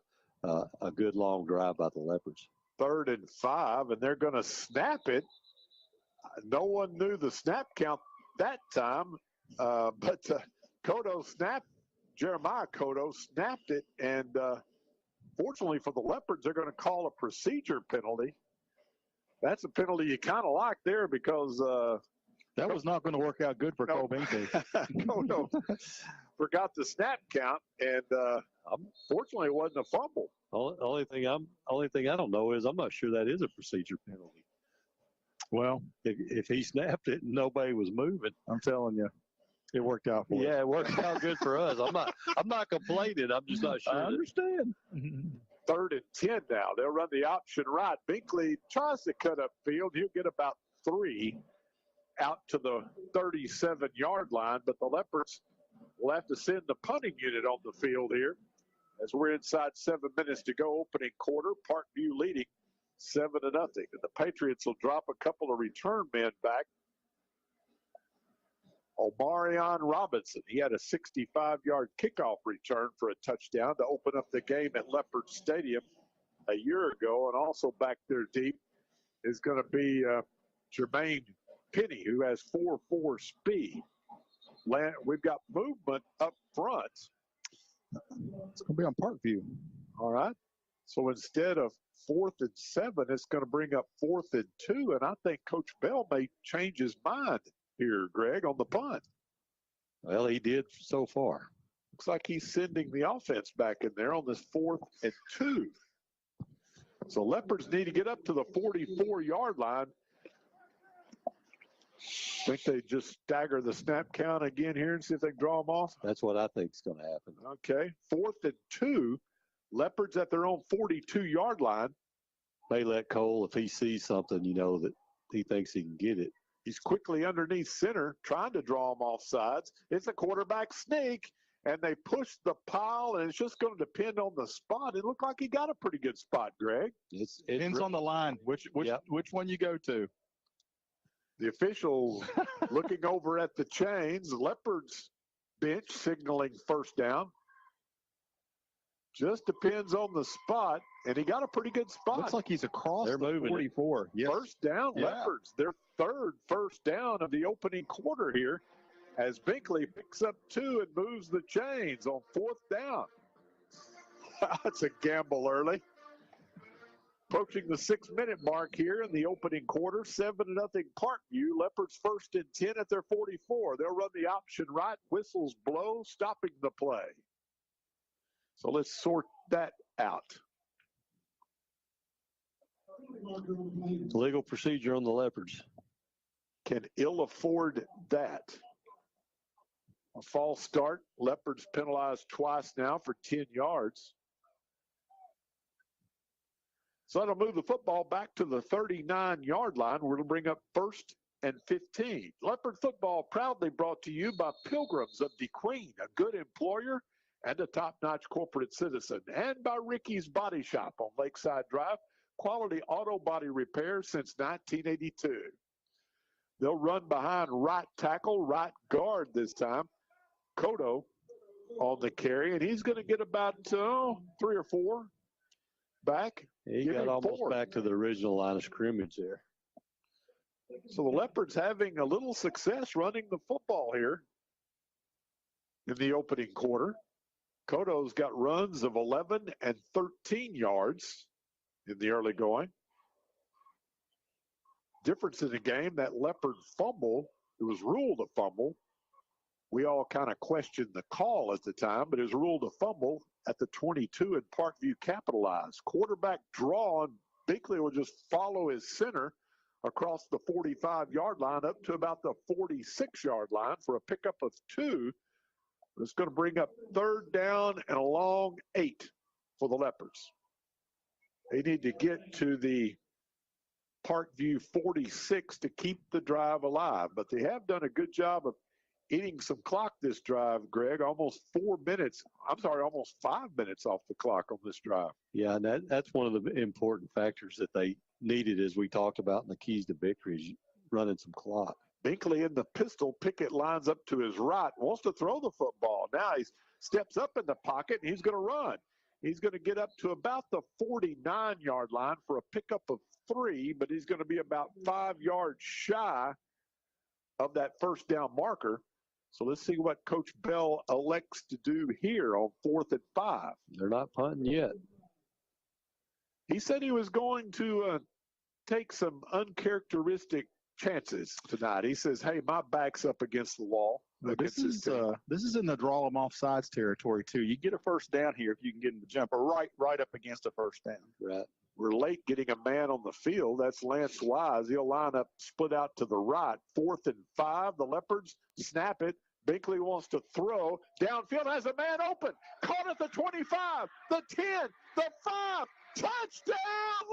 a good long drive by the Leopards. 3rd and 5, and they're going to snap it. No one knew the snap count that time, but Jeremiah Cotto snapped it, and fortunately for the Leopards, they're going to call a procedure penalty. That's a penalty you kind of like there because that was not going to work out good for Cole Binkley. Cotto forgot the snap count, and fortunately, it wasn't a fumble. Only thing I don't know is I'm not sure that is a procedure penalty. Well, if he snapped it and nobody was moving, I'm telling you, it worked out for us. Yeah, it worked out good for us. I'm not complaining. I'm just not sure. I understand. 3rd and 10 now. They'll run the option right. Binkley tries to cut up field. He'll get about 3 out to the 37-yard line, but the Leopards will have to send the punting unit on the field here as we're inside 7 minutes to go. Opening quarter, Parkview leading 7-0. And the Patriots will drop a couple of return men back. Omarion Robinson, he had a 65-yard kickoff return for a touchdown to open up the game at Leopard Stadium a year ago. And also back there deep is going to be Jermaine Penny, who has 4.4 speed. We've got movement up front. It's going to be on Parkview. All right. So instead of 4th and 7, it's going to bring up 4th and 2. And I think Coach Bell may change his mind here, Greg, on the punt. Well, he did so far. Looks like he's sending the offense back in there on this 4th and 2. So Leopards need to get up to the 44-yard line. Think they just stagger the snap count again here and see if they can draw them off? That's what I think is going to happen. Okay. 4th and 2. Leopards at their own 42-yard line. May let Cole, if he sees something, that he thinks he can get it. He's quickly underneath center, trying to draw him off sides. It's a quarterback sneak, and they push the pile, and it's just going to depend on the spot. It looked like he got a pretty good spot, Greg. It depends on the line, which one you go to. The officials looking over at the chains. Leopards bench signaling 1st down. Just depends on the spot, and he got a pretty good spot. Looks like he's across the 44. Yes. 1st down, Leopards. Their 3rd first down of the opening quarter here as Binkley picks up 2 and moves the chains on 4th down. That's a gamble early. Approaching the 6-minute mark here in the opening quarter, 7-0 Parkview. Leopards 1st and 10 at their 44. They'll run the option right. Whistles blow, stopping the play. So let's sort that out. Legal procedure on the Leopards. Can ill afford that. A false start. Leopards penalized twice now for 10 yards. So that'll move the football back to the 39-yard line. We're going to bring up 1st and 15. Leopard football proudly brought to you by Pilgrims of DeQueen, a good employer and a top-notch corporate citizen, and by Ricky's Body Shop on Lakeside Drive, quality auto body repair since 1982. They'll run behind right tackle, right guard this time. Cotto on the carry, and he's going to get about 3 or 4 back. He got almost back to the original line of scrimmage there. So the Leopards having a little success running the football here in the opening quarter. Cotto's got runs of 11 and 13 yards in the early going. Difference in the game, that Leopard fumble, it was ruled a fumble. We all kind of questioned the call at the time, but it was ruled a fumble at the 22, and Parkview capitalized. Quarterback draw, and Binkley will just follow his center across the 45-yard line up to about the 46-yard line for a pickup of 2 It's going to bring up 3rd down and a long 8 for the Leopards. They need to get to the Parkview 46 to keep the drive alive, but they have done a good job of eating some clock this drive, Greg. Almost 5 minutes off the clock on this drive. Yeah, and that's one of the important factors that they needed, as we talked about in the keys to victory, is running some clock. Binkley in the pistol. Pickett lines up to his right, wants to throw the football. Now he steps up in the pocket, and he's going to run. He's going to get up to about the 49-yard line for a pickup of 3, but he's going to be about 5 yards shy of that first down marker. So let's see what Coach Bell elects to do here on 4th and 5. They're not punting yet. He said he was going to take some uncharacteristic chances tonight. He says, hey, my back's up against the wall. This is in the draw them offsides territory, too. You get a first down here if you can get him to jump right up against a first down. Right. We're late getting a man on the field. That's Lance Wise. He'll line up, split out to the right. 4th and 5. The Leopards snap it. Binkley wants to throw. Downfield has a man open. Caught at the 25, the 10, the 5. Touchdown,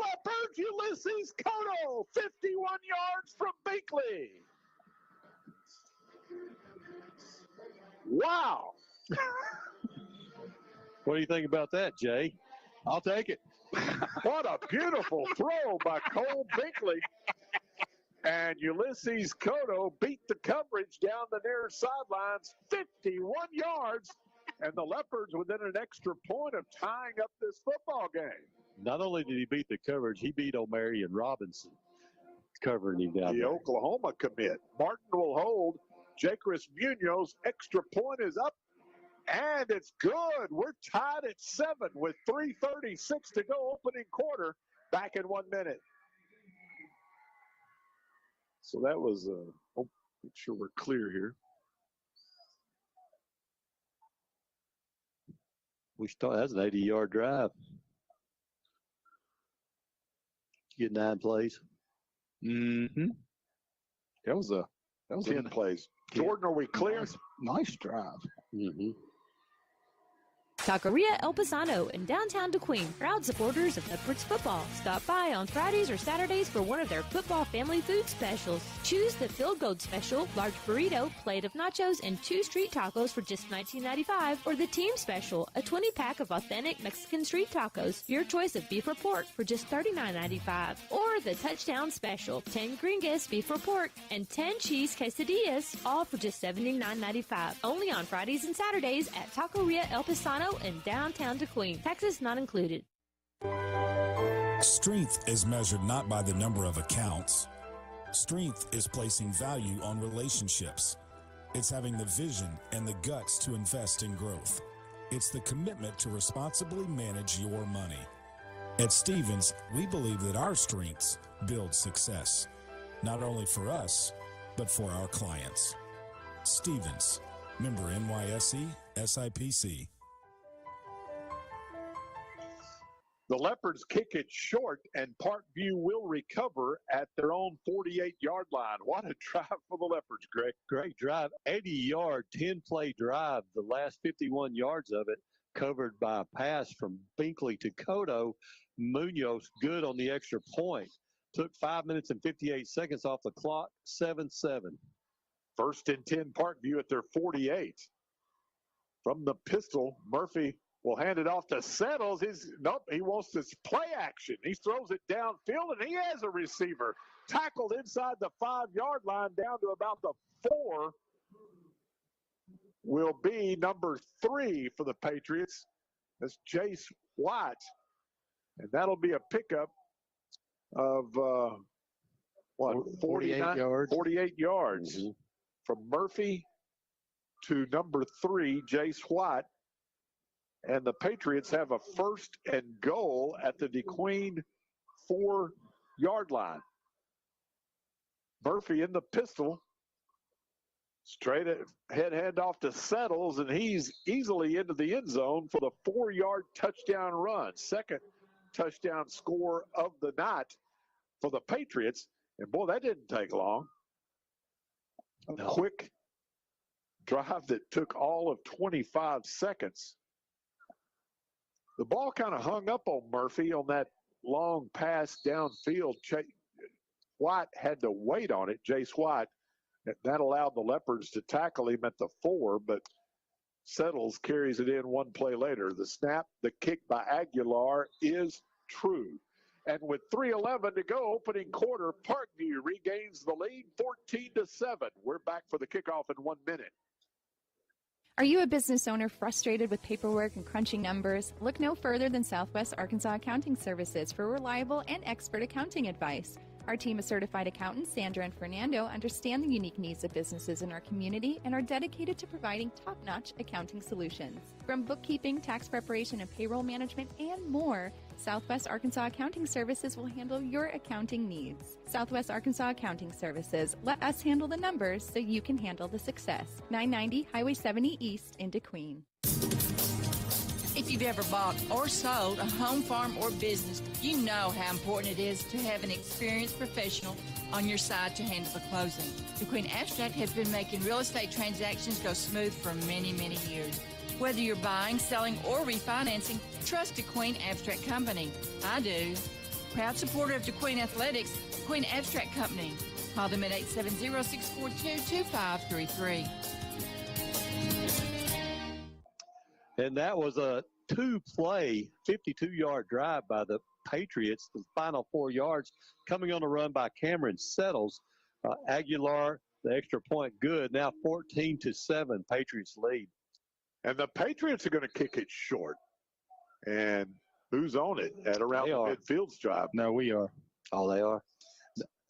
Leopards! Ulysses Cotto, 51 yards from Binkley. Wow. What do you think about that, Jay? I'll take it. What a beautiful throw by Cole Binkley. And Ulysses Cotto beat the coverage down the near sidelines, 51 yards. And the Leopards within an extra point of tying up this football game. Not only did he beat the coverage, he beat O'Marion Robinson covering him down the there. Oklahoma commit. Martin will hold. Jacris Munoz, extra point is up. And it's good. We're tied at 7 with 3:36 to go, opening quarter. Back in 1 minute. So that was, make sure we're clear here. That's an 80-yard drive. You get 9 plays. Mm-hmm. That was 10 plays. Jordan, are we clear? Nice drive. Mm-hmm. Taqueria El Pisano in downtown DeQueen, proud supporters of Leopards football. Stop by on Fridays or Saturdays for one of their football family food specials. Choose the Field Goal Special, large burrito, plate of nachos, and 2 street tacos for just $19.95, or the Team Special, a 20-pack of authentic Mexican street tacos, your choice of beef or pork for just $39.95, or the Touchdown Special, 10 gringas, beef or pork, and 10 cheese quesadillas, all for just $79.95. Only on Fridays and Saturdays at Taqueria El Pisano in downtown DeQueen. Taxes not included. Strength is measured not by the number of accounts. Strength is placing value on relationships. It's having the vision and the guts to invest in growth. It's the commitment to responsibly manage your money. At Stevens, we believe that our strengths build success, not only for us, but for our clients. Stevens, member NYSE, SIPC. The Leopards kick it short, and Parkview will recover at their own 48-yard line. What a drive for the Leopards, Greg. Great drive. 80-yard, 10-play drive. The last 51 yards of it covered by a pass from Binkley to Cotto. Munoz good on the extra point. Took 5 minutes and 58 seconds off the clock. 7-7. 1st and 10 Parkview at their 48. From the pistol, Murphy will hand it off to Settles. He wants this play action. He throws it downfield, and he has a receiver. Tackled inside the 5-yard line down to about the 4 will be number 3 for the Patriots. That's Jace White. And that'll be a pickup of, 48 yards. 48 yards. Mm-hmm. From Murphy to number 3, Jace White. And the Patriots have a 1st and goal at the DeQueen 4-yard line. Murphy in the pistol. Straight head handoff to Settles, and he's easily into the end zone for the 4-yard touchdown run. 2nd touchdown score of the night for the Patriots. And, boy, that didn't take long. A quick drive that took all of 25 seconds. The ball kind of hung up on Murphy on that long pass downfield. White had to wait on it, Jace White. That allowed the Leopards to tackle him at the 4, but Settles carries it in one play later. The snap, the kick by Aguilar is true. And with 3:11 to go, opening quarter, Parkview regains the lead 14-7. We're back for the kickoff in 1 minute. Are you a business owner frustrated with paperwork and crunching numbers? Look no further than Southwest Arkansas Accounting Services for reliable and expert accounting advice. Our team of certified accountants, Sandra and Fernando, understand the unique needs of businesses in our community and are dedicated to providing top-notch accounting solutions. From bookkeeping, tax preparation, and payroll management, and more, Southwest Arkansas Accounting Services will handle your accounting needs. Southwest Arkansas Accounting Services. Let us handle the numbers so you can handle the success. 990 Highway 70 East in DeQueen. If you've ever bought or sold a home, farm, or business, you know how important it is to have an experienced professional on your side to handle the closing. DeQueen Abstract has been making real estate transactions go smooth for many, many years. Whether you're buying, selling, or refinancing, trust DeQueen Abstract Company. I do. Proud supporter of DeQueen Athletics, DeQueen Abstract Company. Call them at 870-642-2533. And that was a two-play, 52-yard drive by the Patriots. The final 4 yards coming on a run by Cameron Settles. Aguilar, the extra point good. Now 14-7, Patriots lead. And the Patriots are going to kick it short. And who's on it at around the midfield stripe? No, we are. Oh, they are.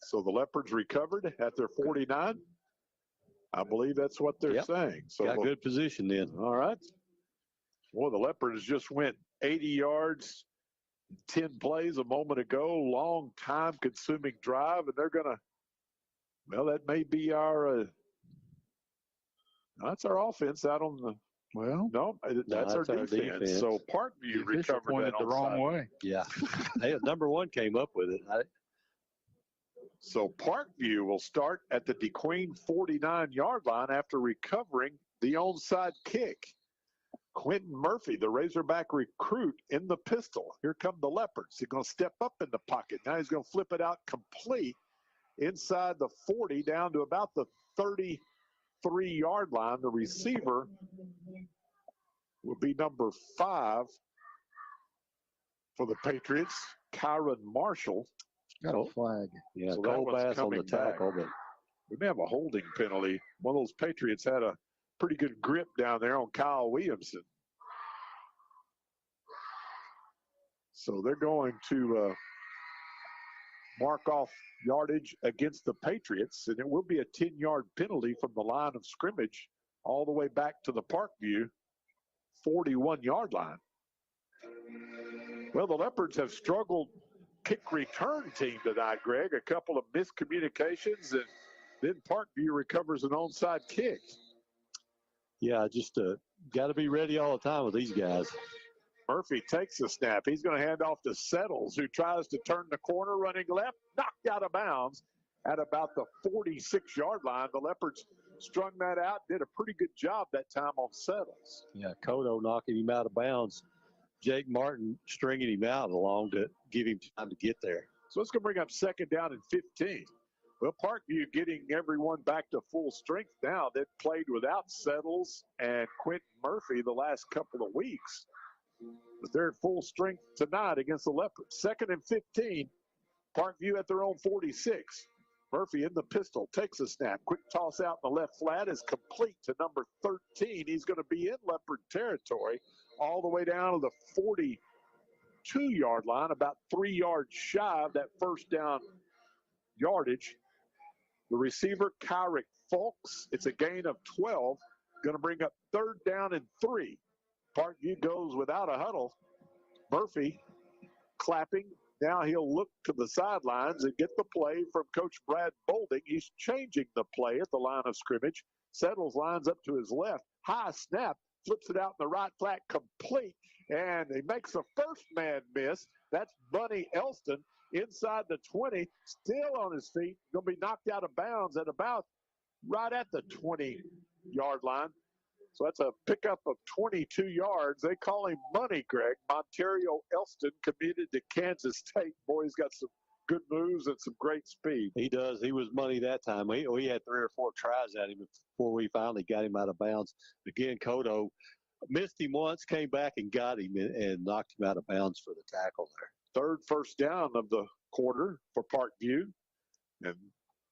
So the Leopards recovered at their 49. I believe that's what they're saying. So got good position then. All right. Well, the Leopards just went 80 yards, 10 plays a moment ago, long time-consuming drive, and they're going to, well, that may be our, that's our offense out on the, well, no, that's our defense. So Parkview recovered that the wrong way. Yeah. Number one came up with it. So Parkview will start at the DeQueen 49-yard line after recovering the onside kick. Quentin Murphy, the Razorback recruit, in the pistol. Here come the Leopards. He's going to step up in the pocket. Now he's going to flip it out complete inside the 40 down to about the 33-yard line. The receiver will be number 5 for the Patriots, Kyron Marshall. Got a flag. Yeah, so Cole Bass on the tackle. But we may have a holding penalty. One of those Patriots had a pretty good grip down there on Kyle Williamson. So they're going to mark off yardage against the Patriots, and it will be a 10-yard penalty from the line of scrimmage all the way back to the Parkview 41-yard line. Well, the Leopards have struggled kick return team tonight, Greg. A couple of miscommunications, and then Parkview recovers an onside kick. Yeah, just got to be ready all the time with these guys. Murphy takes the snap. He's going to hand off to Settles, who tries to turn the corner, running left, knocked out of bounds at about the 46-yard line. The Leopards strung that out, did a pretty good job that time on Settles. Yeah, Kodo knocking him out of bounds. Jake Martin stringing him out along to give him time to get there. So it's going to bring up 2nd down and 15. Well, Parkview getting everyone back to full strength now. They've played without Settles and Quentin Murphy the last couple of weeks. But they're at full strength tonight against the Leopards. 2nd and 15. Parkview at their own 46. Murphy in the pistol, takes a snap. Quick toss out in the left flat is complete to number 13. He's going to be in Leopard territory all the way down to the 42-yard line, about 3 yards shy of that first down yardage. The receiver, Kyrick Fulks, it's a gain of 12. Going to bring up 3rd down and 3. Parkview goes without a huddle. Murphy clapping. Now he'll look to the sidelines and get the play from Coach Brad Bolding. He's changing the play at the line of scrimmage. Settles lines up to his left. High snap. Flips it out in the right flat, complete. And he makes a first man miss. That's Bunny Elston inside the 20. Still on his feet. Going to be knocked out of bounds at about right at the 20 yard line. So that's a pickup of 22 yards. They call him Money, Greg. Montario Elston committed to Kansas State. Boy, he's got some good moves and some great speed. He does. He was money that time. We had 3 or 4 tries at him before we finally got him out of bounds. Again, Cotto missed him once, came back and got him and knocked him out of bounds for the tackle there. Third first down of the quarter for Parkview. And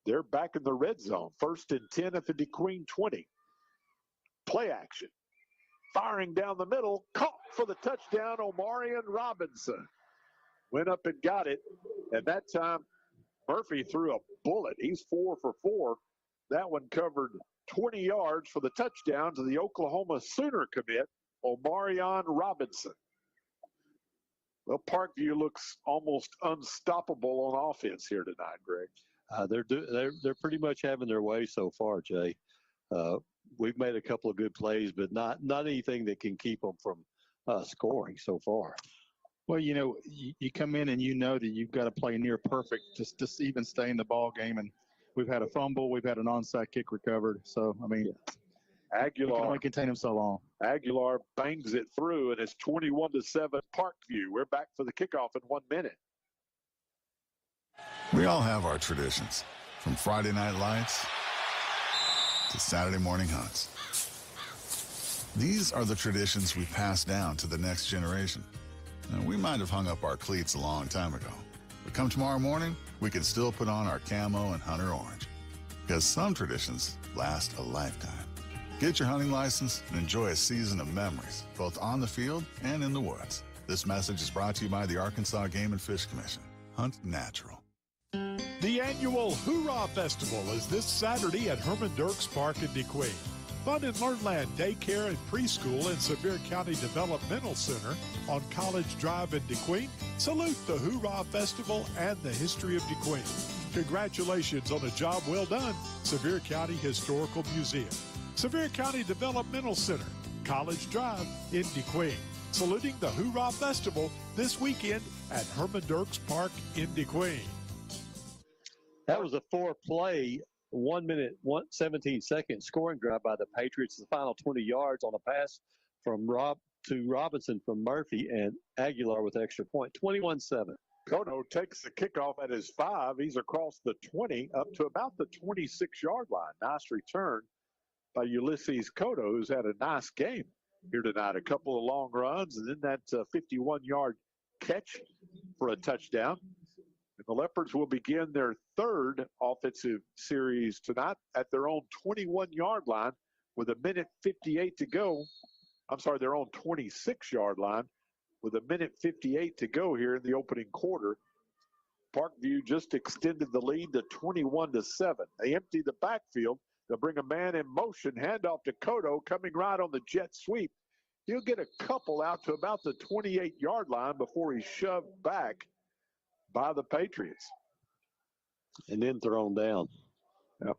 they're back in the red zone. 1st and 10 at the DeQueen 20. Play action. Firing down the middle. Caught for the touchdown, Omarion Robinson. Went up and got it. And that time, Murphy threw a bullet. He's 4 for 4. That one covered 20 yards for the touchdown to the Oklahoma Sooner commit, Omarion Robinson. Well, Parkview looks almost unstoppable on offense here tonight, Greg. They're pretty much having their way so far, Jay. We've made a couple of good plays, but not anything that can keep them from scoring so far. Well, you know, you come in and you know that you've got to play near perfect just to even stay in the ball game. And we've had a fumble, we've had an onside kick recovered. So, I mean, Aguilar we can only contain him so long. Aguilar bangs it through, and it's 21-7 Parkview. We're back for the kickoff in 1 minute. We all have our traditions, from Friday night lights to Saturday morning hunts. These are the traditions we pass down to the next generation. Now, we might have hung up our cleats a long time ago, but come tomorrow morning, we can still put on our camo and hunter orange, because some traditions last a lifetime. Get your hunting license and enjoy a season of memories, both on the field and in the woods. This message is brought to you by the Arkansas Game and Fish Commission. Hunt natural. The annual Hoorah Festival is this Saturday at Herman Dirks Park in DeQueen. Fun and Learn Land Daycare and Preschool and Sevier County Developmental Center on College Drive in DeQueen salute the Hoorah Festival and the history of DeQueen. Congratulations on a job well done, Sevier County Historical Museum. Sevier County Developmental Center, College Drive in DeQueen. Saluting the Hoorah Festival this weekend at Herman Dirks Park in DeQueen. That was a 4-play, 1 minute, 17-second scoring drive by the Patriots. The final 20 yards on a pass from Robinson from Murphy and Aguilar with extra point, 21-7. Cotto takes the kickoff at his 5. He's across the 20 up to about the 26-yard line. Nice return by Ulysses Cotto, who's had a nice game here tonight. A couple of long runs and then that 51-yard catch for a touchdown. And the Leopards will begin their 3rd offensive series tonight at their own 21-yard line with 1:58 to go. I'm sorry, their own 26-yard line with 1:58 to go here in the opening quarter. Parkview just extended the lead to 21-7. They empty the backfield. They'll bring a man in motion, handoff to Cotto, coming right on the jet sweep. He'll get a couple out to about the 28-yard line before he's shoved back by the Patriots. And then thrown down. Yep.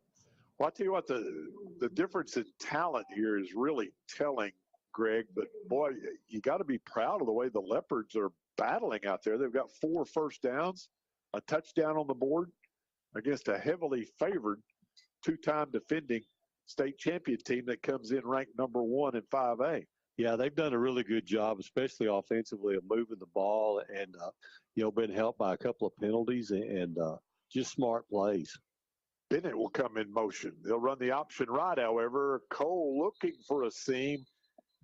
Well, I'll tell you what, the difference in talent here is really telling, Greg. But, boy, you got to be proud of the way the Leopards are battling out there. They've got 4 first downs, a touchdown on the board against a heavily favored 2-time defending state champion team that comes in ranked number 1 in 5A. Yeah, they've done a really good job, especially offensively, of moving the ball and, been helped by a couple of penalties and just smart plays. Bennett will come in motion. They'll run the option right, however. Cole looking for a seam,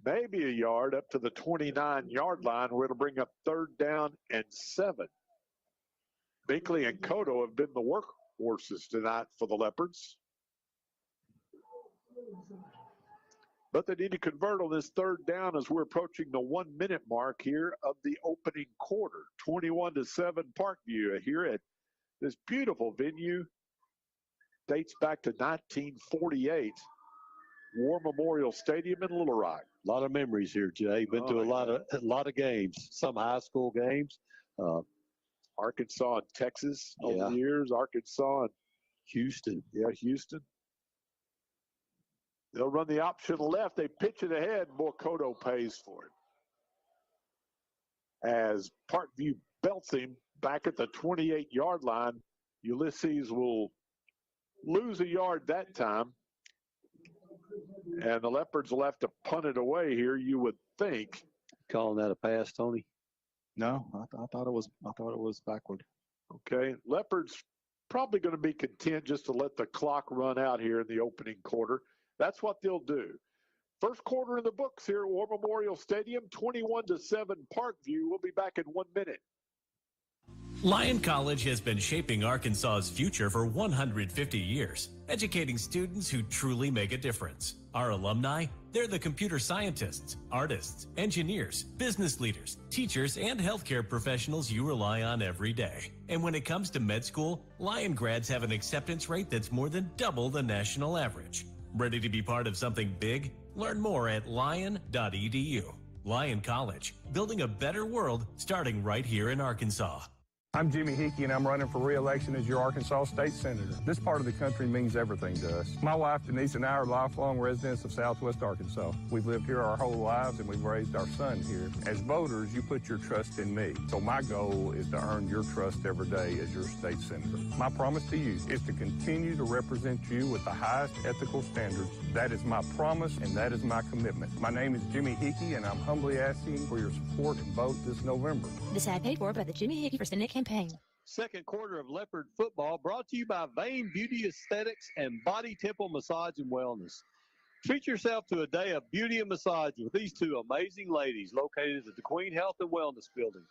maybe a yard up to the 29-yard line where it'll bring up 3rd down and 7. Binkley and Cotto have been the workhorses tonight for the Leopards. But they need to convert on this 3rd down as we're approaching the 1-minute mark here of the opening quarter. 21-7 Parkview here at this beautiful venue. Dates back to 1948. War Memorial Stadium in Little Rock. A lot of memories here, Jay. Been to a lot of games, some high school games. Arkansas and Texas over the years. Arkansas and Houston. Yeah, Houston. They'll run the option left. They pitch it ahead. Boy, Cotto pays for it. As Parkview belts him back at the 28-yard line, Ulysses will lose a yard that time. And the Leopards will have to punt it away here, you would think. Calling that a pass, Tony? No, I thought it was backward. Okay, Leopards probably going to be content just to let the clock run out here in the opening quarter. That's what they'll do. First quarter in the books here at War Memorial Stadium, 21-7 Parkview. We'll be back in 1 minute. Lyon College has been shaping Arkansas's future for 150 years, educating students who truly make a difference. Our alumni, they're the computer scientists, artists, engineers, business leaders, teachers, and healthcare professionals you rely on every day. And when it comes to med school, Lyon grads have an acceptance rate that's more than double the national average. Ready to be part of something big? Learn more at lyon.edu. Lyon College, building a better world starting right here in Arkansas. I'm Jimmy Hickey, and I'm running for re-election as your Arkansas State Senator. This part of the country means everything to us. My wife, Denise, and I are lifelong residents of Southwest Arkansas. We've lived here our whole lives, and we've raised our son here. As voters, you put your trust in me. So my goal is to earn your trust every day as your state senator. My promise to you is to continue to represent you with the highest ethical standards. That is my promise, and that is my commitment. My name is Jimmy Hickey, and I'm humbly asking for your support and vote this November. This ad paid for by the Jimmy Hickey for Senate campaign. Second quarter of Leopard football brought to you by Vane Beauty Aesthetics and Body Temple Massage and Wellness. Treat yourself to a day of beauty and massage with these two amazing ladies located at the Queen Health and Wellness Building.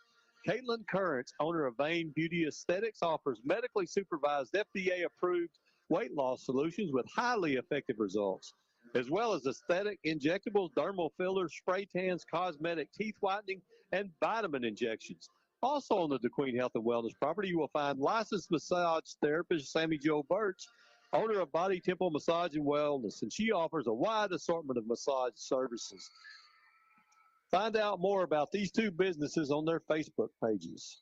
Caitlin Currents, owner of Vane Beauty Aesthetics, offers medically supervised FDA-approved weight loss solutions with highly effective results, as well as aesthetic injectables, dermal fillers, spray tans, cosmetic teeth whitening, and vitamin injections. Also on the DeQueen Health and Wellness property, you will find licensed massage therapist Sammy Jo Birch, owner of Body Temple Massage and Wellness, and she offers a wide assortment of massage services. Find out more about these two businesses on their Facebook pages.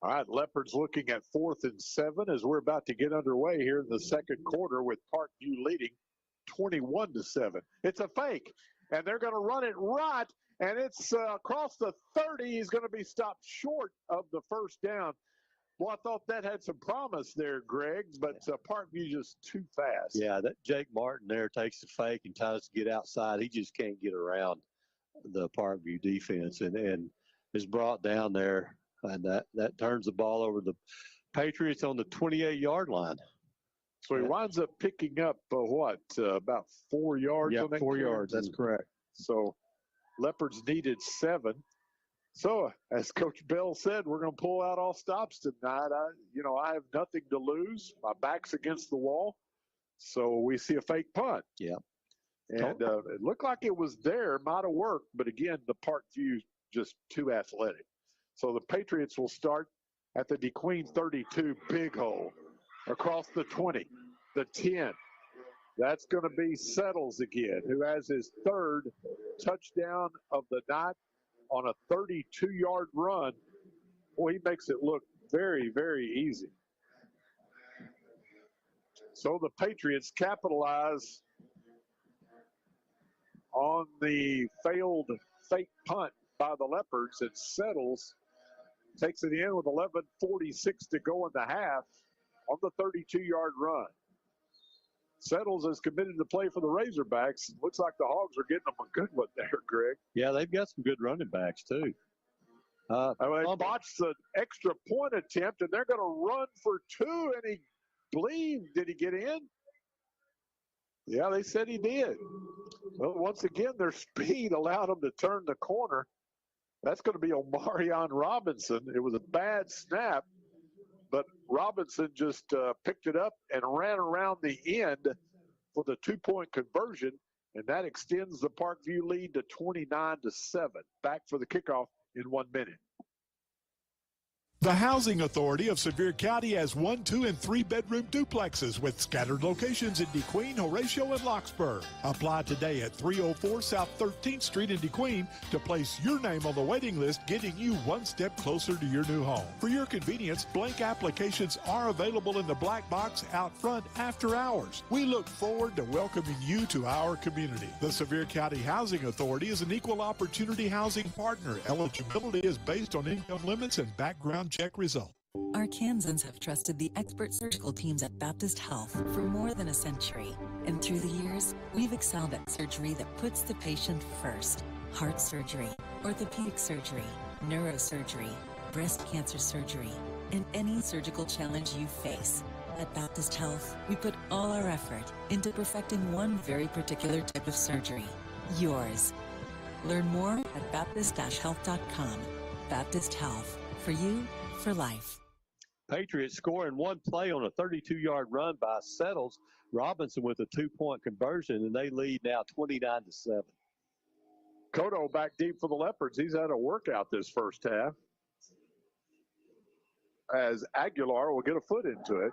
All right, Leopards looking at 4th and 7 as we're about to get underway here in the second quarter with Parkview leading 21-7. It's a fake, and they're going to run it right. And it's across the 30. He's going to be stopped short of the first down. Well, I thought that had some promise there, Greg, but Parkview just too fast. Yeah, that Jake Martin there takes the fake and tries to get outside. He just can't get around the Parkview defense and is brought down there. And that turns the ball over the Patriots on the 28-yard line. So he winds up picking up, about 4 yards? Yeah, on that 4 carry? yards. That's correct. So Leopards needed 7. So, as Coach Bell said, we're going to pull out all stops tonight. I have nothing to lose. My back's against the wall. So we see a fake punt. Yeah. And it looked like it was there. Might have worked. But again, the Parkview just too athletic. So the Patriots will start at the DeQueen 32, big hole. Across the 20, the 10. That's going to be Settles again, who has his 3rd touchdown of the night on a 32-yard run. Boy, he makes it look very, very easy. So the Patriots capitalize on the failed fake punt by the Leopards, and Settles takes it in with 11:46 to go in the half on the 32-yard run. Settles is committed to play for the Razorbacks. Looks like the Hogs are getting them a good one there, Greg. Yeah, they've got some good running backs, too. They botched the extra point attempt, and they're going to run for 2, and he believed. Did he get in? Yeah, they said he did. Well, once again, their speed allowed them to turn the corner. That's going to be Omarion Robinson. It was a bad snap, but Robinson just picked it up and ran around the end for the 2-point conversion, and that extends the Parkview lead to 29-7. Back for the kickoff in 1 minute. The Housing Authority of Sevier County has 1, 2, and 3-bedroom duplexes with scattered locations in DeQueen, Horatio, and Locksburg. Apply today at 304 South 13th Street in DeQueen to place your name on the waiting list, getting you one step closer to your new home. For your convenience, blank applications are available in the black box out front after hours. We look forward to welcoming you to our community. The Sevier County Housing Authority is an equal opportunity housing partner. Eligibility is based on income limits and background check result. Arkansans have trusted the expert surgical teams at Baptist Health for more than a century. And through the years, we've excelled at surgery that puts the patient first. Heart surgery, orthopedic surgery, neurosurgery, breast cancer surgery, and any surgical challenge you face. At Baptist Health, we put all our effort into perfecting one very particular type of surgery, yours. Learn more at baptist-health.com. Baptist Health, for you, for life. Patriots scoring one play on a 32-yard run by Settles. Robinson with a 2-point conversion, and they lead now 29-7. Cotto back deep for the Leopards. He's had a workout this first half, as Aguilar will get a foot into it.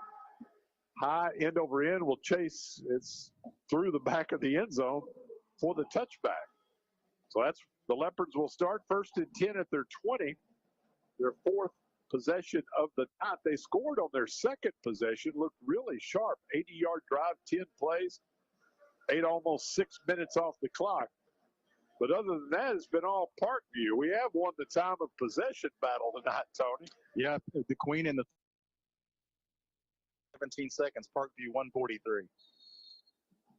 High end over end will chase. It's through the back of the end zone for the touchback. So that's the Leopards will start 1st and 10 at their 20. Their 4th possession of the night. They scored on their 2nd possession. Looked really sharp. 80-yard drive, 10 plays, almost 6 minutes off the clock. But other than that, it's been all Parkview. We have won the time of possession battle tonight, Tony. Yeah, the Queen in the 17 seconds. Parkview 143.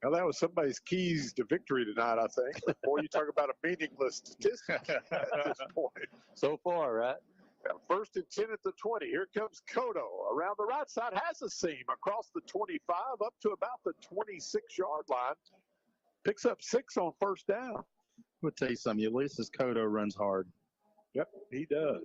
Now, that was somebody's keys to victory tonight, I think. Boy, you talk about a meaningless statistic at this point. So far, right? 1st and 10 at the 20. Here comes Cotto. Around the right side, has a seam across the 25 up to about the 26-yard line. Picks up 6 on 1st down. I'm going to tell you something. Ulysses Cotto runs hard. Yep, he does.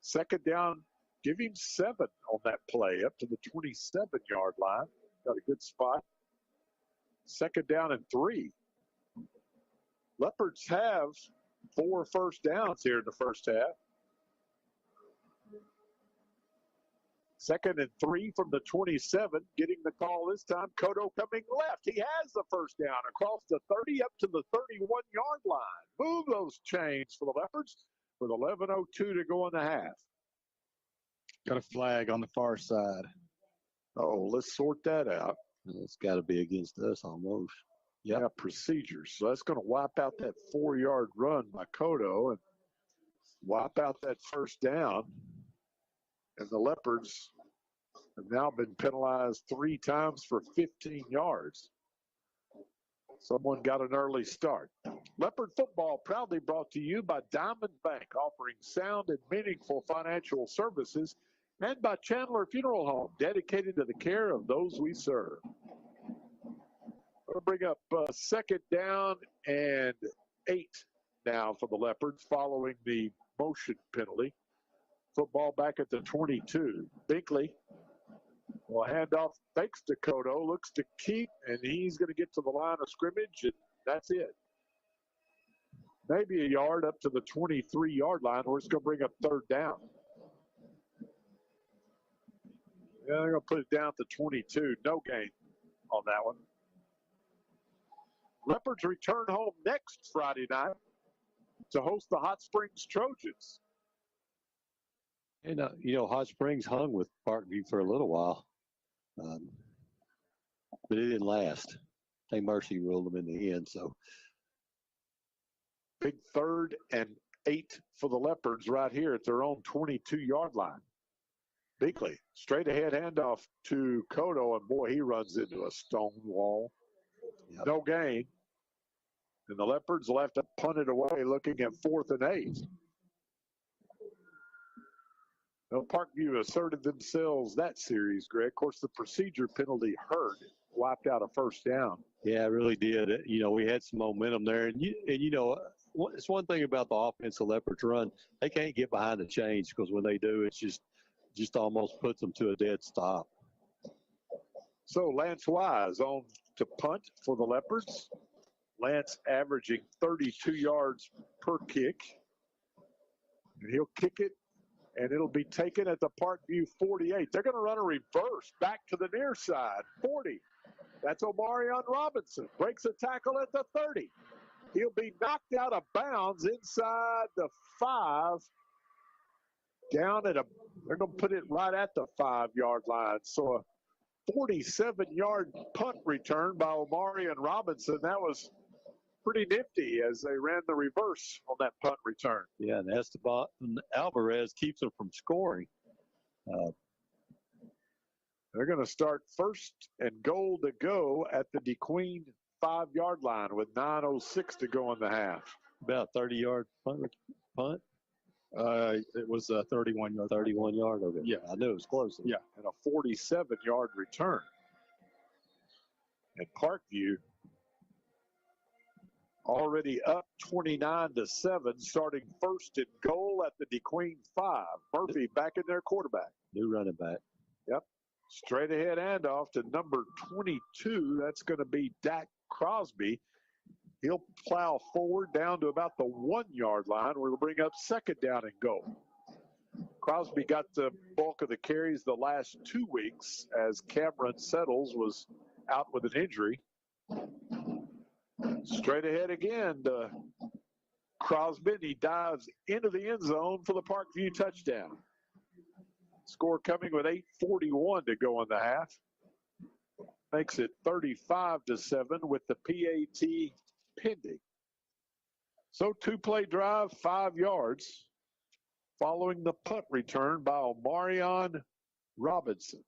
Second down, give him 7 on that play up to the 27-yard line. Got a good spot. 2nd down and 3. Leopards have 4 first downs here in the first half. 2nd and 3 from the 27. Getting the call this time. Cotto coming left. He has the first down across the 30 up to the 31-yard line. Move those chains for the Leopards with 11:02 to go in the half. Got a flag on the far side. Oh, let's sort that out. It's got to be against us almost. Yeah, procedures. So that's going to wipe out that 4-yard run by Cotto and wipe out that first down. And the Leopards have now been penalized 3 times for 15 yards. Someone got an early start. Leopard football proudly brought to you by Diamond Bank, offering sound and meaningful financial services, and by Chandler Funeral Home, dedicated to the care of those we serve. We'll bring up 2nd down and 8 now for the Leopards following the motion penalty. Football back at the 22. Binkley will hand off, fakes to Cotto, looks to keep, and he's going to get to the line of scrimmage, and that's it. Maybe a yard up to the 23-yard line, where it's going to bring up 3rd down. Yeah, they're going to put it down to 22. No gain on that one. Leopards return home next Friday night to host the Hot Springs Trojans. And, Hot Springs hung with Parkview for a little while, but it didn't last. They mercy ruled them in the end. So big 3rd and 8 for the Leopards right here at their own 22-yard line. Binkley, straight ahead handoff to Cotto, and boy, he runs into a stone wall. Yep. No gain. And the Leopards will have to punt it away, looking at 4th and 8. Well, Parkview asserted themselves that series, Greg. Of course, the procedure penalty hurt, wiped out a first down. Yeah, it really did. We had some momentum there. And it's one thing about the offense the Leopards run. They can't get behind the chains, because when they do, it's just almost puts them to a dead stop. So Lance Wise on to punt for the Leopards. Lance averaging 32 yards per kick. And he'll kick it, and it'll be taken at the Parkview 48. They're going to run a reverse back to the near side, 40. That's Omarion Robinson. Breaks a tackle at the 30. He'll be knocked out of bounds inside the 5. Down at they're going to put it right at the 5-yard line. So a 47-yard punt return by Omarion Robinson. That was pretty nifty as they ran the reverse on that punt return. Yeah, and Esteban Alvarez keeps them from scoring. They're going to start first and goal to go at the DeQueen 5-yard line with 9:06 to go in the half. About 30-yard punt. It was a 31-yard. 31-yard. Okay. Yeah, I knew it was close. Yeah, and a 47-yard return. And Parkview already up 29-7, starting first and goal at the DeQueen 5. Murphy back in their quarterback. New running back. Yep. Straight ahead handoff to number 22. That's going to be Dak Crosby. He'll plow forward down to about the 1-yard line. We'll bring up second down and goal. Crosby got the bulk of the carries the last 2 weeks as Cameron Settles was out with an injury. Straight ahead again to Crosby. He dives into the end zone for the Parkview touchdown. Score coming with 8:41 to go in the half. Makes it 35-7 with the PAT pending. So 2-play drive, 5 yards, following the punt return by Omarion Robinson.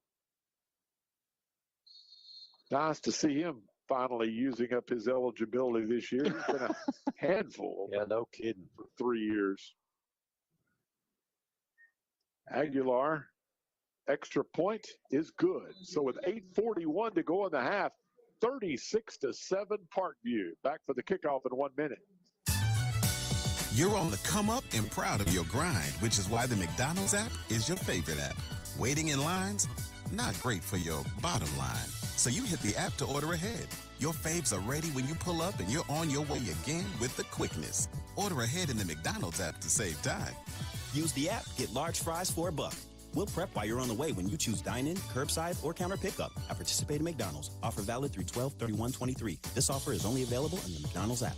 Nice to see him finally using up his eligibility this year. He's been a handful. Yeah, no kidding. For 3 years. Aguilar, extra point is good. So with 8:41 to go in the half, 36-7 Parkview. Back for the kickoff in 1 minute. You're on the come up and proud of your grind, which is why the McDonald's app is your favorite app. Waiting in lines? Not great for your bottom line. So you hit the app to order ahead. Your faves are ready when you pull up and you're on your way again with the quickness. Order ahead in the McDonald's app to save time. Use the app, get large fries for $1. We'll prep while you're on the way when you choose dine-in, curbside, or counter pickup at participating McDonald's. Offer valid through 12/31/23. This offer is only available in the McDonald's app.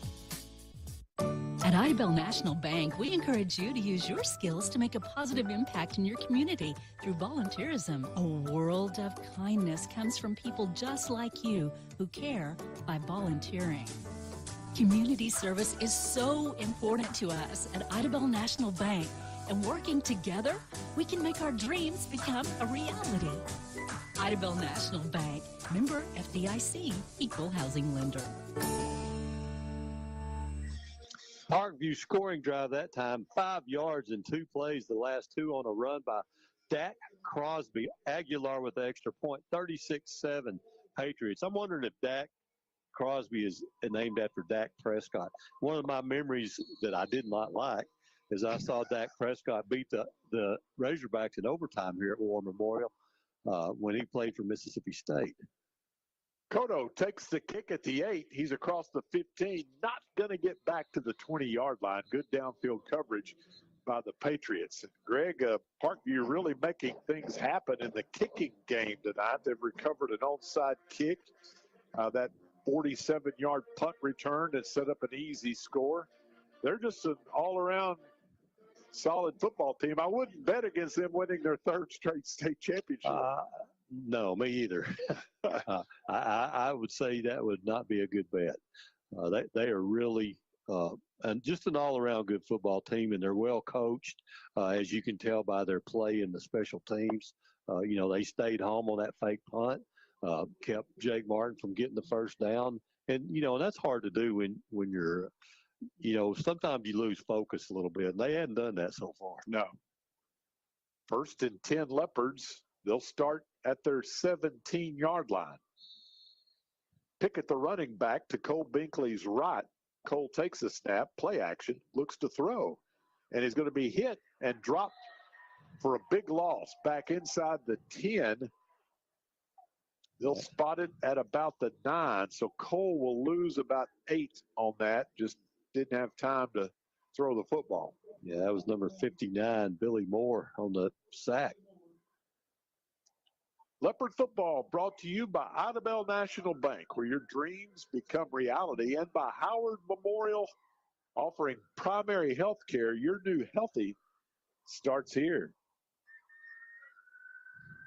At Idabel National Bank, we encourage you to use your skills to make a positive impact in your community through volunteerism. A world of kindness comes from people just like you who care by volunteering. Community service is so important to us at Idabel National Bank, and working together, we can make our dreams become a reality. Idabel National Bank, member FDIC, equal housing lender. Parkview scoring drive that time, 5 yards in 2 plays, the last 2 on a run by Dak Crosby. Aguilar with the extra point, 36-7 Patriots. I'm wondering if Dak Crosby is named after Dak Prescott. One of my memories that I did not like is I saw Dak Prescott beat the Razorbacks in overtime here at War Memorial when he played for Mississippi State. Cotto takes the kick at the 8. He's across the 15, not going to get back to the 20-yard line. Good downfield coverage by the Patriots. Greg, Parkview really making things happen in the kicking game tonight. They've recovered an onside kick. That 47-yard punt return that set up an easy score. They're just an all-around solid football team. I wouldn't bet against them winning their 3rd straight state championship. No, me either. I would say that would not be a good bet. They are really and just an all-around good football team, and they're well coached, as you can tell by their play in the special teams. They stayed home on that fake punt, kept Jake Martin from getting the first down, and that's hard to do when you're, sometimes you lose focus a little bit, and they hadn't done that so far. No. 1st and 10 Leopards. They'll start at their 17-yard line. Pickett, the running back, to Cole Binkley's right. Cole takes a snap, play action, looks to throw, and he's going to be hit and dropped for a big loss back inside the 10. They'll spot it at about the 9, so Cole will lose about 8 on that. Just didn't have time to throw the football. Yeah, that was number 59, Billy Moore, on the sack. Leopard football brought to you by Idabel National Bank, where your dreams become reality, and by Howard Memorial, offering primary health care. Your new healthy starts here.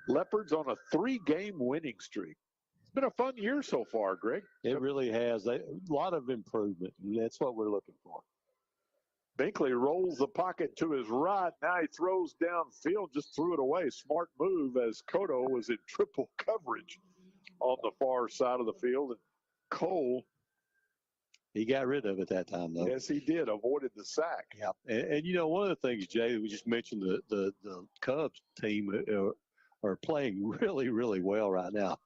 Leopards on a 3-game winning streak. been a fun year so far, Greg. It really has. A lot of improvement, and that's what we're looking for. Binkley rolls the pocket to his right. Now he throws downfield, just threw it away. Smart move as Cotto was in triple coverage on the far side of the field. And Cole, he got rid of it that time, though. Yes, he did. Avoided the sack. Yeah. And you know, one of the things, Jay, we just mentioned the Cubs team are playing really, really well right now.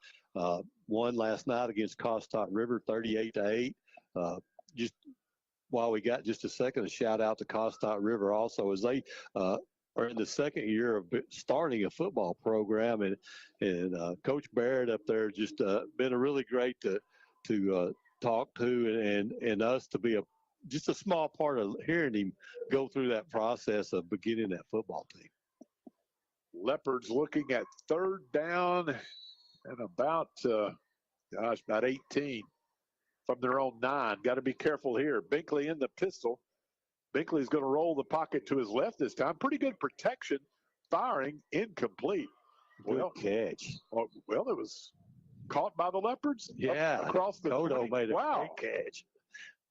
Won last night against Costot River, 38-8. Just while we got just a second, a shout out to Costot River also, as they are in the second year of starting a football program, and Coach Barrett up there just been a really great to talk to, and us to be just a small part of hearing him go through that process of beginning that football team. Leopards looking at third down and about 18 from their own 9. Got to be careful here. Binkley in the pistol. Binkley's going to roll the pocket to his left this time. Pretty good protection. Firing incomplete. Good catch. Well, it was caught by the Leopards. Yeah. Across the Cotto 20. made a wow. great catch.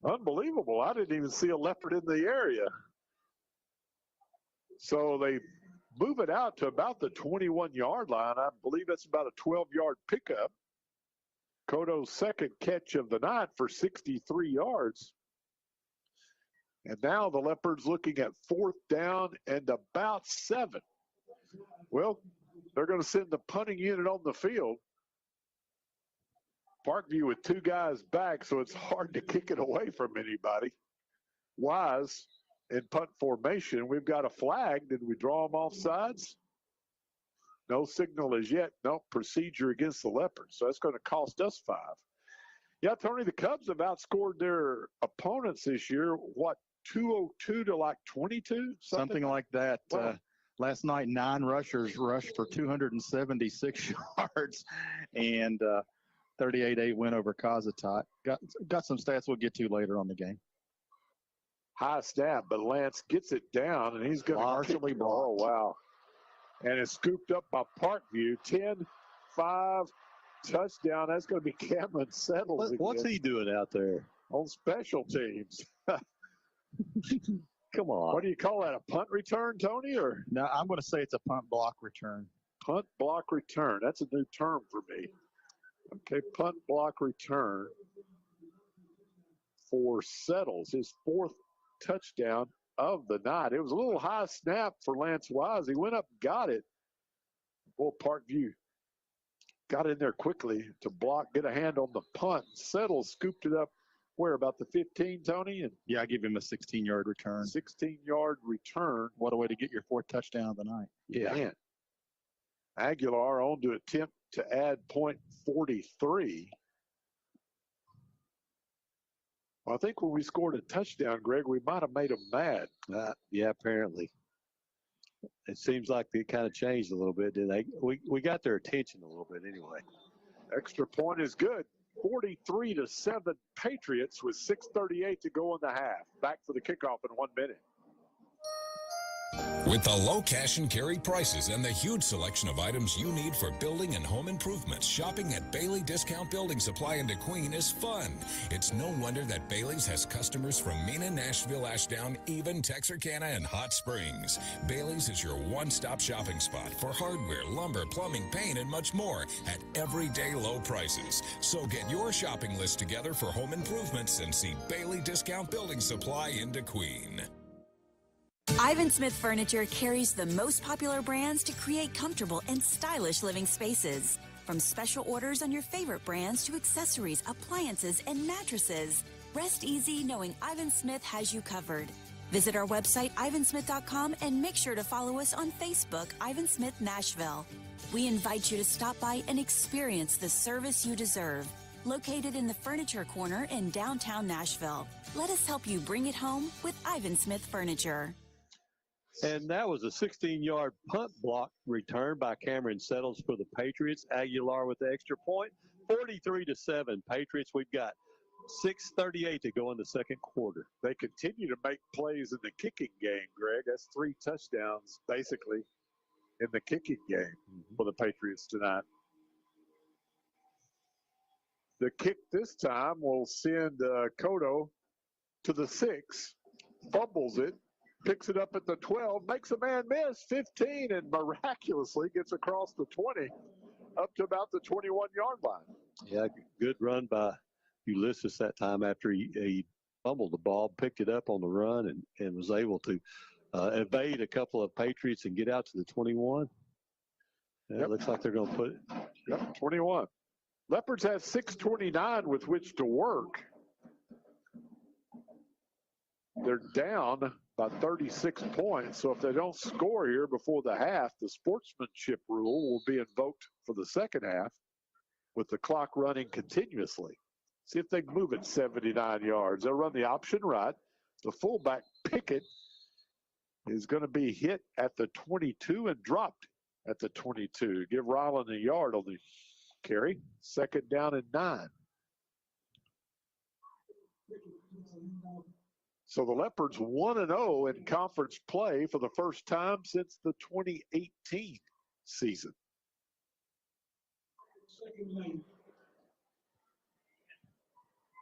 Unbelievable. I didn't even see a leopard in the area. So they move it out to about the 21-yard line. I believe that's about a 12-yard pickup. Cotto's second catch of the night for 63 yards. And now the Leopards looking at fourth down and about 7. Well, they're going to send the punting unit on the field. Parkview with 2 guys back, so it's hard to kick it away from anybody. Wise in punt formation. We've got a flag. Did we draw them off sides? No signal as yet. No procedure against the Leopards. So that's going to cost us 5. Yeah, Tony, the Cubs have outscored their opponents this year. What, 202 to like 22? Something like that. Wow. Last night, 9 rushers rushed for 276 yards and 38-8 win over Kazatot. Got some stats we'll get to later on the game. High snap, but Lance gets it down, and he's going to partially blocked. Oh, wow. And it's scooped up by Parkview. 10-5 touchdown. That's going to be Cameron Settles. What's he doing out there? On special teams. Come on. What do you call that, a punt return, Tony? Or No, I'm going to say it's a punt block return. Punt block return. That's a new term for me. Okay, punt block return for Settles, his 4th touchdown of the night. It was a little high snap for Lance Wise. He went up and got it. Well, Parkview got in there quickly to block, get a hand on the punt. Settles scooped it up. Where, about the 15, Tony? And yeah, I give him a 16-yard return. 16-yard return. What a way to get your 4th touchdown of the night. Yeah. Man. Aguilar on to attempt to add point 43. Well, I think when we scored a touchdown, Greg, we might have made them mad. Yeah, apparently. It seems like they kind of changed a little bit, didn't they? We got their attention a little bit anyway. Extra point is good. 43-7 Patriots with 6:38 to go in the half. Back for the kickoff in 1 minute. With the low cash and carry prices and the huge selection of items you need for building and home improvements, shopping at Bailey Discount Building Supply in DeQueen is fun. It's no wonder that Bailey's has customers from Mena, Nashville, Ashdown, even Texarkana, and Hot Springs. Bailey's is your one-stop shopping spot for hardware, lumber, plumbing, paint, and much more at everyday low prices. So get your shopping list together for home improvements and see Bailey Discount Building Supply in DeQueen. Ivan Smith Furniture carries the most popular brands to create comfortable and stylish living spaces. From special orders on your favorite brands to accessories, appliances, and mattresses. Rest easy knowing Ivan Smith has you covered. Visit our website, ivansmith.com, and make sure to follow us on Facebook, Ivan Smith Nashville. We invite you to stop by and experience the service you deserve. Located in the Furniture Corner in downtown Nashville. Let us help you bring it home with Ivan Smith Furniture. And that was a 16-yard punt block return by Cameron Settles for the Patriots. Aguilar with the extra point. 43-7 Patriots. We've got 6:38 to go in the second quarter. They continue to make plays in the kicking game, Greg. That's 3 touchdowns, basically, in the kicking game for the Patriots tonight. The kick this time will send Cotto to the 6, fumbles it, picks it up at the 12, makes a man miss, 15, and miraculously gets across the 20 up to about the 21-yard line. Yeah, good run by Ulysses that time after he fumbled the ball, picked it up on the run, and was able to evade a couple of Patriots and get out to the 21. Yeah, Looks like they're going to put it. Yep, 21. Leopards have 6:29 with which to work. They're down by 36 points, so if they don't score here before the half, the sportsmanship rule will be invoked for the second half with the clock running continuously. See if they can move it 79 yards. They'll run the option right. The fullback, Pickett, is going to be hit at the 22 and dropped at the 22. Give Ryland a yard on the carry. Second down and 9. So the Leopards 1-0 in conference play for the first time since the 2018 season.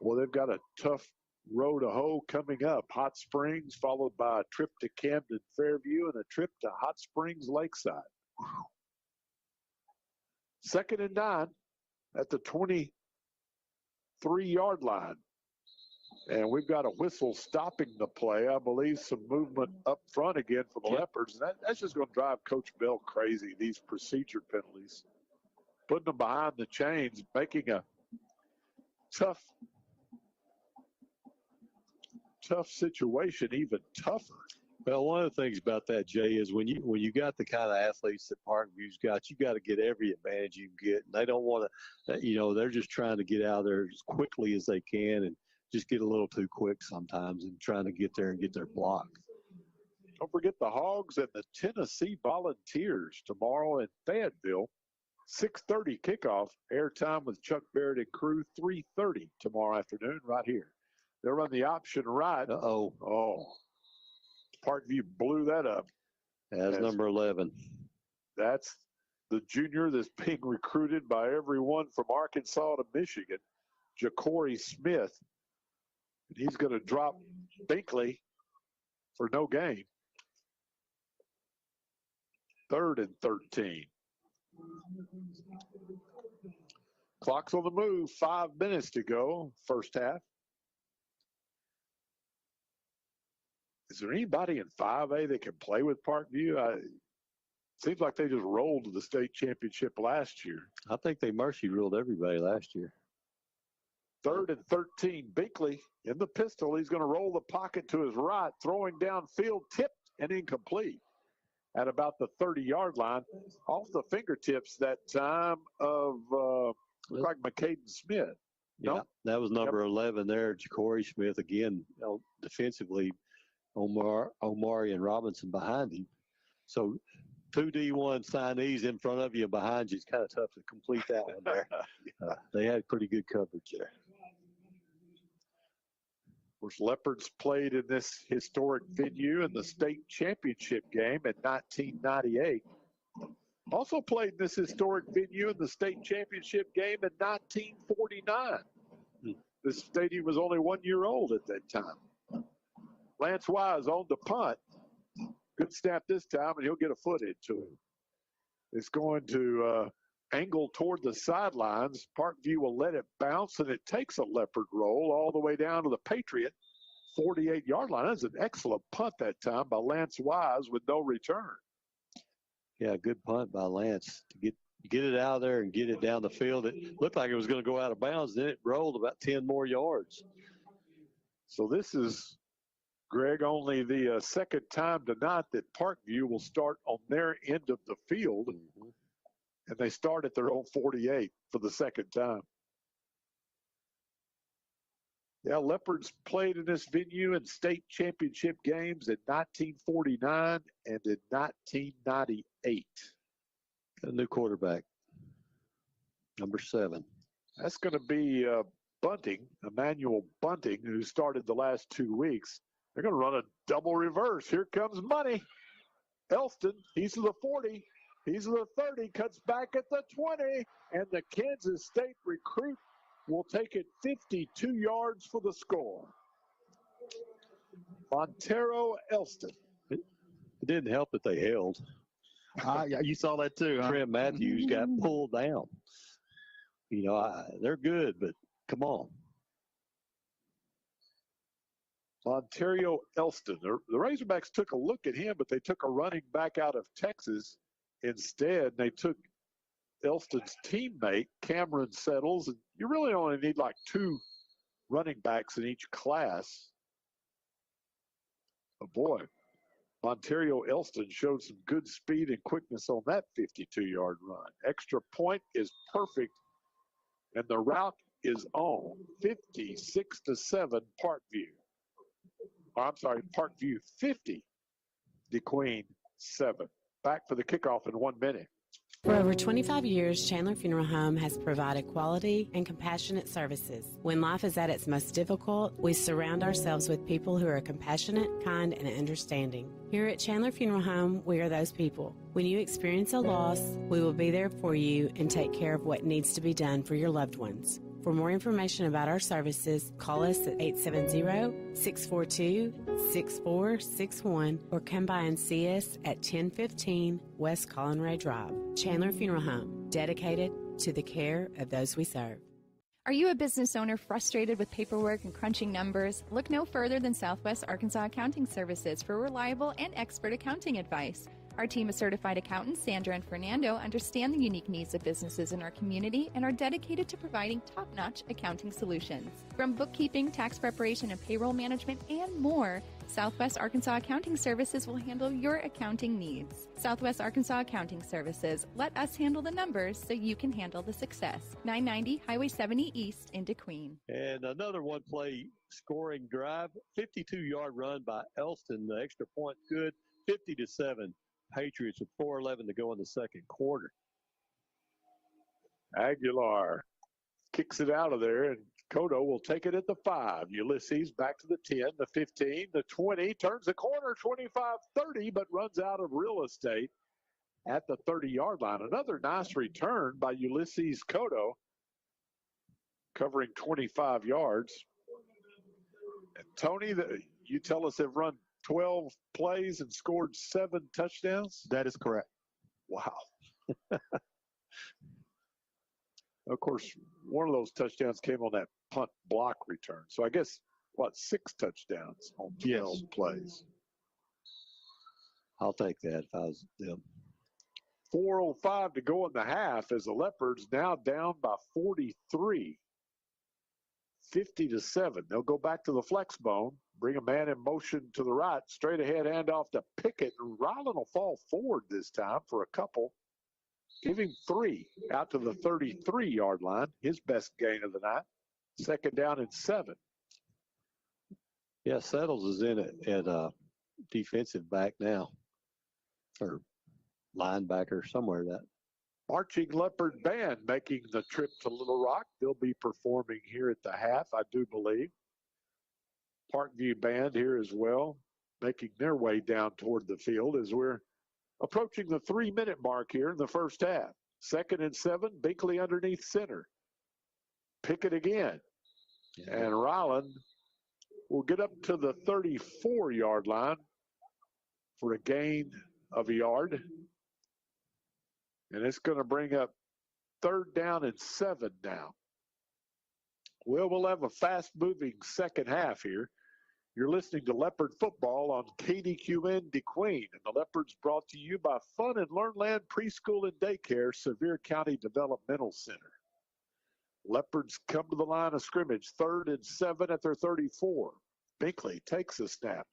Well, they've got a tough road to hoe coming up. Hot Springs, followed by a trip to Camden Fairview and a trip to Hot Springs Lakeside. Second and 9 at the 23-yard line. And we've got a whistle stopping the play. I believe some movement up front again for the Leopards. And that's just going to drive Coach Bell crazy, these procedure penalties. Putting them behind the chains, making a tough situation even tougher. Well, one of the things about that, Jay, is when you got the kind of athletes that Parkview's got, you got to get every advantage you can get. And they don't want to, they're just trying to get out there as quickly as they can and just get a little too quick sometimes and trying to get there and get their block. Don't forget the Hogs and the Tennessee Volunteers tomorrow in Fayetteville. 6:30 kickoff. Airtime with Chuck Barrett and crew. 3:30 tomorrow afternoon right here. They'll run the option right. Uh-oh. Oh. Parkview blew that up. That's number 11. That's the junior that's being recruited by everyone from Arkansas to Michigan, Ja'Cory Smith. And he's going to drop Binkley for no gain. 3rd and 13. Clock's on the move. 5 minutes to go, first half. Is there anybody in 5A that can play with Parkview? Seems like they just rolled to the state championship last year. I think they mercy ruled everybody last year. 3rd and 13. Binkley in the pistol. He's going to roll the pocket to his right, throwing downfield, tipped and incomplete at about the 30-yard line. Off the fingertips that time of looked like McCaden Smith. Yeah, no? That was number 11 there, Ja'Cory Smith. Again, defensively, Omari and Robinson behind him. So 2 D1 signees in front of you and behind you. It's kind of tough to complete that one there. They had pretty good coverage there. Of course, Leopards played in this historic venue in the state championship game in 1998. Also played in this historic venue in the state championship game in 1949. This stadium was only 1 year old at that time. Lance Wise on the punt. Good snap this time, and he'll get a foot into it. It's going to angle toward the sidelines. Parkview will let it bounce, and it takes a Leopard roll all the way down to the Patriot 48-yard line. That's an excellent punt that time by Lance Wise with no return. Yeah, good punt by Lance to get it out of there and get it down the field. It looked like it was going to go out of bounds. Then it rolled about 10 more yards. So this is, Greg, only the second time tonight that Parkview will start on their end of the field. Mm-hmm. And they start at their own 48 for the second time. Yeah, Leopards played in this venue in state championship games in 1949 and in 1998. A new quarterback, number 7. That's going to be Bunting, Emmanuel Bunting, who started the last 2 weeks. They're going to run a double reverse. Here comes Money. Elston, he's to the 40. He's to the 30, cuts back at the 20, and the Kansas State recruit will take it 52 yards for the score. Montero Elston. It didn't help that they held. Yeah, you saw that too, huh? Trent Matthews got pulled down. You know, they're good, but come on. Ontario Elston. The Razorbacks took a look at him, but they took a running back out of Texas instead. They took Elston's teammate, Cameron Settles. And you really only need like 2 running backs in each class. But boy, Ontario Elston showed some good speed and quickness on that 52-yard run. Extra point is perfect, and the route is on. 56-7 Parkview. I'm sorry, Parkview 50, DeQueen 7. Back for the kickoff in 1 minute. For over 25 years, Chandler Funeral Home has provided quality and compassionate services. When life is at its most difficult, we surround ourselves with people who are compassionate, kind, and understanding. Here at Chandler Funeral Home, we are those people. When you experience a loss, we will be there for you and take care of what needs to be done for your loved ones. For more information about our services, call us at 870-642-6461 or come by and see us at 1015 West Colin Drive. Chandler Funeral Home, dedicated to the care of those we serve. Are you a business owner frustrated with paperwork and crunching numbers? Look no further than Southwest Arkansas Accounting Services for reliable and expert accounting advice. Our team of certified accountants, Sandra and Fernando, understand the unique needs of businesses in our community and are dedicated to providing top-notch accounting solutions. From bookkeeping, tax preparation, and payroll management, and more, Southwest Arkansas Accounting Services will handle your accounting needs. Southwest Arkansas Accounting Services. Let us handle the numbers so you can handle the success. 990 Highway 70 East in DeQueen. And another one-play scoring drive, 52-yard run by Elston. The extra point good, 50-7. Patriots with 4:11 to go in the second quarter. Aguilar kicks it out of there, and Cotto will take it at the 5. Ulysses back to the 10, the 15, the 20, turns the corner, 25-30, but runs out of real estate at the 30-yard line. Another nice return by Ulysses Cotto, covering 25 yards. And Tony, you tell us they've run 12 plays and scored 7 touchdowns? That is correct. Wow. Of course, one of those touchdowns came on that punt block return. So I guess, 6 touchdowns on 12 plays? I'll take that if I was them. 4:05 to go in the half as the Leopards now down by 43. 50-7. They'll go back to the flex bone, bring a man in motion to the right, straight ahead handoff to Pickett. Ryland will fall forward this time for a couple. Give him 3 out to the 33-yard line, his best gain of the night. Second down and 7. Yeah, Settles is in at defensive back now, or linebacker, somewhere that. Marching Leopard Band making the trip to Little Rock. They'll be performing here at the half, I do believe. Parkview Band here as well, making their way down toward the field as we're approaching the 3-minute mark here in the first half. Second and 7, Binkley underneath center. Pickett again. Yeah. And Ryland will get up to the 34-yard line for a gain of a yard. And it's going to bring up 3rd down and 7 now. We'll have a fast-moving second half here. You're listening to Leopard Football on KDQN DeQueen. And the Leopards brought to you by Fun and Learnland Preschool and Daycare, Sevier County Developmental Center. Leopards come to the line of scrimmage, 3rd and 7 at their 34. Binkley takes a snap.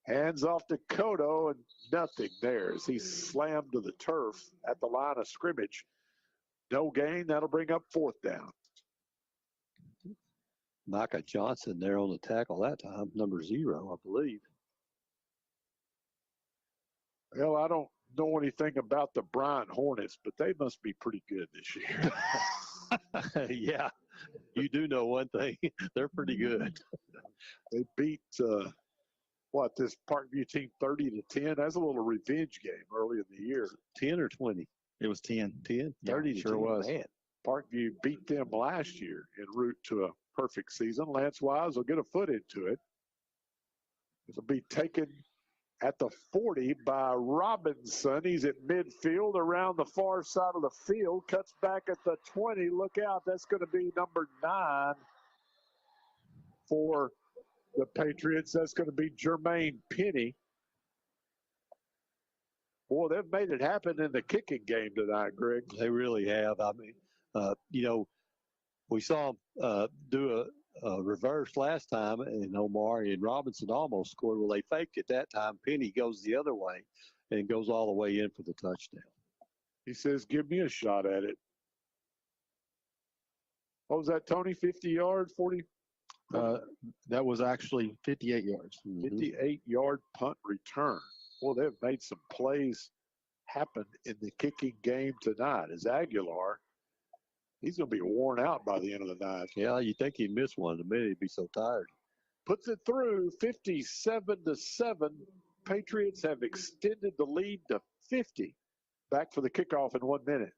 Hands off to Cotto, and nothing there as he's slammed to the turf at the line of scrimmage. No gain. That'll bring up 4th down. Micah Johnson there on the tackle that time, number 0, I believe. Well, I don't know anything about the Bryant Hornets, but they must be pretty good this year. Yeah, you do know one thing. They're pretty good. They beat this Parkview team 30-10. That's a little revenge game early in the year. 10 or 20? It was 10. 10? Yeah, 30 to sure 10. was. Man, Parkview beat them last year en route to a perfect season. Lance Wise will get a foot into it. It'll be taken at the 40 by Robinson. He's at midfield around the far side of the field. Cuts back at the 20. Look out. That's going to be number 9 for the Patriots. That's going to be Jermaine Penny. Boy, they've made it happen in the kicking game tonight, Greg. They really have. I mean, we saw them do a reverse last time, and Omari and Robinson almost scored. Well, they faked it that time. Penny goes the other way and goes all the way in for the touchdown. He says, give me a shot at it. What was that, Tony? 50 yards, 40? That was actually 58 yards. 58-yard punt return. Well, they've made some plays happen in the kicking game tonight. As Aguilar, he's going to be worn out by the end of the night. Yeah, you think he'd miss one in a minute. He'd be so tired. Puts it through 57-7. Patriots have extended the lead to 50. Back for the kickoff in 1 minute.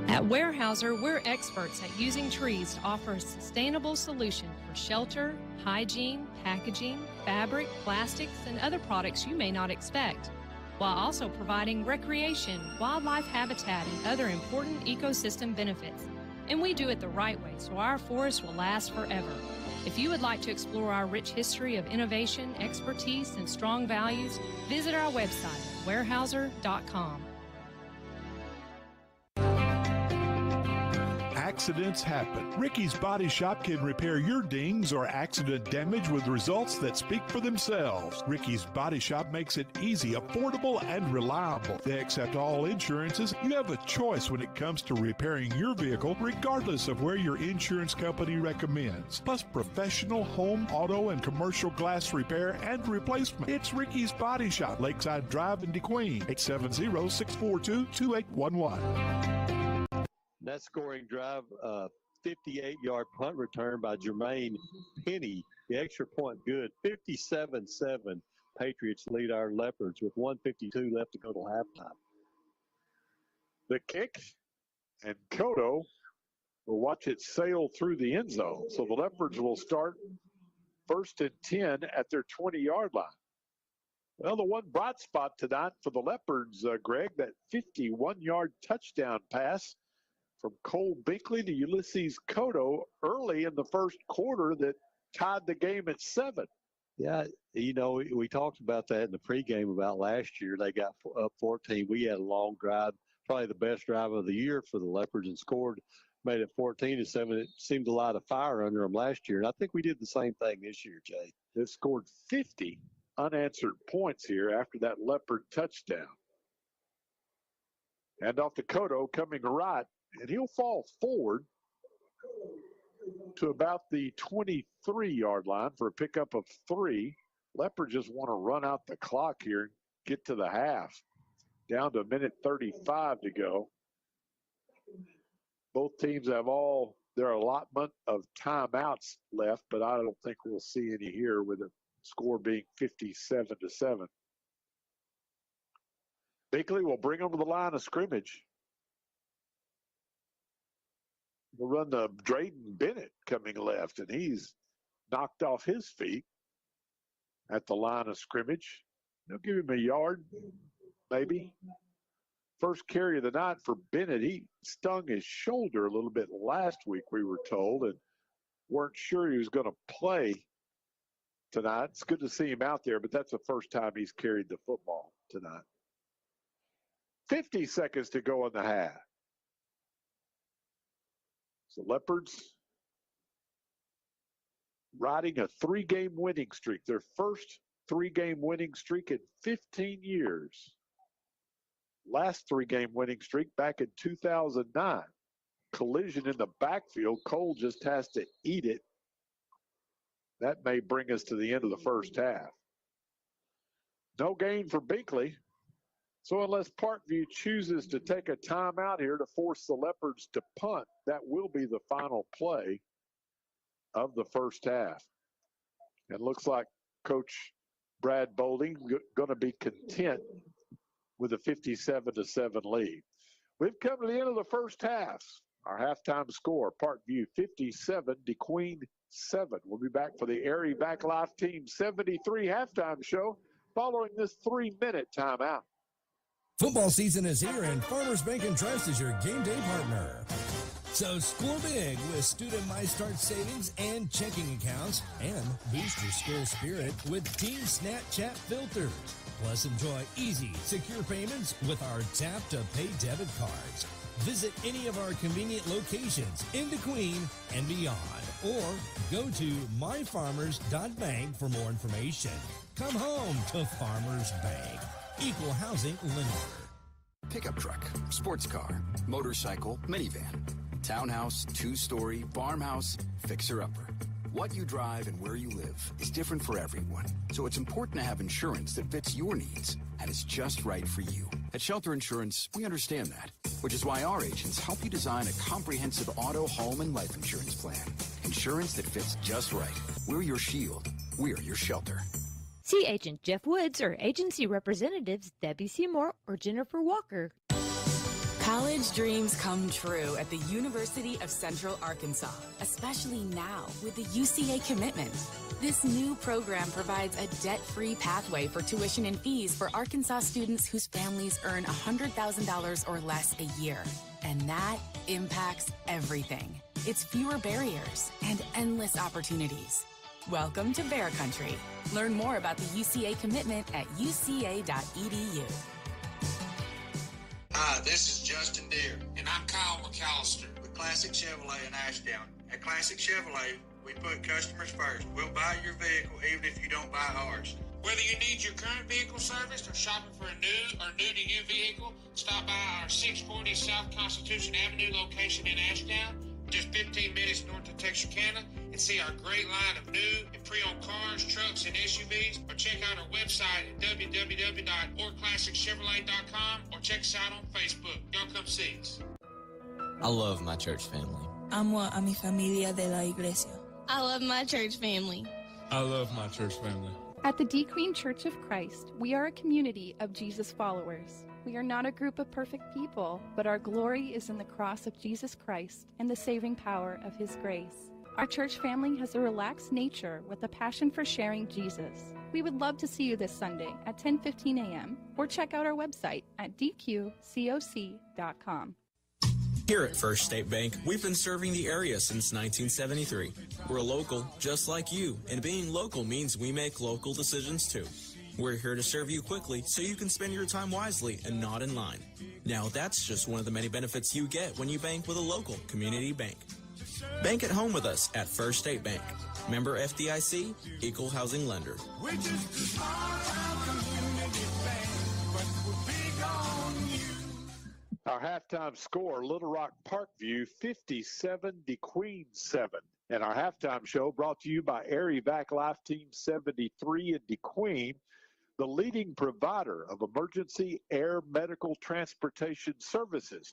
At Weyerhaeuser, we're experts at using trees to offer a sustainable solution for shelter, hygiene, packaging, fabric, plastics, and other products you may not expect, while also providing recreation, wildlife habitat, and other important ecosystem benefits. And we do it the right way, so our forests will last forever. If you would like to explore our rich history of innovation, expertise, and strong values, visit our website at weyerhaeuser.com. Accidents happen. Ricky's Body Shop can repair your dings or accident damage with results that speak for themselves. Ricky's Body Shop makes it easy, affordable, and reliable. They accept all insurances. You have a choice when it comes to repairing your vehicle, regardless of where your insurance company recommends. Plus professional home, auto, and commercial glass repair and replacement. It's Ricky's Body Shop, Lakeside Drive in DeQueen, 870-642-2811. That scoring drive, 58-yard punt return by Jermaine Penny. The extra point good. 57-7. Patriots lead our Leopards with 1:52 left to go till halftime. The kick, and Cotto will watch it sail through the end zone. So the Leopards will start 1st and 10 at their 20-yard line. Well, the one bright spot tonight for the Leopards, Greg, that 51-yard touchdown pass from Cole Binkley to Ulysses Cotto early in the first quarter that tied the game at 7. Yeah, we talked about that in the pregame about last year. They got up 14. We had a long drive, probably the best drive of the year for the Leopards, and made it 14-7. It seemed a lot of fire under them last year, and I think we did the same thing this year, Jay. They've scored 50 unanswered points here after that Leopard touchdown. And off to Cotto coming right. And he'll fall forward to about the 23-yard line for a pickup of 3. Leopards just want to run out the clock here and get to the half. Down to 1:35 to go. Both teams have all their allotment of timeouts left, but I don't think we'll see any here with the score being 57-7. Binkley will bring them to the line of scrimmage. We'll run the Drayden Bennett coming left, and he's knocked off his feet at the line of scrimmage. They'll give him a yard, maybe. First carry of the night for Bennett. He stung his shoulder a little bit last week, we were told, and weren't sure he was going to play tonight. It's good to see him out there, but that's the first time he's carried the football tonight. 50 seconds to go in the half. So Leopards riding a 3-game winning streak, their first 3-game winning streak in 15 years. Last 3-game winning streak back in 2009. Collision in the backfield. Cole just has to eat it. That may bring us to the end of the first half. No gain for Binkley. So unless Parkview chooses to take a timeout here to force the Leopards to punt, that will be the final play of the first half. It looks like Coach Brad Bolding going to be content with a 57-7 lead. We've come to the end of the first half. Our halftime score, Parkview 57, DeQueen 7. We'll be back for the Erie Back Life Team 73 halftime show following this 3-minute timeout. Football season is here, and Farmers Bank and Trust is your game day partner. So score big with Student MyStart savings and checking accounts, and boost your school spirit with Team Snapchat filters. Plus, enjoy easy, secure payments with our Tap to Pay debit cards. Visit any of our convenient locations in DeQueen and beyond, or go to myfarmers.bank for more information. Come home to Farmers Bank. Equal housing lender. Pickup truck, sports car, motorcycle, minivan, townhouse, two-story, farmhouse, fixer-upper. What you drive and where you live is different for everyone, so it's important to have insurance that fits your needs and is just right for you. At Shelter Insurance, we understand that, which is why our agents help you design a comprehensive auto, home, and life insurance plan. Insurance that fits just right. We're your shield. We're your shelter. See Agent Jeff Woods or agency representatives Debbie Seymour or Jennifer Walker. College dreams come true at the University of Central Arkansas, especially now with the UCA commitment. This new program provides a debt-free pathway for tuition and fees for Arkansas students whose families earn $100,000 or less a year. And that impacts everything. It's fewer barriers and endless opportunities. Welcome to Bear Country. Learn more about the UCA commitment at uca.edu. Hi, this is Justin Deere. And I'm Kyle McAllister with Classic Chevrolet in Ashdown. At Classic Chevrolet, we put customers first. We'll buy your vehicle even if you don't buy ours. Whether you need your current vehicle serviced or shopping for a new or new-to-you vehicle, stop by our 640 South Constitution Avenue location in Ashdown, just 15 minutes north of Texarkana, and see our great line of new and pre-owned cars, trucks, and SUVs, or check out our website at www.orclassicchevrolet.com or check us out on Facebook. Y'all come see us. I love my church family. Amo a mi familia de la iglesia. I love my church family. I love my church family. At the DeQueen Church of Christ, we are a community of Jesus followers. We are not a group of perfect people, but our glory is in the cross of Jesus Christ and the saving power of His grace. Our church family has a relaxed nature with a passion for sharing Jesus. We would love to see you this Sunday at 10:15 a.m. or check out our website at dqcoc.com. Here at First State Bank, we've been serving the area since 1973. We're local, just like you, and being local means we make local decisions too. We're here to serve you quickly so you can spend your time wisely and not in line. Now that's just one of the many benefits you get when you bank with a local community bank. Bank at home with us at First State Bank. Member FDIC, equal housing lender. We're just a small-town community bank, but we're big on you. Our halftime score, Little Rock Parkview 57, DeQueen 7. And our halftime show brought to you by Erie Back Life Team 73 in DeQueen, the leading provider of emergency air medical transportation services.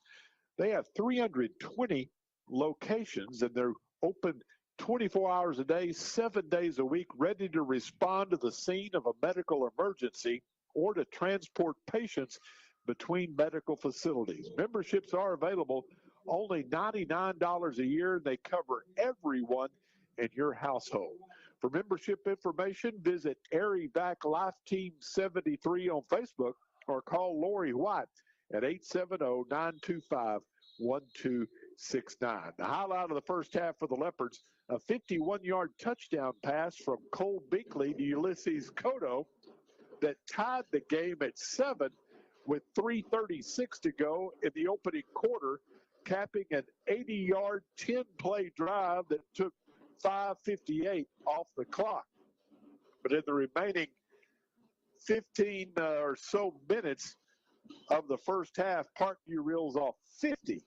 They have 320 locations, and they're open 24 hours a day, 7 days a week, ready to respond to the scene of a medical emergency or to transport patients between medical facilities. Memberships are available, only $99 a year, and they cover everyone in your household. For membership information, visit Erie Back Life Team 73 on Facebook or call Lori White at 870-925-1269. The highlight of the first half for the Leopards, a 51-yard touchdown pass from Cole Binkley to Ulysses Cotto that tied the game at 7 with 3:36 to go in the opening quarter, capping an 80-yard, 10-play drive that took 5:58 off the clock. But in the remaining 15 or so minutes of the first half, Parkview reels off 50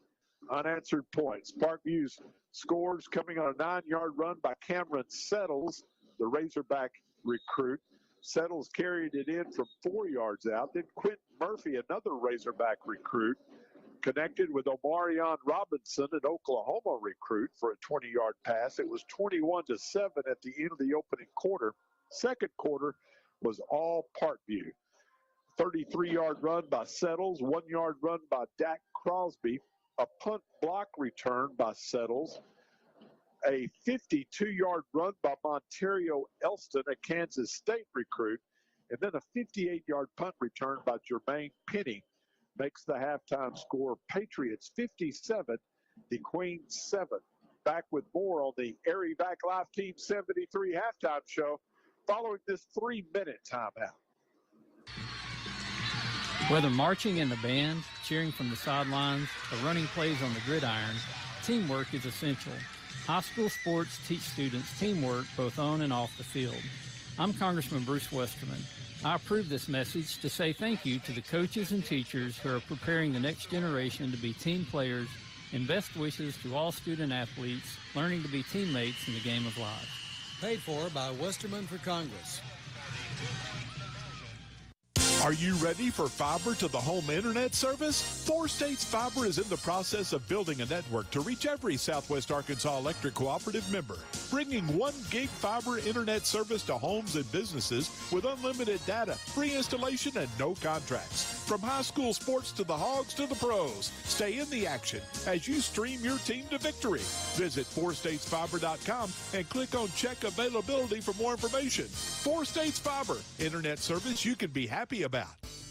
unanswered points. Parkview's scores coming on a 9-yard run by Cameron Settles, the Razorback recruit. Settles carried it in from 4 yards out. Then Quentin Murphy, another Razorback recruit, connected with Omarion Robinson, an Oklahoma recruit, for a 20-yard pass. It was 21-7 at the end of the opening quarter. Second quarter was all Parkview. 33-yard run by Settles, 1-yard run by Dak Crosby, a punt block return by Settles, a 52-yard run by Montario Elston, a Kansas State recruit, and then a 58-yard punt return by Jermaine Penny makes the halftime score Patriots 57, DeQueen 7. Back with more on the Erie Back Live Team 73 halftime show following this 3-minute timeout. Whether marching in the band, cheering from the sidelines, or running plays on the gridiron, teamwork is essential. High school sports teach students teamwork both on and off the field. I'm Congressman Bruce Westerman. I approve this message to say thank you to the coaches and teachers who are preparing the next generation to be team players, and best wishes to all student athletes learning to be teammates in the game of life. Paid for by Westerman for Congress. Are you ready for fiber to the home internet service? Four States Fiber is in the process of building a network to reach every Southwest Arkansas Electric Cooperative member, bringing 1 gig fiber internet service to homes and businesses with unlimited data, free installation, and no contracts. From high school sports to the Hogs to the pros, stay in the action as you stream your team to victory. Visit 4statesfiber.com and click on check availability for more information. 4 States Fiber, internet service you can be happy about.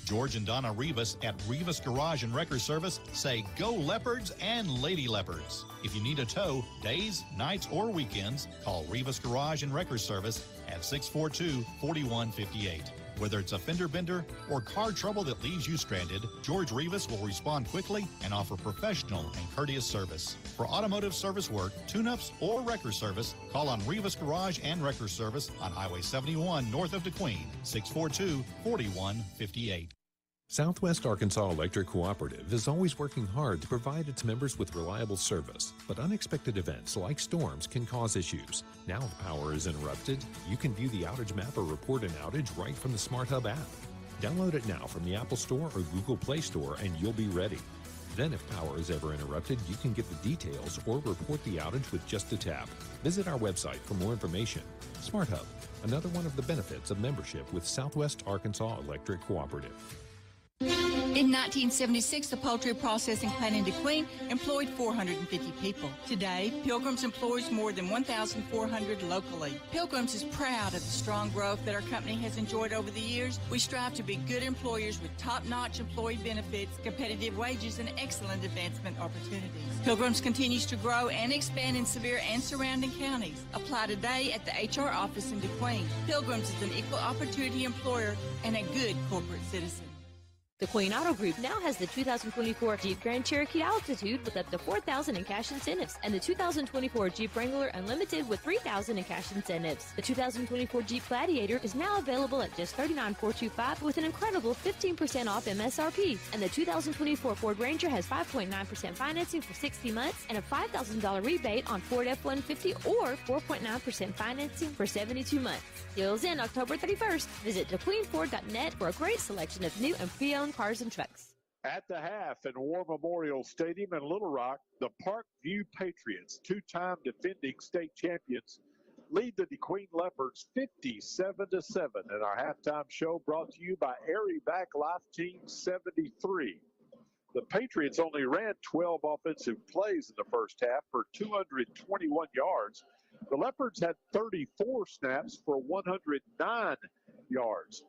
George and Donna Rivas at Rivas Garage and Wrecker Service say go Leopards and Lady Leopards. If you need a tow, days, nights, or weekends, call Rivas Garage and Wrecker Service at 642-4158. Whether it's a fender bender or car trouble that leaves you stranded, George Rivas will respond quickly and offer professional and courteous service. For automotive service work, tune-ups, or wrecker service, call on Rivas Garage and Wrecker Service on Highway 71 north of DeQueen, 642-4158. Southwest Arkansas Electric Cooperative is always working hard to provide its members with reliable service, but unexpected events like storms can cause issues. Now if power is interrupted, you can view the outage map or report an outage right from the Smart Hub app. Download it now from the Apple Store or Google Play Store and you'll be ready. Then if power is ever interrupted, you can get the details or report the outage with just a tap. Visit our website for more information. Smart Hub, another one of the benefits of membership with Southwest Arkansas Electric Cooperative. In 1976, the poultry processing plant in DeQueen employed 450 people. Today, Pilgrim's employs more than 1,400 locally. Pilgrim's is proud of the strong growth that our company has enjoyed over the years. We strive to be good employers with top-notch employee benefits, competitive wages, and excellent advancement opportunities. Pilgrim's continues to grow and expand in Sevier and surrounding counties. Apply today at the HR office in DeQueen. Pilgrim's is an equal opportunity employer and a good corporate citizen. The Queen Auto Group now has the 2024 Jeep Grand Cherokee Altitude with up to $4,000 in cash incentives and the 2024 Jeep Wrangler Unlimited with $3,000 in cash incentives. The 2024 Jeep Gladiator is now available at just $39,425 with an incredible 15% off MSRP. And the 2024 Ford Ranger has 5.9% financing for 60 months and a $5,000 rebate on Ford F-150 or 4.9% financing for 72 months. Deals in October 31st. Visit DeQueenFord.net for a great selection of new and pre-owned cars and trucks. At the half in War Memorial Stadium in Little Rock, the Parkview Patriots, two-time defending state champions, lead the DeQueen Leopards 57-7 in our halftime show brought to you by Erie Back Life Team 73. The Patriots only ran 12 offensive plays in the first half for 221 yards. The Leopards had 34 snaps for 109 yards.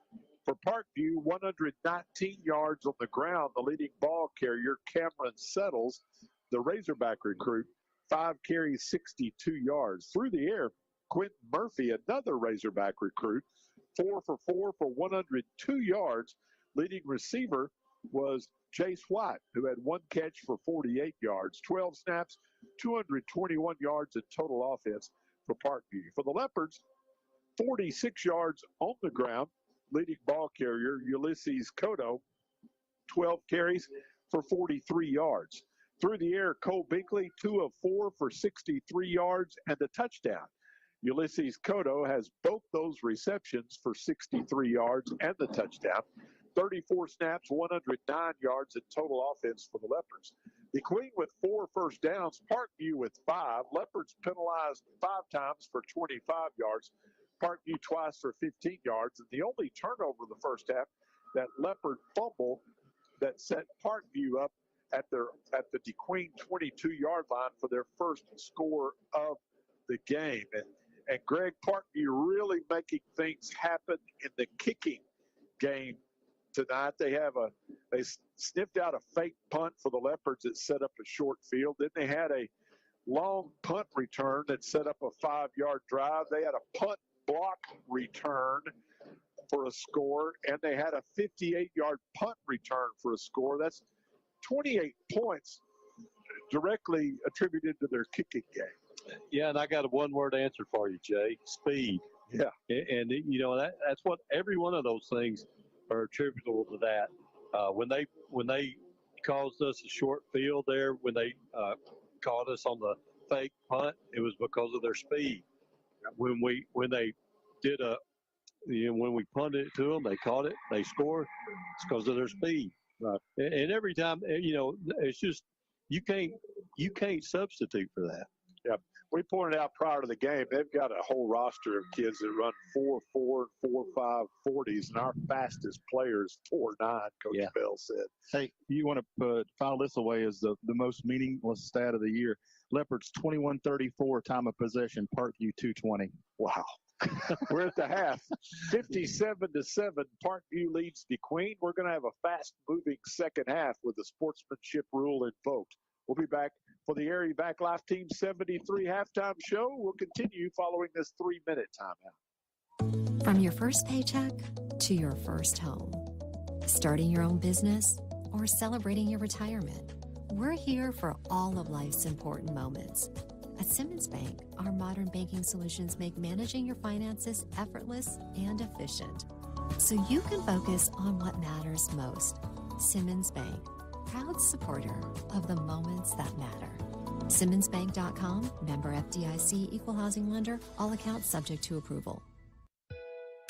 For Parkview, 119 yards on the ground. The leading ball carrier, Cameron Settles, the Razorback recruit, 5 carries, 62 yards. Through the air, Quentin Murphy, another Razorback recruit, 4 for 4 for 102 yards. Leading receiver was Chase White, who had 1 catch for 48 yards. 12 snaps, 221 yards in total offense for Parkview. For the Leopards, 46 yards on the ground. Leading ball carrier, Ulysses Cotto, 12 carries for 43 yards. Through the air, Cole Binkley, 2 of 4 for 63 yards and a touchdown. Ulysses Cotto has both those receptions for 63 yards and the touchdown. 34 snaps, 109 yards in total offense for the Leopards. DeQueen with 4 first downs, Parkview with 5. Leopards penalized 5 times for 25 yards. Parkview twice for 15 yards. And the only turnover in the first half that Leopard fumble that set Parkview up at the DeQueen 22-yard line for their first score of the game. And Greg, Parkview really making things happen in the kicking game tonight. They sniffed out a fake punt for the Leopards that set up a short field. Then they had a long punt return that set up a 5-yard drive. They had a punt block return for a score, and they had a 58-yard punt return for a score. That's 28 points directly attributed to their kicking game. Yeah, and I got a one-word answer for you, Jay. Speed. Yeah. And you know, that's what every one of those things are attributable to that. When they caused us a short field there, when they caught us on the fake punt, it was because of their speed. When they did when we punted it to them, they caught it, they scored. It's because of their speed. Right. And every time, you know, it's just you can't substitute for that. Yeah. We pointed out prior to the game, they've got a whole roster of kids that run 4.4, 4.5 40s, and our fastest player is 4.9, Coach Bell said. Hey, you want to put file this away as the most meaningless stat of the year. Leopards 21-34 time of possession, Parkview 220. Wow. We're at the half. 57-7. Parkview leads DeQueen. We're going to have a fast-moving second half with the sportsmanship rule invoked. We'll be back for the Erie Back Life Team 73 halftime show. We'll continue following this 3-minute timeout. From your first paycheck to your first home, starting your own business or celebrating your retirement, we're here for all of life's important moments. At Simmons Bank, our modern banking solutions make managing your finances effortless and efficient, so you can focus on what matters most. Simmons Bank, proud supporter of the moments that matter. SimmonsBank.com, member FDIC, equal housing lender, all accounts subject to approval.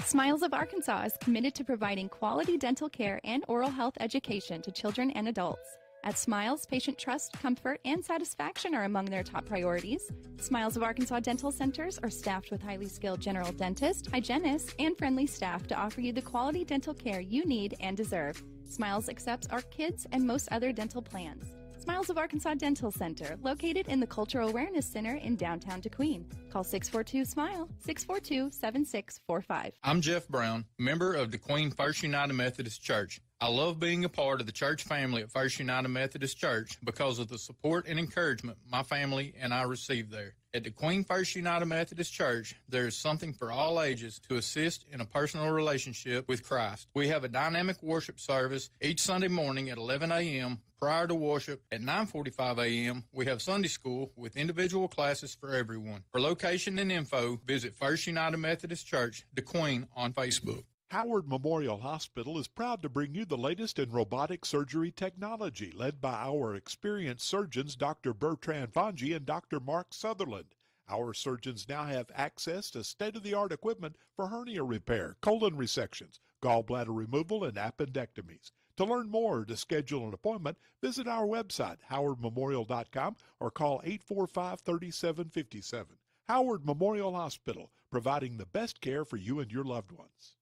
Smiles of Arkansas is committed to providing quality dental care and oral health education to children and adults. At Smiles, patient trust, comfort, and satisfaction are among their top priorities. Smiles of Arkansas dental centers are staffed with highly skilled general dentists, hygienists, and friendly staff to offer you the quality dental care you need and deserve. Smiles accepts our kids and most other dental plans. Smiles of Arkansas Dental Center, located in the Cultural Awareness Center in downtown DeQueen. Call 642-SMILE, 642-7645. I'm Jeff Brown, member of DeQueen First United Methodist Church. I love being a part of the church family at First United Methodist Church because of the support and encouragement my family and I receive there. At DeQueen First United Methodist Church, there is something for all ages to assist in a personal relationship with Christ. We have a dynamic worship service each Sunday morning at 11 a.m. Prior to worship at 9:45 a.m., we have Sunday school with individual classes for everyone. For location and info, visit First United Methodist Church, DeQueen on Facebook. Howard Memorial Hospital is proud to bring you the latest in robotic surgery technology, led by our experienced surgeons, Dr. Bertrand Fongi and Dr. Mark Sutherland. Our surgeons now have access to state-of-the-art equipment for hernia repair, colon resections, gallbladder removal, and appendectomies. To learn more or to schedule an appointment, visit our website, howardmemorial.com, or call 845-3757. Howard Memorial Hospital, providing the best care for you and your loved ones.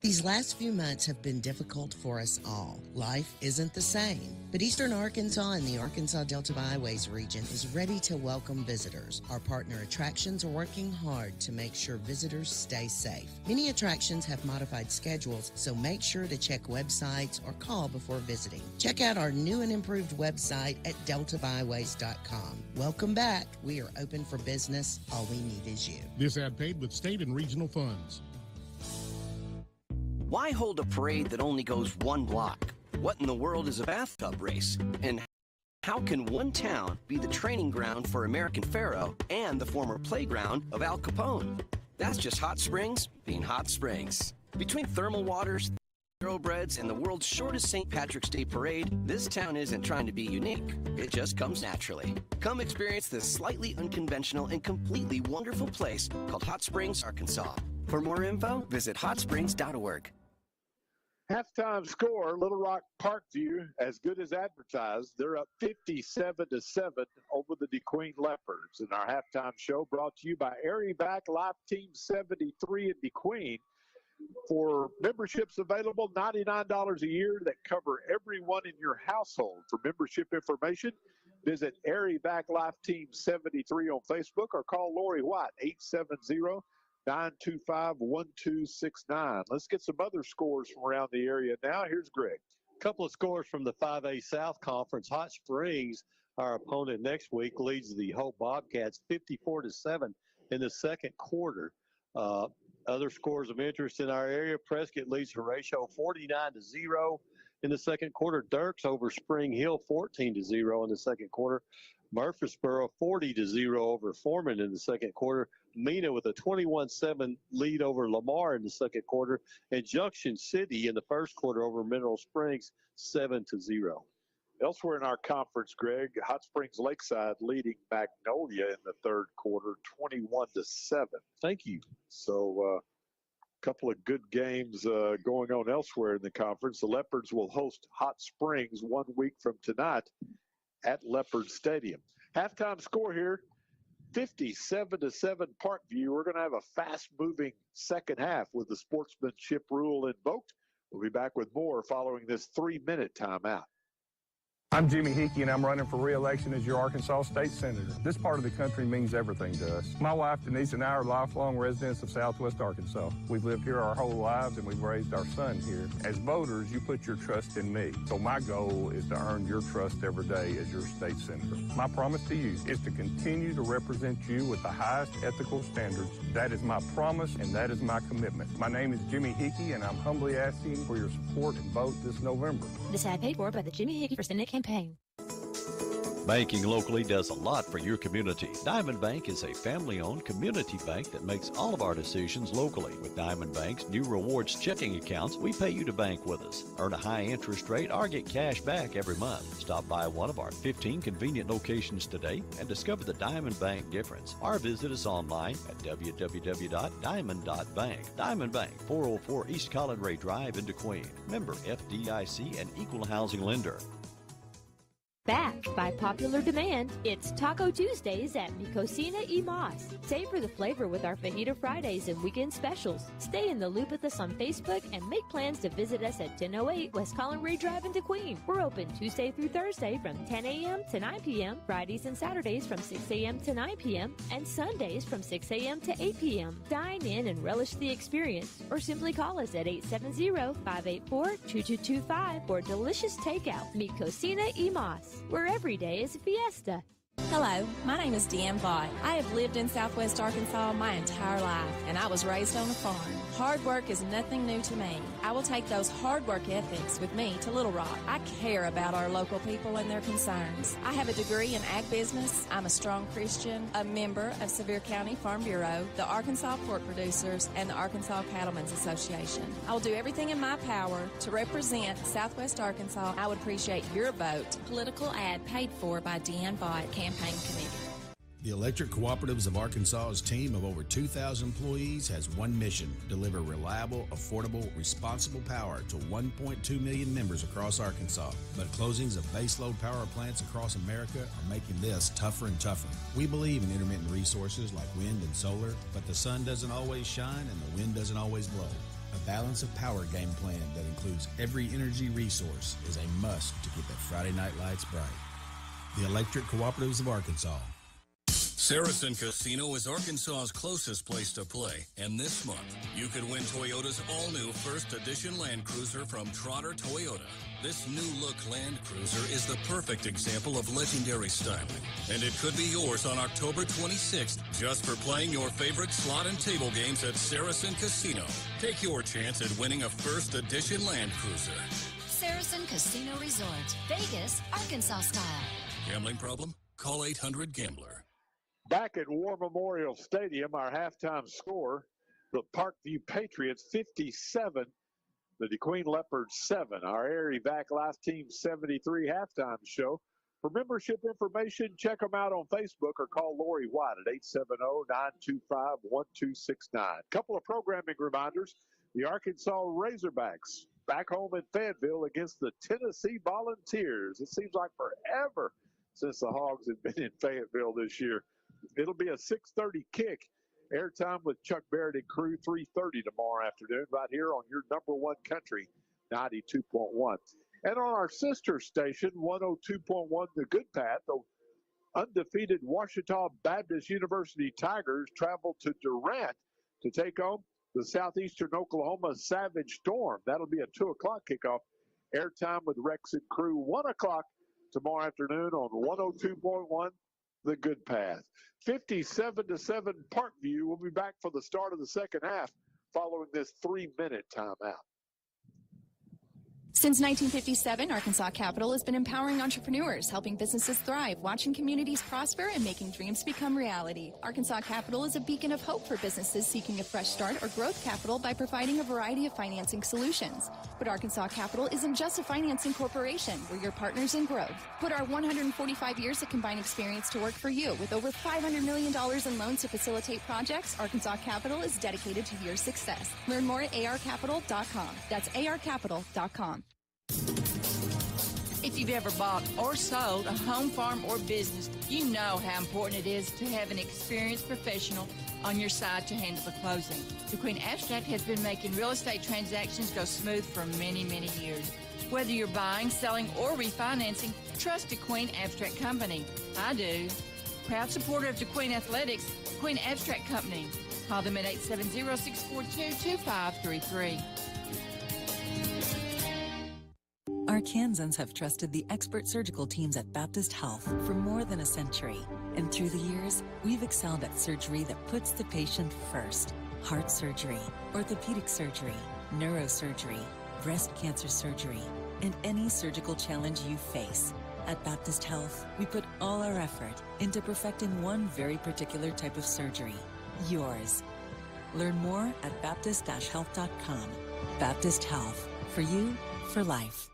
These last few months have been difficult for us all. Life isn't the same, but Eastern Arkansas and the Arkansas Delta Byways region is ready to welcome visitors. Our partner attractions are working hard to make sure visitors stay safe. Many attractions have modified schedules, so make sure to check websites or call before visiting. Check out our new and improved website at deltabyways.com. Welcome back. We are open for business. All we need is you. This ad paid with state and regional funds. Why hold a parade that only goes one block? What in the world is a bathtub race? And how can one town be the training ground for American Pharaoh and the former playground of Al Capone? That's just Hot Springs being Hot Springs. Between thermal waters, thoroughbreds, and the world's shortest St. Patrick's Day parade, this town isn't trying to be unique. It just comes naturally. Come experience this slightly unconventional and completely wonderful place called Hot Springs, Arkansas. For more info, visit hotsprings.org. Halftime score, Little Rock Parkview, as good as advertised. They're up 57-7 over the DeQueen Leopards. And our halftime show brought to you by Erie Back Life Team 73 in DeQueen. For memberships available, $99 a year that cover everyone in your household. For membership information, visit Airy-Vac Life Team 73 on Facebook or call Lori White, 870-925-1269. Let's get some other scores from around the area now. Here's Greg. A couple of scores from the 5A South Conference. Hot Springs, our opponent next week, leads the Hope Bobcats 54-7 in the second quarter. Other scores of interest in our area: Prescott leads Horatio 49-0 in the second quarter. Dirks over Spring Hill 14-0 in the second quarter. Murfreesboro 40-0 over Foreman in the second quarter. Mena with a 21-7 lead over Lamar in the second quarter. And Junction City in the first quarter over Mineral Springs 7-0. Elsewhere in our conference, Greg, Hot Springs Lakeside leading Magnolia in the third quarter, 21-7. Thank you. So a couple of good games going on elsewhere in the conference. The Leopards will host Hot Springs 1 week from tonight at Leopard Stadium. Halftime score here, 57-7 Parkview. We're going to have a fast-moving second half with the sportsmanship rule invoked. We'll be back with more following this 3-minute timeout. I'm Jimmy Hickey, and I'm running for re-election as your Arkansas State Senator. This part of the country means everything to us. My wife, Denise, and I are lifelong residents of Southwest Arkansas. We've lived here our whole lives, and we've raised our son here. As voters, you put your trust in me. So my goal is to earn your trust every day as your state senator. My promise to you is to continue to represent you with the highest ethical standards. That is my promise, and that is my commitment. My name is Jimmy Hickey, and I'm humbly asking for your support and vote this November. This ad paid for by the Jimmy Hickey for Senate campaign. Banking locally does a lot for your community. Diamond Bank is a family-owned community bank that makes all of our decisions locally. With Diamond Bank's new rewards checking accounts, we pay you to bank with us. Earn a high interest rate or get cash back every month. Stop by one of our 15 convenient locations today and discover the Diamond Bank difference. Or visit us online at www.diamond.bank. Diamond Bank, 404 East Colin-Ray Drive in DeQueen. Member FDIC and equal housing lender. Back by popular demand, it's Taco Tuesdays at Mi Cocina y Mas. Savor the flavor with our Fajita Fridays and weekend specials. Stay in the loop with us on Facebook and make plans to visit us at 1008 West Colin-Ray Drive in DeQueen. We're open Tuesday through Thursday from 10 a.m. to 9 p.m., Fridays and Saturdays from 6 a.m. to 9 p.m., and Sundays from 6 a.m. to 8 p.m. Dine in and relish the experience, or simply call us at 870-584-2225 for delicious takeout. Mi Cocina y Mas, where every day is a fiesta. Hello, my name is Deanne Vaught. I have lived in Southwest Arkansas my entire life, and I was raised on a farm. Hard work is nothing new to me. I will take those hard work ethics with me to Little Rock. I care about our local people and their concerns. I have a degree in ag business. I'm a strong Christian, a member of Sevier County Farm Bureau, the Arkansas Pork Producers, and the Arkansas Cattlemen's Association. I will do everything in my power to represent Southwest Arkansas. I would appreciate your vote. Political ad paid for by Deanne Vaught, Campaign Committee. The Electric Cooperatives of Arkansas's team of over 2,000 employees has one mission: deliver reliable, affordable, responsible power to 1.2 million members across Arkansas. But closings of baseload power plants across America are making this tougher and tougher. We believe in intermittent resources like wind and solar, but the sun doesn't always shine and the wind doesn't always blow. A balance of power game plan that includes every energy resource is a must to get that Friday night lights bright. The Electric Cooperatives of Arkansas. Saracen Casino is Arkansas's closest place to play, and this month you could win Toyota's all-new first edition Land Cruiser from Trotter Toyota. This new-look Land Cruiser is the perfect example of legendary styling, and it could be yours on October 26th just for playing your favorite slot and table games at Saracen Casino. Take your chance at winning a first edition Land Cruiser. Saracen Casino Resort, Vegas, Arkansas style. Gambling problem? Call 800-GAMBLER. Back at War Memorial Stadium, our halftime score, the Parkview Patriots 57, the DeQueen Leopards 7. Our Airy-Vac Life Team 73 halftime show. For membership information, check them out on Facebook or call Lori White at 870-925-1269. Couple of programming reminders. The Arkansas Razorbacks back home in Fayetteville against the Tennessee Volunteers. It seems like forever since the Hogs have been in Fayetteville this year. It'll be a 6:30 kick Airtime with Chuck Barrett and crew, 3:30 tomorrow afternoon, right here on your number one country, 92.1. And on our sister station, 102.1 The Good Path, the undefeated Ouachita Baptist University Tigers travel to Durant to take on the Southeastern Oklahoma Savage Storm. That'll be a 2 o'clock kickoff. Airtime with Rex and crew, 1 o'clock tomorrow afternoon on 102.1 The Good Path. 57-7 Parkview. We'll be back for the start of the second half following this 3-minute timeout. Since 1957, Arkansas Capital has been empowering entrepreneurs, helping businesses thrive, watching communities prosper, and making dreams become reality. Arkansas Capital is a beacon of hope for businesses seeking a fresh start or growth capital by providing a variety of financing solutions. But Arkansas Capital isn't just a financing corporation. We're your partners in growth. Put our 145 years of combined experience to work for you. With over $500 million in loans to facilitate projects, Arkansas Capital is dedicated to your success. Learn more at arcapital.com. That's arcapital.com. If you've ever bought or sold a home, farm, or business, you know how important it is to have an experienced professional on your side to handle the closing. The Queen Abstract has been making real estate transactions go smooth for many, many years. Whether you're buying, selling, or refinancing, trust a Queen Abstract Company. I do. Proud supporter of DeQueen Athletics, Queen Abstract Company. Call them at 870-642-2533. Arkansans have trusted the expert surgical teams at Baptist Health for more than a century. And through the years, we've excelled at surgery that puts the patient first. Heart surgery, orthopedic surgery, neurosurgery, breast cancer surgery, and any surgical challenge you face. At Baptist Health, we put all our effort into perfecting one very particular type of surgery, yours. Learn more at baptist-health.com. Baptist Health, for you, for life.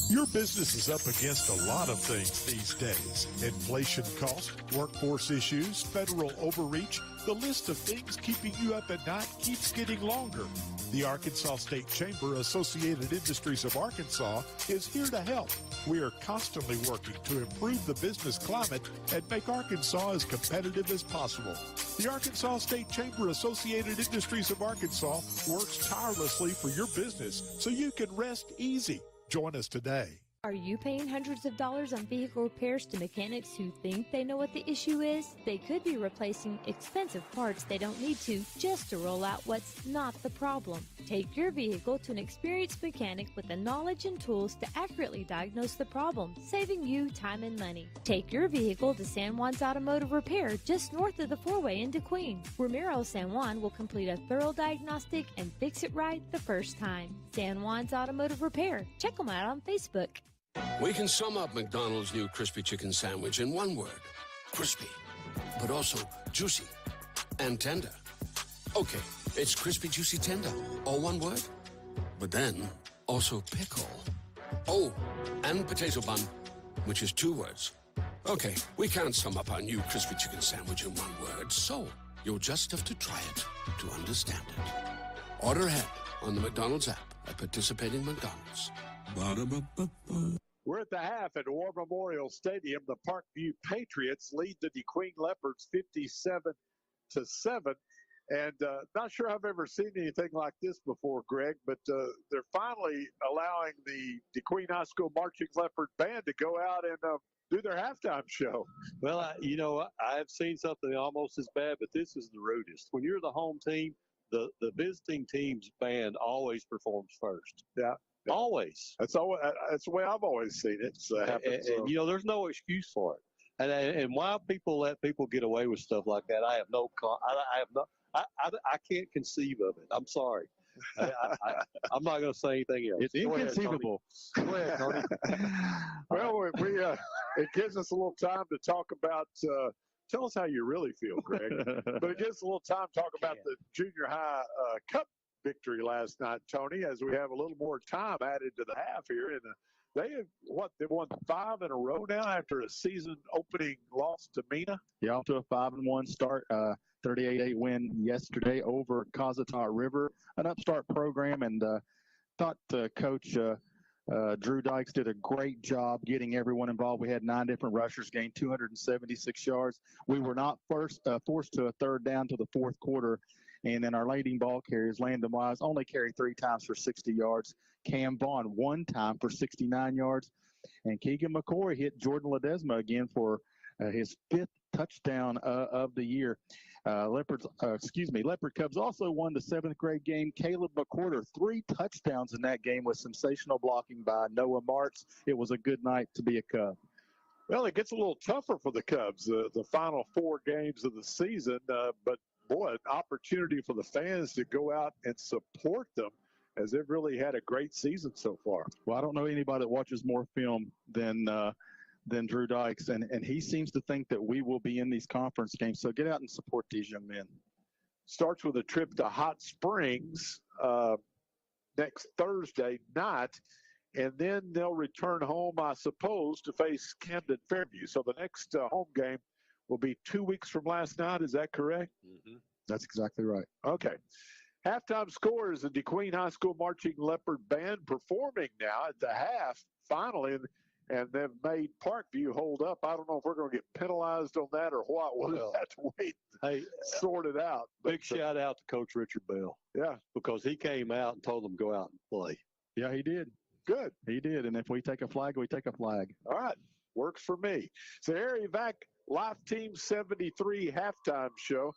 Your business is up against a lot of things these days. Inflation costs, workforce issues, federal overreach. The list of things keeping you up at night keeps getting longer. The Arkansas State Chamber Associated Industries of Arkansas is here to help. We are constantly working to improve the business climate and make Arkansas as competitive as possible. The Arkansas State Chamber Associated Industries of Arkansas works tirelessly for your business so you can rest easy. Join us today. Are you paying hundreds of dollars on vehicle repairs to mechanics who think they know what the issue is? They could be replacing expensive parts they don't need to just to roll out what's not the problem. Take your vehicle to an experienced mechanic with the knowledge and tools to accurately diagnose the problem, saving you time and money. Take your vehicle to San Juan's Automotive Repair just north of the four-way in DeQueen. Romero San Juan will complete a thorough diagnostic and fix it right the first time. San Juan's Automotive Repair. Check them out on Facebook. We can sum up McDonald's new crispy chicken sandwich in one word. Crispy, but also juicy and tender. Okay, it's crispy, juicy, tender, all one word. But then, also pickle. Oh, and potato bun, which is 2 words. Okay, we can't sum up our new crispy chicken sandwich in one word, so you'll just have to try it to understand it. Order ahead on the McDonald's app at participating McDonald's. Ba-da-ba-ba-ba. We're at the half at War Memorial Stadium. The Parkview Patriots lead the DeQueen Leopards 57-7. And not sure I've ever seen anything like this before, Greg, but they're finally allowing the DeQueen High School Marching Leopard Band to go out and do their halftime show. Well, I've seen something almost as bad, but this is the rudest. When you're the home team, the visiting team's band always performs first. Yeah. Always. That's the way I've always seen it. And there's no excuse for it. And why people let people get away with stuff like that, I can't conceive of it. I'm sorry. I'm not going to say anything else. It's inconceivable. Go ahead, Tony. Well, it gives us a little time to talk about. Tell us how you really feel, Greg. But it gives us a little time to talk about the junior high cup victory last night, Tony, as we have a little more time added to the half here. And they've won 5 in a row now after a season opening loss to Mena. Yeah, off to a 5-1 start. 38-8 win yesterday over Cossatot River, an upstart program, and thought Coach Drew Dykes did a great job getting everyone involved. We had 9 different rushers, gained 276 yards. We were not forced to a third down to the fourth quarter. And then our leading ball carriers, Landon Wise, only carried 3 times for 60 yards. Cam Vaughn 1 time for 69 yards. And Keegan McCoy hit Jordan Ledesma again for his 5th touchdown of the year. Leopard Cubs also won the 7th grade game. Caleb McCorder, 3 touchdowns in that game with sensational blocking by Noah Martz. It was a good night to be a Cub. Well, it gets a little tougher for the Cubs, the final 4 games of the season, but boy, an opportunity for the fans to go out and support them, as they've really had a great season so far. Well, I don't know anybody that watches more film than Drew Dykes, and he seems to think that we will be in these conference games. So get out and support these young men. Starts with a trip to Hot Springs next Thursday night, and then they'll return home, I suppose, to face Camden Fairview. So the next home game will be 2 weeks from last night. Is that correct? Mm-hmm. That's exactly right. Okay. Halftime score is the DeQueen High School Marching Leopard Band performing now at the half, finally, and they've made Parkview hold up. I don't know if we're going to get penalized on that or what. We'll have to wait and sort it out. Big shout out to Coach Richard Bell. Yeah. Because he came out and told them to go out and play. Yeah, he did. Good. He did. And if we take a flag, we take a flag. All right. Works for me. It's the Harry Vac Life Team 73 halftime show.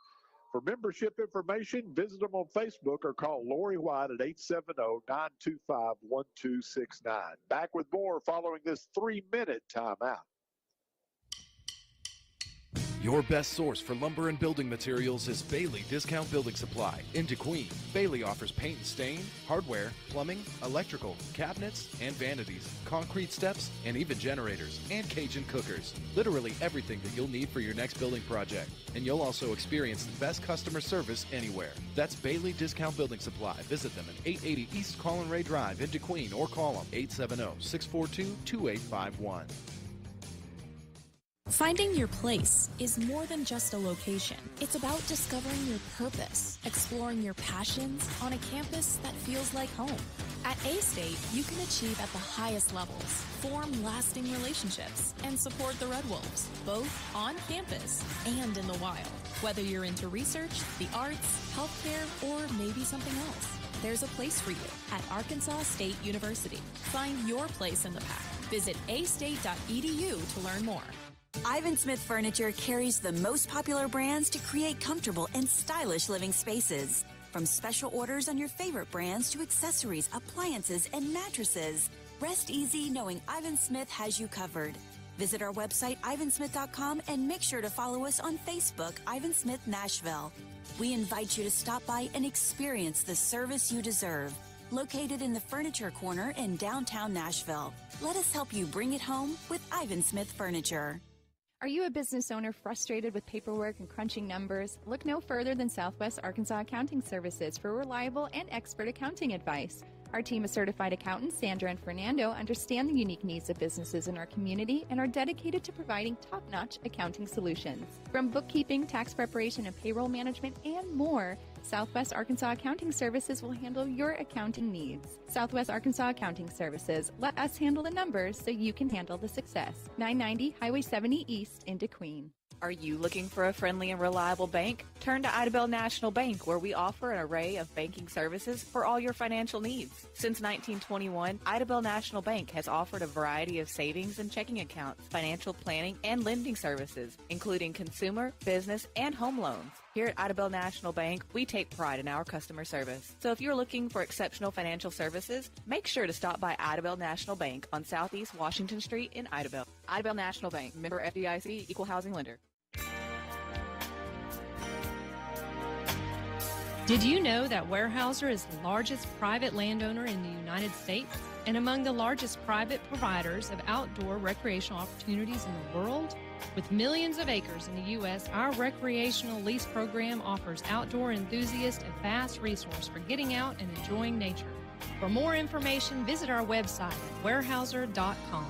For membership information, visit them on Facebook or call Lori White at 870-925-1269. Back with more following this 3-minute timeout. Your best source for lumber and building materials is Bailey Discount Building Supply in DeQueen. Bailey offers paint and stain, hardware, plumbing, electrical, cabinets, and vanities, concrete steps, and even generators, and Cajun cookers. Literally everything that you'll need for your next building project. And you'll also experience the best customer service anywhere. That's Bailey Discount Building Supply. Visit them at 880 East Colin Ray Drive in DeQueen or call them 870-642-2851. Finding your place is more than just a location. It's about discovering your purpose, exploring your passions on a campus that feels like home. At A-State, you can achieve at the highest levels, form lasting relationships, and support the Red Wolves, both on campus and in the wild. Whether you're into research, the arts, healthcare, or maybe something else, there's a place for you at Arkansas State University. Find your place in the pack. Visit astate.edu to learn more. Ivan Smith Furniture carries the most popular brands to create comfortable and stylish living spaces. From special orders on your favorite brands to accessories, appliances, and mattresses. Rest easy knowing Ivan Smith has you covered. Visit our website, ivansmith.com, and make sure to follow us on Facebook, Ivan Smith Nashville. We invite you to stop by and experience the service you deserve. Located in the Furniture Corner in downtown Nashville. Let us help you bring it home with Ivan Smith Furniture. Are you a business owner frustrated with paperwork and crunching numbers? Look no further than Southwest Arkansas Accounting Services for reliable and expert accounting advice. Our team of certified accountants, Sandra and Fernando, understand the unique needs of businesses in our community and are dedicated to providing top-notch accounting solutions. From bookkeeping, tax preparation, and payroll management, and more, Southwest Arkansas Accounting Services will handle your accounting needs. Southwest Arkansas Accounting Services. Let us handle the numbers so you can handle the success. 990 Highway 70 East in DeQueen. Are you looking for a friendly and reliable bank? Turn to Idabel National Bank, where we offer an array of banking services for all your financial needs. Since 1921, Idabel National Bank has offered a variety of savings and checking accounts, financial planning, and lending services, including consumer, business, and home loans. Here at Idabel National Bank, we take pride in our customer service. So if you're looking for exceptional financial services, make sure to stop by Idabel National Bank on Southeast Washington Street in Idabel. Idabel National Bank, member FDIC, equal housing lender. Did you know that Weyerhaeuser is the largest private landowner in the United States and among the largest private providers of outdoor recreational opportunities in the world? With millions of acres in the U.S., our recreational lease program offers outdoor enthusiasts a vast resource for getting out and enjoying nature. For more information, visit our website at weyerhaeuser.com.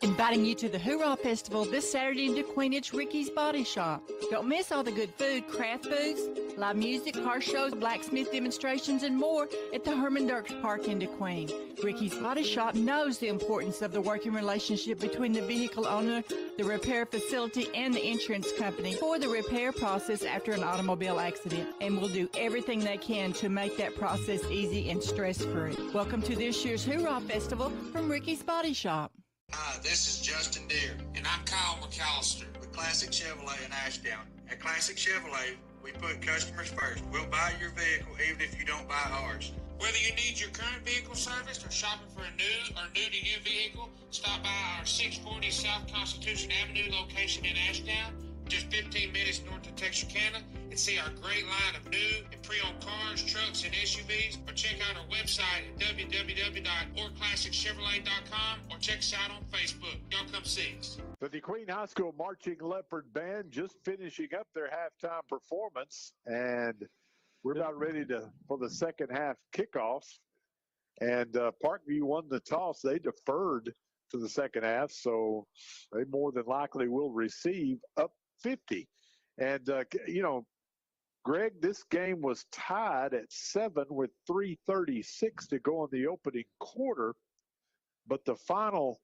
Inviting you to the Hoorah Festival this Saturday in DeQueen. It's Ricky's Body Shop. Don't miss all the good food, craft booths, live music, car shows, blacksmith demonstrations, and more at the Herman Dirks Park in DeQueen. Ricky's Body Shop knows the importance of the working relationship between the vehicle owner, the repair facility, and the insurance company for the repair process after an automobile accident, and will do everything they can to make that process easy and stress-free. Welcome to this year's Hoorah Festival from Ricky's Body Shop. Hi, this is Justin Deere. And I'm Kyle McAllister with Classic Chevrolet in Ashdown. At Classic Chevrolet, we put customers first. We'll buy your vehicle even if you don't buy ours. Whether you need your current vehicle serviced or shopping for a new or new-to-you vehicle, stop by our 640 South Constitution Avenue location in Ashdown, just 15 minutes north of Texarkana, and see our great line of new and pre-owned cars, trucks, and SUVs, or check out our website at www.orclassicchevrolet.com, or check us out on Facebook. Y'all come see us. The DeQueen High School Marching Leopard Band just finishing up their halftime performance, and we're about ready for the second half kickoff. And Parkview won the toss. They deferred to the second half, so they more than likely will receive up 50. And, Greg, this game was tied at 7 with 3:36 to go in the opening quarter, but the final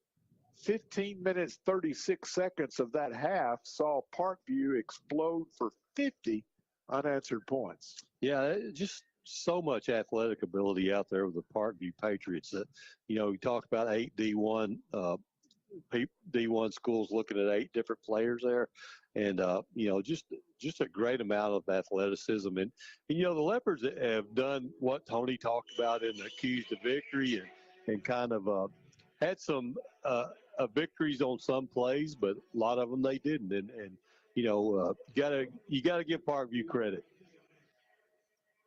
15 minutes, 36 seconds of that half saw Parkview explode for 50 unanswered points. Yeah, just so much athletic ability out there with the Parkview Patriots that, we talked about 8 D1 schools looking at 8 different players there. And, just a great amount of athleticism. And the Leopards have done what Tony talked about in the keys to victory and kind of had some victories on some plays, but a lot of them they didn't. And you gotta give Parkview credit.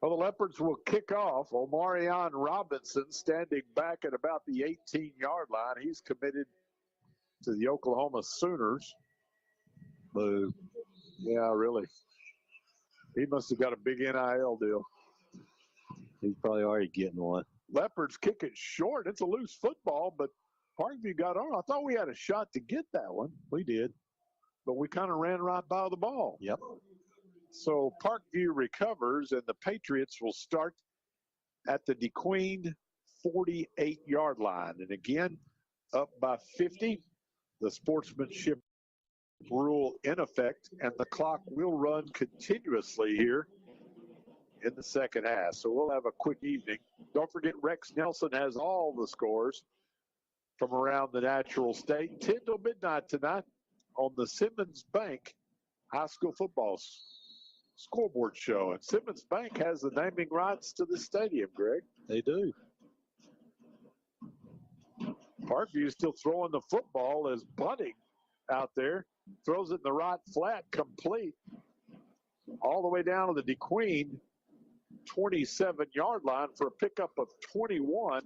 Well, the Leopards will kick off. Omarion Robinson standing back at about the 18-yard line. He's committed to the Oklahoma Sooners. Boo. Yeah, really. He must have got a big NIL deal. He's probably already getting one. Leopards kick it short. It's a loose football, but Parkview got on. I thought we had a shot to get that one. We did. But we kind of ran right by the ball. Yep. So Parkview recovers, and the Patriots will start at the DeQueen 48-yard line. And again, up by 50. The sportsmanship rule in effect, and the clock will run continuously here in the second half. So we'll have a quick evening. Don't forget, Rex Nelson has all the scores from around the Natural State. 10 till midnight tonight on the Simmons Bank High School Football Scoreboard Show. And Simmons Bank has the naming rights to the stadium, Greg. They do. Parkview is still throwing the football as Bunting out there throws it in the right flat, complete, all the way down to the DeQueen 27-yard line for a pickup of 21.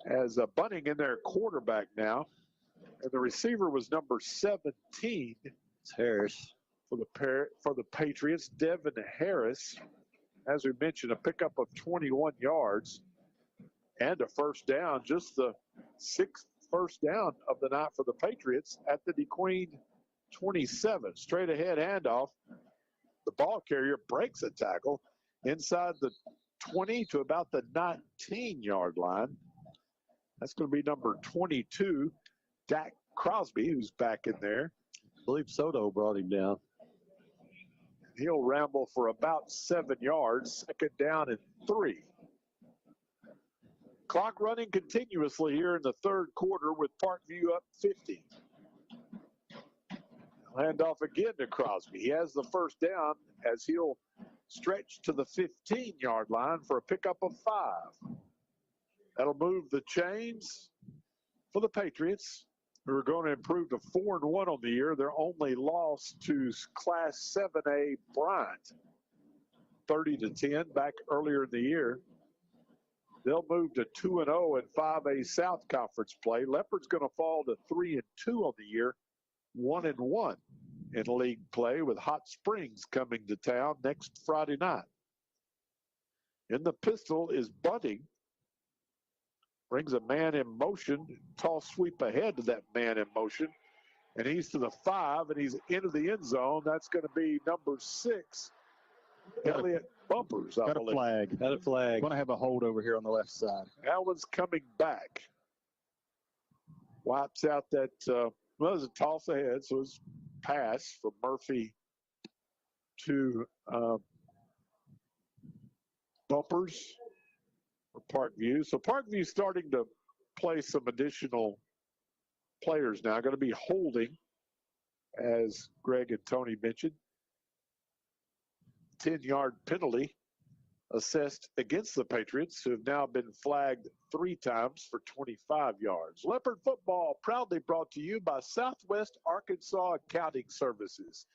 As Bunting in there, quarterback now, and the receiver was number 17. It's Harris for the Patriots, Devin Harris. As we mentioned, a pickup of 21 yards and a first down, just the 6th first down of the night for the Patriots at the DeQueen 27. Straight ahead handoff. The ball carrier breaks a tackle inside the 20 to about the 19-yard line. That's going to be number 22, Dak Crosby, who's back in there. I believe Soto brought him down. He'll ramble for about 7 yards. Second down and 3. Clock running continuously here in the third quarter with Parkview up 50. Handoff again to Crosby. He has the first down as he'll stretch to the 15-yard line for a pickup of 5. That'll move the chains for the Patriots, who are going to improve to 4-1 on the year. Their only loss to Class 7A Bryant, 30-10 back earlier in the year. They'll move to 2-0 in 5A South Conference play. Leopard's going to fall to 3-2 on the year, 1-1 in league play, with Hot Springs coming to town next Friday night. In the pistol is Bunting. brings a man in motion, toss sweep ahead to that man in motion, and he's to the 5, and he's into the end zone. That's going to be number 6, Elliott Bumpers. Got a flag. Got a flag. Going to have a hold over here on the left side. That one's coming back. Wipes out that, well, it was a toss ahead, so it's pass from Murphy to Bumpers for Parkview. So Parkview's starting to play some additional players now. Going to be holding, as Greg and Tony mentioned. 10-yard penalty assessed against the Patriots, who have now been flagged 3 times for 25 yards. Leopard football proudly brought to you by Southwest Arkansas Accounting Services.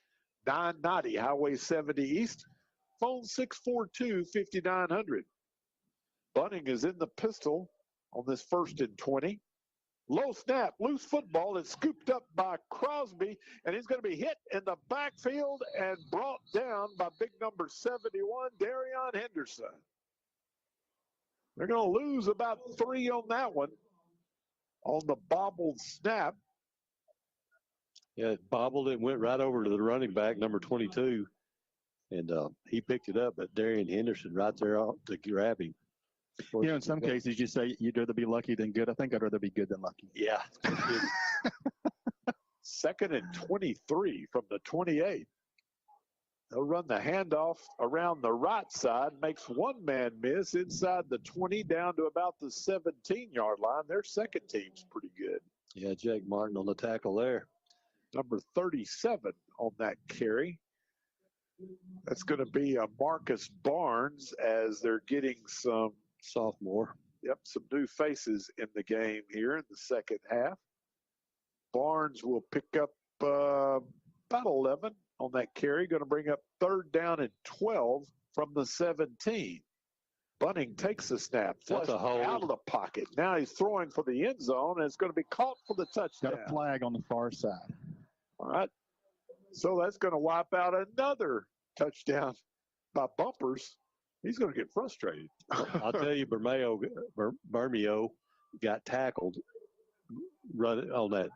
990 Highway 70 East. Phone 642-5900. Bunning is in the pistol on this 1st and 20. Low snap, loose football is scooped up by Crosby, and he's going to be hit in the backfield and brought down by big number 71, Darion Henderson. They're going to lose about 3 on that one on the bobbled snap. Yeah, it bobbled it, went right over to the running back, number 22, and he picked it up, but Darion Henderson right there to grab him. You know, in some cases, you say you'd rather be lucky than good. I think I'd rather be good than lucky. Yeah. 2nd and 23 from the 28. They'll run the handoff around the right side, makes one man miss inside the 20 down to about the 17-yard line. Their second team's pretty good. Yeah, Jake Martin on the tackle there. Number 37 on that carry. That's going to be a Marcus Barnes as they're getting some sophomore. Yep, some new faces in the game here in the second half. Barnes will pick up about 11 on that carry. Going to bring up 3rd down and 12 from the 17. Bunning takes the snap, flushed out of the pocket. Now he's throwing for the end zone, and it's going to be caught for the touchdown. Got a flag on the far side. All right. So that's going to wipe out another touchdown by Bumpers. He's going to get frustrated. I'll tell you, Bermeo got tackled running on that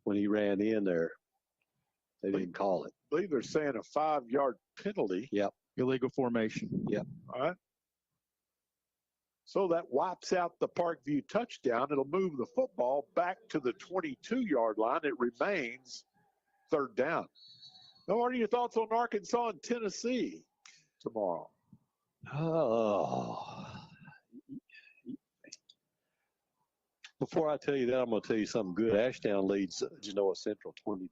when he ran in there. They didn't call it. I believe they're saying a 5-yard penalty. Yep. Illegal formation. Yep. All right. So that wipes out the Parkview touchdown. It'll move the football back to the 22-yard line. It remains 3rd down. Now, what are your thoughts on Arkansas and Tennessee tomorrow? Oh. Before I tell you that, I'm going to tell you something good. Ashtown leads Genoa Central 20-0.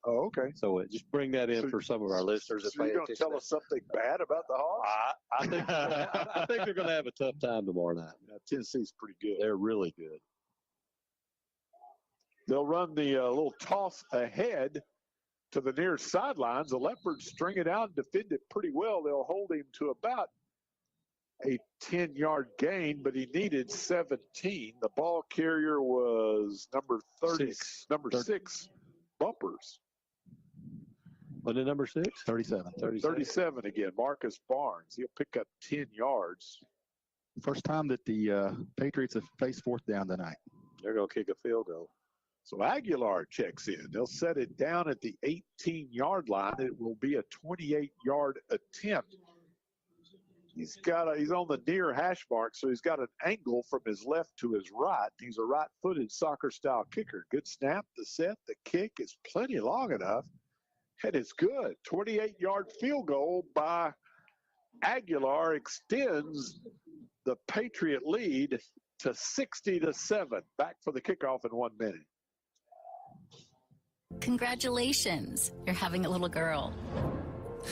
Oh, okay. So just bring that in for some of our listeners. So you're going to tell us something bad about the Hawks? I think they're going to have a tough time tomorrow night. Yeah, Tennessee's pretty good. They're really good. They'll run the little toss ahead to the near sidelines. The Leopards string it out and defend it pretty well. They'll hold him to about a 10-yard gain, but he needed 17. The ball carrier was number 6, Bumpers. What is number 6? 37. 37 again, Marcus Barnes. He'll pick up 10 yards. First time that the Patriots have faced 4th down tonight. They're going to kick a field goal. So Aguilar checks in. They'll set it down at the 18-yard line. It will be a 28-yard attempt. He's on the near hash mark, so he's got an angle from his left to his right. He's a right-footed soccer-style kicker. Good snap, the set, the kick is plenty long enough. And it's good. 28-yard field goal by Aguilar extends the Patriot lead to 60-7. Back for the kickoff in 1 minute. Congratulations, you're having a little girl.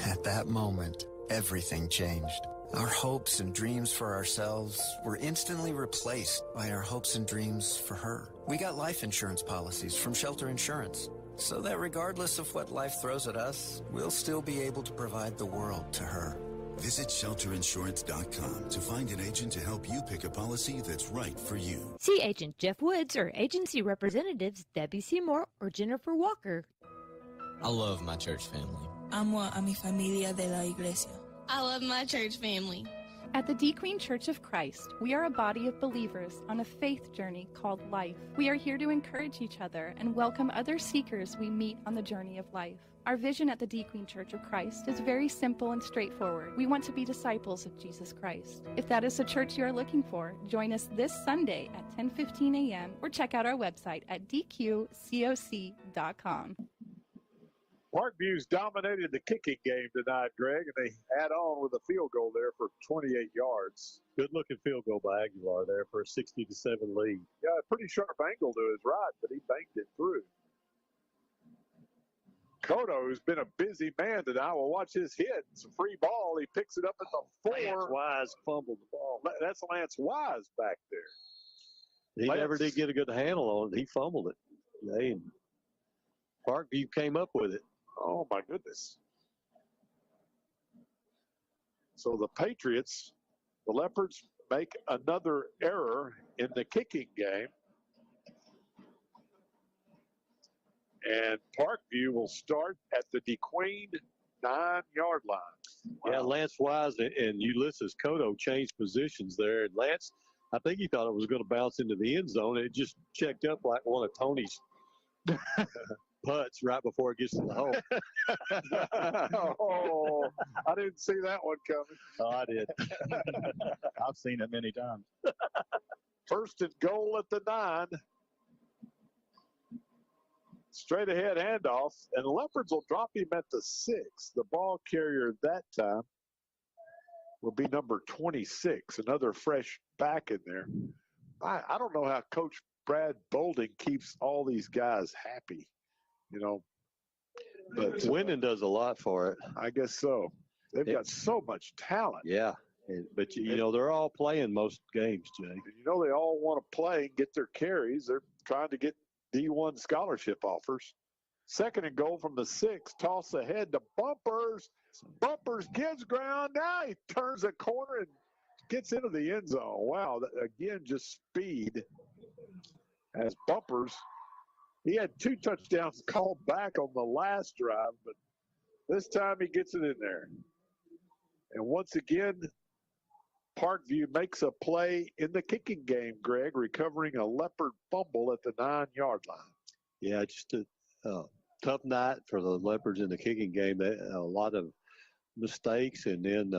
At that moment, everything changed. Our hopes and dreams for ourselves were instantly replaced by our hopes and dreams for her. We got life insurance policies from Shelter Insurance, so that regardless of what life throws at us, we'll still be able to provide the world to her. Visit shelterinsurance.com to find an agent to help you pick a policy that's right for you. See Agent Jeff Woods or agency representatives Debbie Seymour or Jennifer Walker. I love my church family. Amo a mi familia de la iglesia. I love my church family. At the D Queen Church of Christ, we are a body of believers on a faith journey called life. We are here to encourage each other and welcome other seekers we meet on the journey of life. Our vision at the D Queen Church of Christ is very simple and straightforward. We want to be disciples of Jesus Christ. If that is the church you are looking for, join us this Sunday at 10:15 a.m. or check out our website at dqcoc.com. Parkview's dominated the kicking game tonight, Greg, and they add on with a field goal there for 28 yards. Good-looking field goal by Aguilar there for a 60-7 lead. Yeah, a pretty sharp angle to his right, but he banked it through. Cotto, who's been a busy man tonight, will watch his hit. It's a free ball. He picks it up at the 4. Lance Wise fumbled the ball. That's Lance Wise back there. He never did get a good handle on it. He fumbled it. Parkview came up with it. Oh, my goodness. So the Patriots, the Leopards, make another error in the kicking game. And Parkview will start at the DeQueen 9-yard line. Wow. Yeah, Lance Wise and Ulysses Cotto changed positions there. And Lance, I think he thought it was going to bounce into the end zone. It just checked up like one of Tony's putts right before it gets to the hole. Oh, I didn't see that one coming. Oh, I did. I've seen it many times. First and goal at the 9. Straight ahead handoff, and the Leopards will drop him at the 6. The ball carrier that time will be number 26, another fresh back in there. I don't know how Coach Brad Bolding keeps all these guys happy, but winning does a lot for it. I guess so. They've got so much talent. Yeah, but they're all playing most games, Jay. And they all want to play and get their carries. They're trying to get D1 scholarship offers. Second and goal from the 6. Toss ahead to Bumpers. Bumpers gives ground. Now he turns a corner and gets into the end zone. Wow, again, just speed as Bumpers. He had 2 touchdowns called back on the last drive, but this time he gets it in there. And once again, Parkview makes a play in the kicking game, Greg, recovering a Leopard fumble at the 9-yard line. Yeah, just a tough night for the Leopards in the kicking game. A lot of mistakes and then,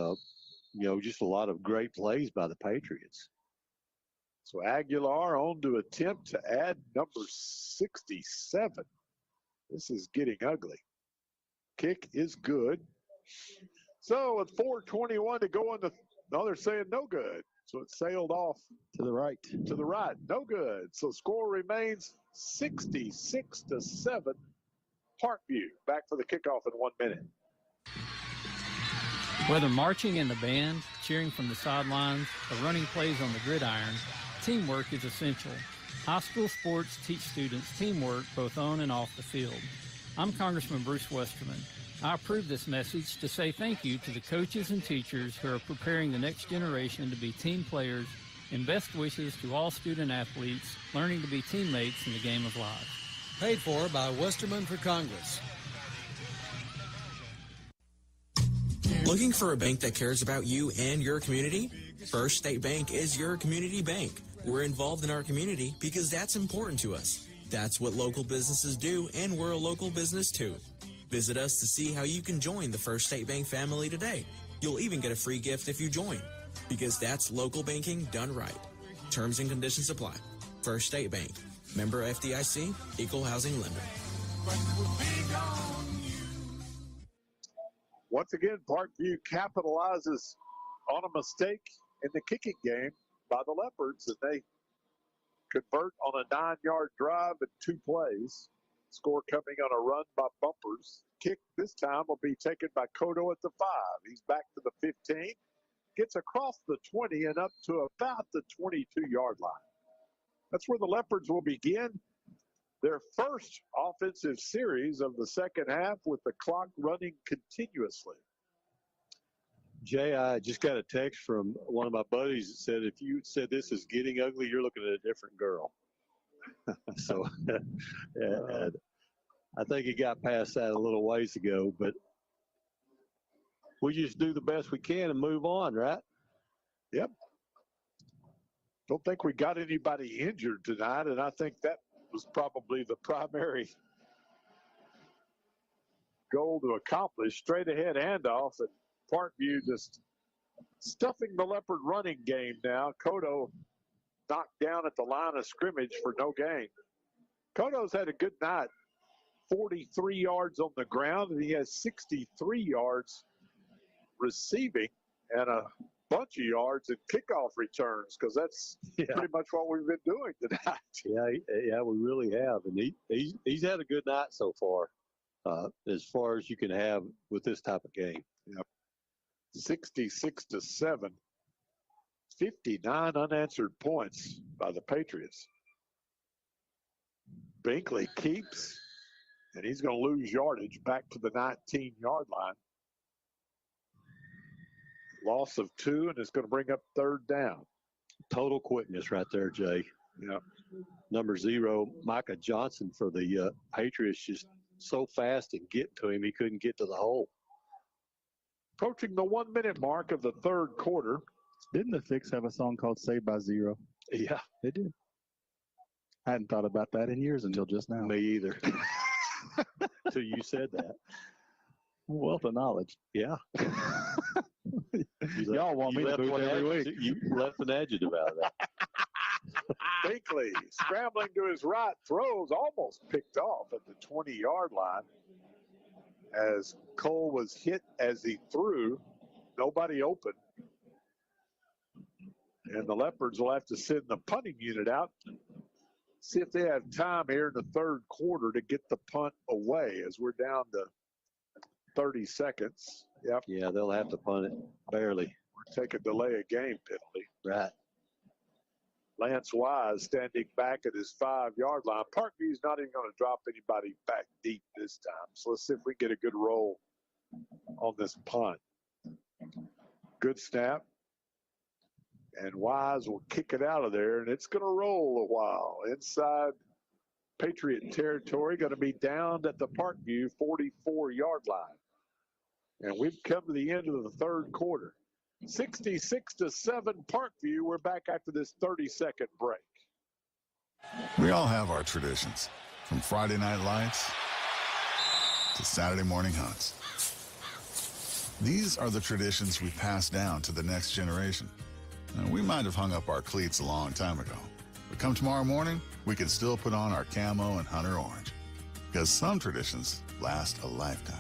just a lot of great plays by the Patriots. So Aguilar on to attempt to add number 67. This is getting ugly. Kick is good. So with 4:21 to go in the no, they're saying no good. So it sailed off to the right. To the right, no good. So score remains 66-7. Parkview back for the kickoff in 1 minute. Whether marching in the band, cheering from the sidelines, or running plays on the gridiron, teamwork is essential. High school sports teach students teamwork both on and off the field. I'm Congressman Bruce Westerman. I approve this message to say thank you to the coaches and teachers who are preparing the next generation to be team players, and best wishes to all student athletes learning to be teammates in the game of life. Paid for by Westerman for Congress. Looking for a bank that cares about you and your community? First State Bank is your community bank. We're involved in our community because that's important to us. That's what local businesses do, and we're a local business too. Visit us to see how you can join the First State Bank family today. You'll even get a free gift if you join, because that's local banking done right. Terms and conditions apply. First State Bank. Member FDIC, Equal Housing Lender. Once again, Parkview capitalizes on a mistake in the kicking game by the Leopards, and they convert on a 9-yard drive in 2 plays. Score coming on a run by Bumpers. Kick this time will be taken by Cotto at the 5. He's back to the 15. Gets across the 20 and up to about the 22-yard line. That's where the Leopards will begin their first offensive series of the second half with the clock running continuously. Jay, I just got a text from one of my buddies that said, if you said this is getting ugly, you're looking at a different girl. So I think he got past that a little ways ago, but we just do the best we can and move on, right? Yep. Don't think we got anybody injured tonight, and I think that was probably the primary goal to accomplish. Straight ahead handoff, and Parkview just stuffing the Leopard running game now. Cotto knocked down at the line of scrimmage for no gain. Cotto's had a good night. 43 yards on the ground, and he has 63 yards receiving and a bunch of yards in kickoff returns, because that's pretty much what we've been doing tonight. Yeah, we really have, and he's had a good night so far, as far as you can have with this type of game. Yep. 66-7, 59 unanswered points by the Patriots. Binkley keeps, and he's going to lose yardage back to the 19-yard line. Loss of 2, and it's going to bring up 3rd down. Total quickness right there, Jay. Yeah. Number 0, Micah Johnson for the Patriots, just so fast and get to him, he couldn't get to the hole. Approaching the 1-minute mark of the 3rd quarter. Didn't the Fix have a song called Saved by Zero? Yeah. They did. I hadn't thought about that in years until just now. Me either. Until you said that. Wealth of knowledge. Yeah. Y'all want me to booth every week. You left an adjective out of that. Binkley scrambling to his right, throws almost picked off at the 20-yard line as Cole was hit as he threw. Nobody open. And the Leopards will have to send the punting unit out. See if they have time here in the 3rd quarter to get the punt away, as we're down to 30 seconds. Yep. Yeah, they'll have to punt it barely. Or take a delay of game penalty. Right. Lance Wise standing back at his 5-yard line. Parkview's not even going to drop anybody back deep this time. So let's see if we can get a good roll on this punt. Good snap. And Wise will kick it out of there, and it's going to roll a while. Inside Patriot territory, going to be down at the Parkview 44-yard line. And we've come to the end of the 3rd quarter. 66-7 Parkview. We're back after this 30-second break. We all have our traditions, from Friday night lights to Saturday morning hunts. These are the traditions we pass down to the next generation. Now, we might have hung up our cleats a long time ago, but come tomorrow morning, we can still put on our camo and hunter orange, because some traditions last a lifetime.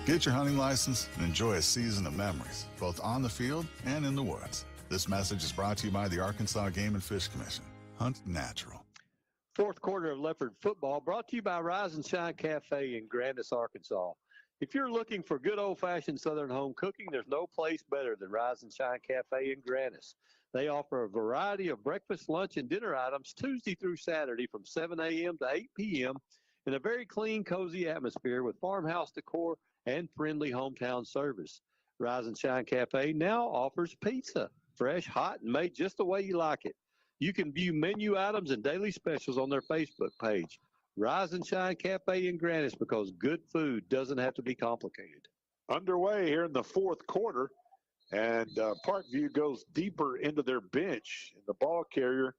Get your hunting license and enjoy a season of memories, both on the field and in the woods. This message is brought to you by the Arkansas Game and Fish Commission. Hunt natural. 4th quarter of Leopard football brought to you by Rise and Shine Cafe in Grandis, Arkansas. If you're looking for good old-fashioned Southern home cooking, there's no place better than Rise and Shine Cafe in Grandis. They offer a variety of breakfast, lunch, and dinner items Tuesday through Saturday from 7 a.m. to 8 p.m. in a very clean, cozy atmosphere with farmhouse decor and friendly hometown service. Rise and Shine Cafe now offers pizza, fresh, hot, and made just the way you like it. You can view menu items and daily specials on their Facebook page. Rise and Shine Cafe in Grandis, because good food doesn't have to be complicated. Underway here in the 4th quarter, and Parkview goes deeper into their bench. And the ball carrier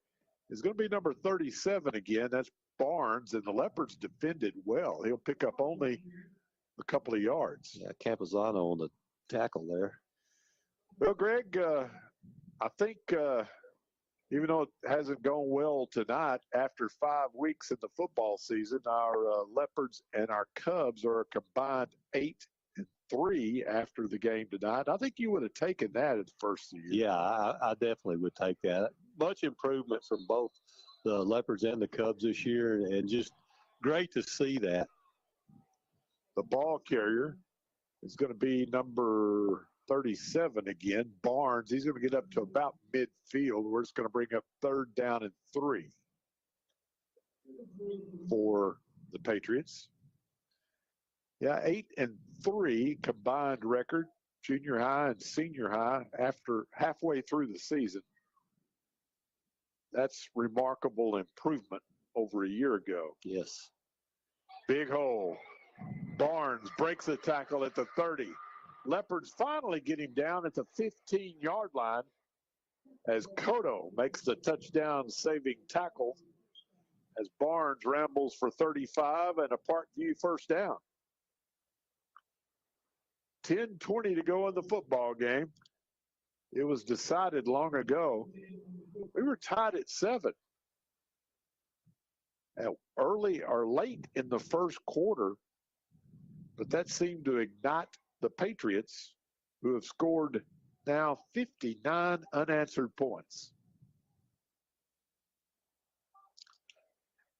is going to be number 37 again. That's Barnes, and the Leopards defended well. He'll pick up only a couple of yards. Yeah, Campazano on the tackle there. Well, Greg, I think even though it hasn't gone well tonight, after 5 weeks in the football season, our Leopards and our Cubs are a combined 8-3 after the game tonight. I think you would have taken that at the first of the year. Yeah, I definitely would take that. Much improvement from both the Leopards and the Cubs this year, and just great to see that. The ball carrier is going to be number 37 again, Barnes. He's going to get up to about midfield. We're just going to bring up 3rd down and 3 for the Patriots. Yeah, 8-3 combined record, junior high and senior high, after halfway through the season. That's remarkable improvement over a year ago. Yes. Big hole. Barnes breaks the tackle at the 30. Leopards finally get him down at the 15-yard line. as Cotto makes the touchdown-saving tackle as Barnes rambles for 35 and a Parkview first down. 10:20 to go in the football game. It was decided long ago. We were tied at 7. Early or late in the first quarter, but that seemed to ignite the Patriots, who have scored now 59 unanswered points.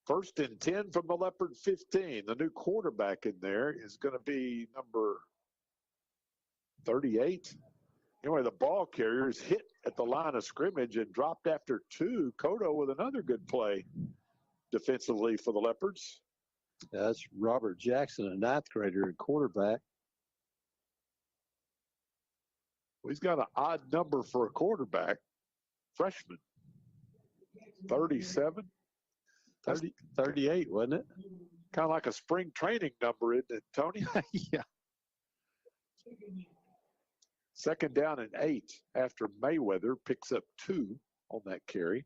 1st and 10 from the Leopard 15. The new quarterback in there is going to be number 38. Anyway, the ball carriers hit at the line of scrimmage and dropped after 2. Cotto with another good play defensively for the Leopards. That's Robert Jackson, a 9th grader at quarterback. Well, he's got an odd number for a quarterback. Freshman. 37. 38, wasn't it? Kind of like a spring training number, isn't it, Tony? Yeah. 2nd down and 8 after Mayweather picks up 2 on that carry.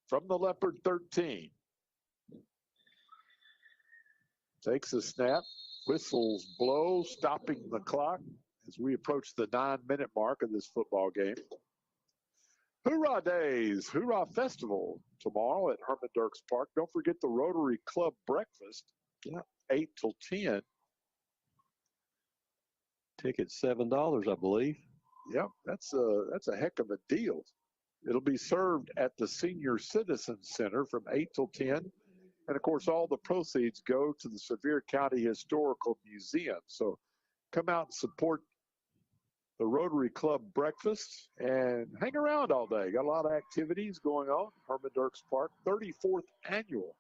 From the Leopard 13. Takes a snap, whistles blow, stopping the clock as we approach the 9-minute mark of this football game. Hoorah Days, Hoorah Festival tomorrow at Herman Dirks Park. Don't forget the Rotary Club breakfast, 8 till 10. Tickets $7, I believe. Yep, that's a heck of a deal. It'll be served at the Senior Citizen Center from 8 till 10. And, of course, all the proceeds go to the Sevier County Historical Museum. So come out and support the Rotary Club breakfast and hang around all day. Got a lot of activities going on. Herman Dirks Park, 34th annual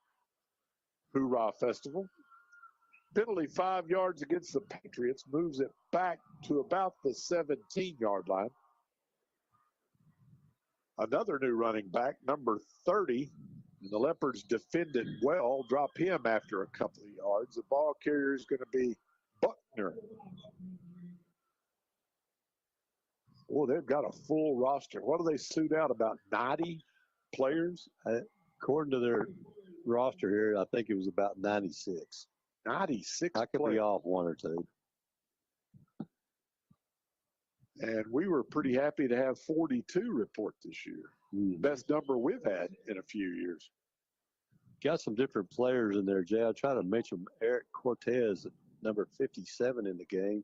Hoorah Festival. Penalty 5 yards against the Patriots moves it back to about the 17-yard line. Another new running back, number 30. And the Leopards defended well, drop him after a couple of yards. The ball carrier is going to be Buckner. Oh, they've got a full roster. What do they suit out, about 90 players? According to their roster here, I think it was about 96. 96 I could players. be off 1 or 2. And we were pretty happy to have 42 report this year. Best number we've had in a few years. Got some different players in there, Jay. I try to mention Eric Cortez, number 57 in the game.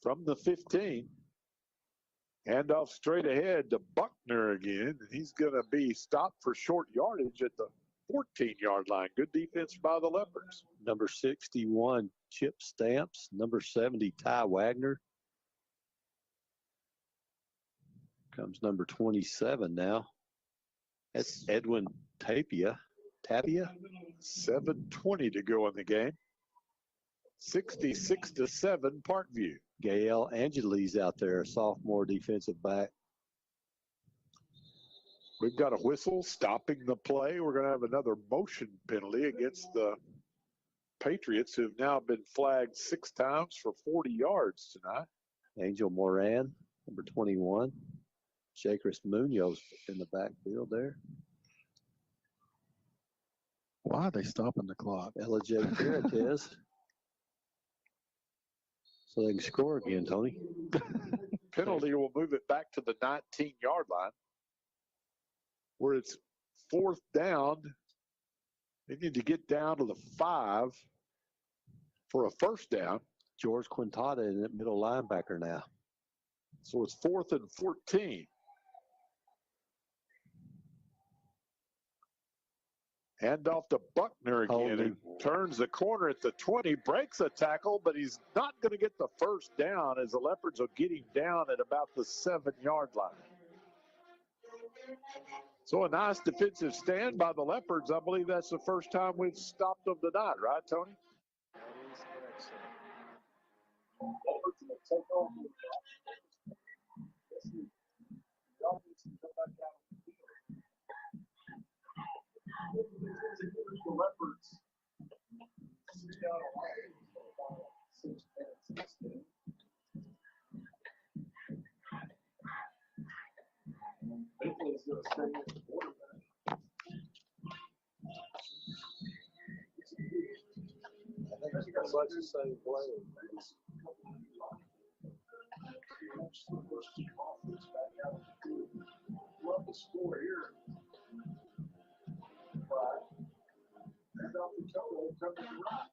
From the 15. Handoff straight ahead to Buckner again. And he's going to be stopped for short yardage at the 14-yard line. Good defense by the Leopards. Number 61, Chip Stamps. Number 70, Ty Wagner. Comes number 27 now. That's Edwin Tapia. 7:20 to go in the game. 66-7 Parkview. Gael Angeles out there, a sophomore defensive back. We've got a whistle stopping the play. We're going to have another motion penalty against the Patriots, who have now been flagged 6 times for 40 yards tonight. Angel Moran, number 21. Jacris Munoz in the backfield there. Why are they stopping the clock? L.J. Perez. So they can score again, Tony. Penalty will move it back to the 19-yard line, where it's 4th down. They need to get down to the 5 for a first down. George Quintana in the middle linebacker now. So it's 4th and 14. Hand off to Buckner again. And turns the corner at the 20, breaks a tackle, but he's not going to get the first down as the Leopards will get him down at about the 7-yard line. So a nice defensive stand by the Leopards. I believe that's the first time we've stopped them tonight, right, Tony? Leopards will take over. The Leopards. That's much the same play. Love the score here. And off the toe, coming right.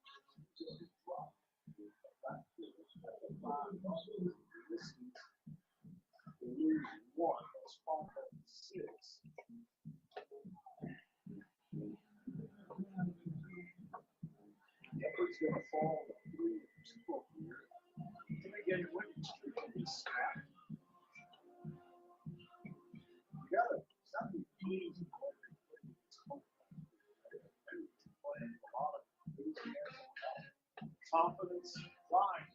One, spot 6. Leopard's going to fall 3-2 here. Three-game winning streak on this snap. You got to something easy. Confidence flying.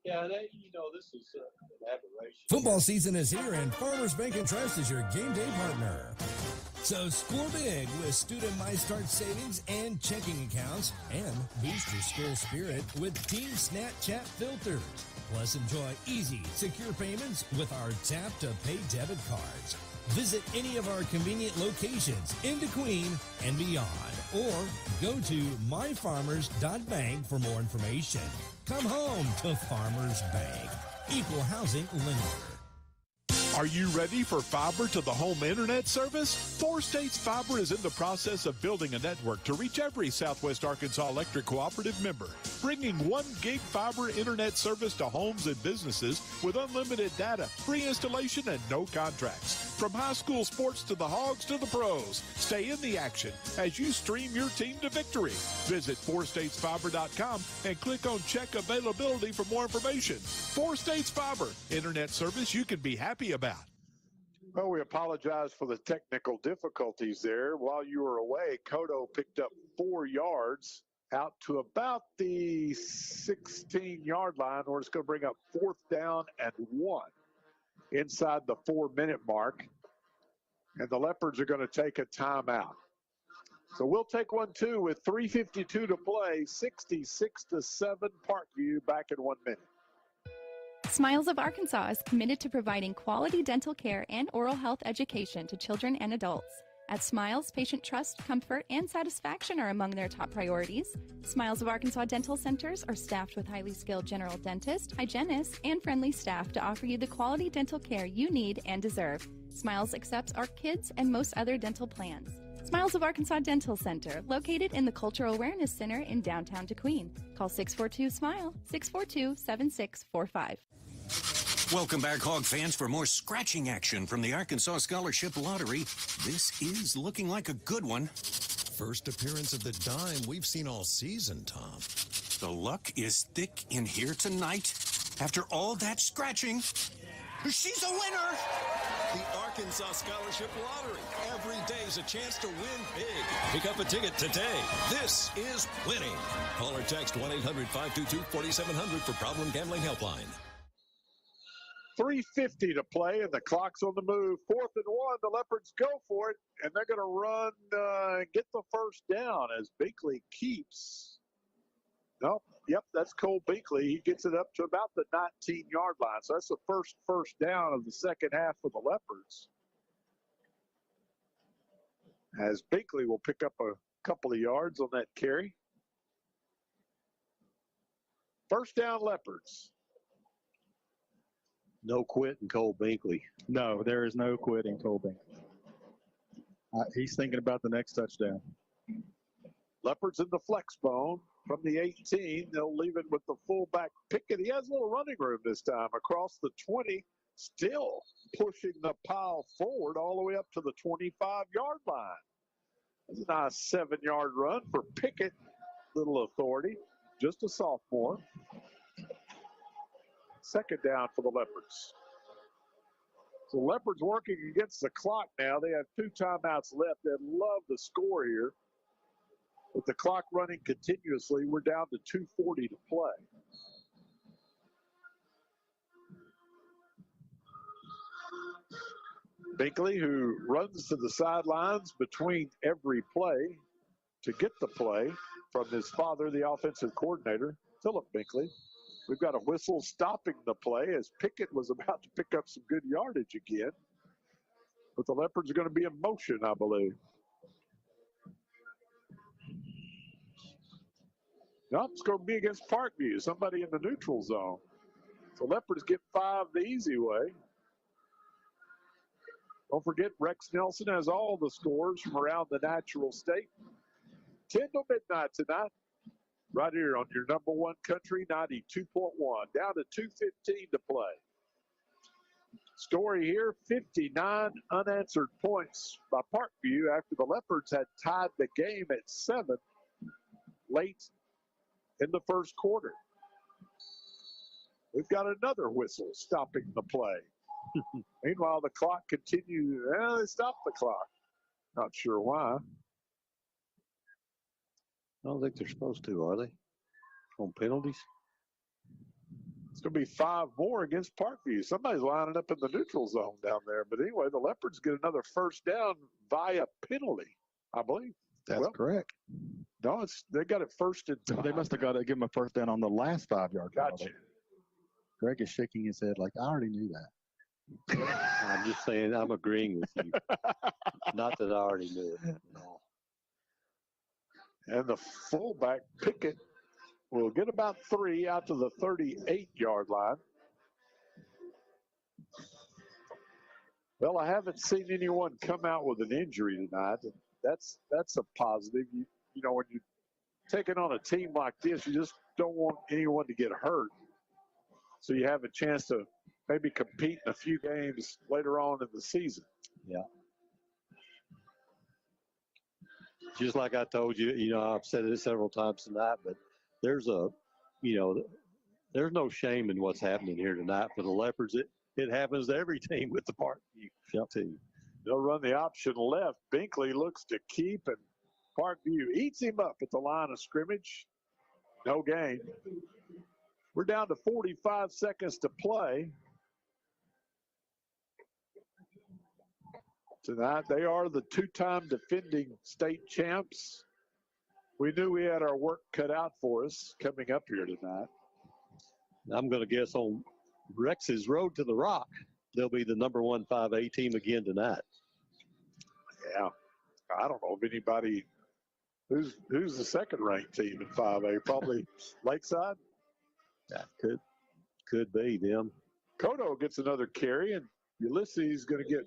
Yeah, this is an aberration. Football season is here, and Farmers Bank and Trust is your game day partner. So score big with Student My Start savings and checking accounts, and boost your school spirit with Team Snapchat filters. Plus, enjoy easy, secure payments with our Tap to Pay debit cards. Visit any of our convenient locations in DeQueen and beyond, or go to myfarmers.bank for more information. Come home to Farmers Bank. Equal housing lender. Are you ready for fiber to the home internet service? Four States Fiber is in the process of building a network to reach every Southwest Arkansas Electric Cooperative member, bringing 1 gig fiber internet service to homes and businesses with unlimited data, free installation, and no contracts. From high school sports to the Hogs to the pros, stay in the action as you stream your team to victory. Visit 4statesfiber.com and click on Check Availability for more information. 4 States Fiber, internet service you can be happy about. Well, we apologize for the technical difficulties there. While you were away, Cotto picked up 4 yards out to about the 16-yard line, where it's going to bring up 4th down and 1 inside the 4-minute mark. And the Leopards are going to take a timeout. So we'll take one, too, with 3:52 to play, 66-7 Parkview, back in 1 minute. Smiles of Arkansas is committed to providing quality dental care and oral health education to children and adults. At Smiles, patient trust, comfort, and satisfaction are among their top priorities. Smiles of Arkansas dental centers are staffed with highly skilled general dentists, hygienists, and friendly staff to offer you the quality dental care you need and deserve. Smiles accepts our kids and most other dental plans. Smiles of Arkansas Dental Center, located in the Cultural Awareness Center in downtown DeQueen. Call 642-SMILE, 642-7645. Welcome back, Hog fans, for more scratching action from the Arkansas Scholarship Lottery. This is looking like a good one. First appearance of the dime we've seen all season, Tom. The luck is thick in here tonight. After all that scratching, she's a winner! The Arkansas Scholarship Lottery. Every day's a chance to win big. Pick up a ticket today. This is winning. Call or text 1-800-522-4700 for Problem Gambling Helpline. 3:50 to play, and the clock's on the move. 4th and 1. The Leopards go for it, and they're going to run and get the first down as Binkley keeps. Nope. Yep, that's Cole Binkley. He gets it up to about the 19-yard line. So that's the first down of the second half for the Leopards. As Binkley will pick up a couple of yards on that carry. First down, Leopards. No quitting Cole Binkley. No, there is no quitting Cole Binkley. He's thinking about the next touchdown. Leopards in the flex bone from the 18. They'll leave it with the fullback Pickett. He has a little running room this time across the 20, still pushing the pile forward all the way up to the 25-yard line. That's a nice 7-yard run for Pickett. Little authority, just a sophomore. Second down for the Leopards. So Leopards working against the clock now. They have 2 timeouts left. They'd love to score here. With the clock running continuously, we're down to 2:40 to play. Binkley, who runs to the sidelines between every play to get the play from his father, the offensive coordinator, Philip Binkley. We've got a whistle stopping the play as Pickett was about to pick up some good yardage again. But the Leopards are going to be in motion, I believe. No, it's going to be against Parkview, somebody in the neutral zone. So Leopards get 5 the easy way. Don't forget, Rex Nelson has all the scores from around the natural state. 10 to midnight tonight, right here on your number one country, 92.1. Down to 2:15 to play. Story here, 59 unanswered points by Parkview after the Leopards had tied the game at 7 late in the first quarter. We've got another whistle stopping the play. Meanwhile, the clock continues. Well, they stopped the clock. Not sure why. I don't think they're supposed to, are they? On penalties? It's going to be 5 more against Parkview. Somebody's lining up in the neutral zone down there. But anyway, the Leopards get another first down via penalty, I believe. That's correct. No, they got it first and 5. They must have got to give him a first down on the last 5-yard Gotcha. Greg is shaking his head like, I already knew that. I'm just saying, I'm agreeing with you. Not that I already knew it. No. And the fullback, Pickett, will get about 3 out to the 38-yard line. Well, I haven't seen anyone come out with an injury tonight. That's a positive. You know, when you're taking on a team like this, you just don't want anyone to get hurt. So you have a chance to maybe compete in a few games later on in the season. Yeah. Just like I told you, you know, I've said it several times tonight, but there's no shame in what's happening here tonight for the Leopards. It happens to every team with the Parkview team. They'll run the option left. Binkley looks to keep, and Parkview eats him up at the line of scrimmage. No gain. We're down to 45 seconds to play. Tonight, they are the 2-time defending state champs. We knew we had our work cut out for us coming up here tonight. I'm going to guess on Rex's road to the Rock, they'll be the number 1 5A team again tonight. Yeah. I don't know if anybody who's the second-ranked team in 5A. Probably Lakeside. That could be them. Cotto gets another carry, and Ulysses is going to get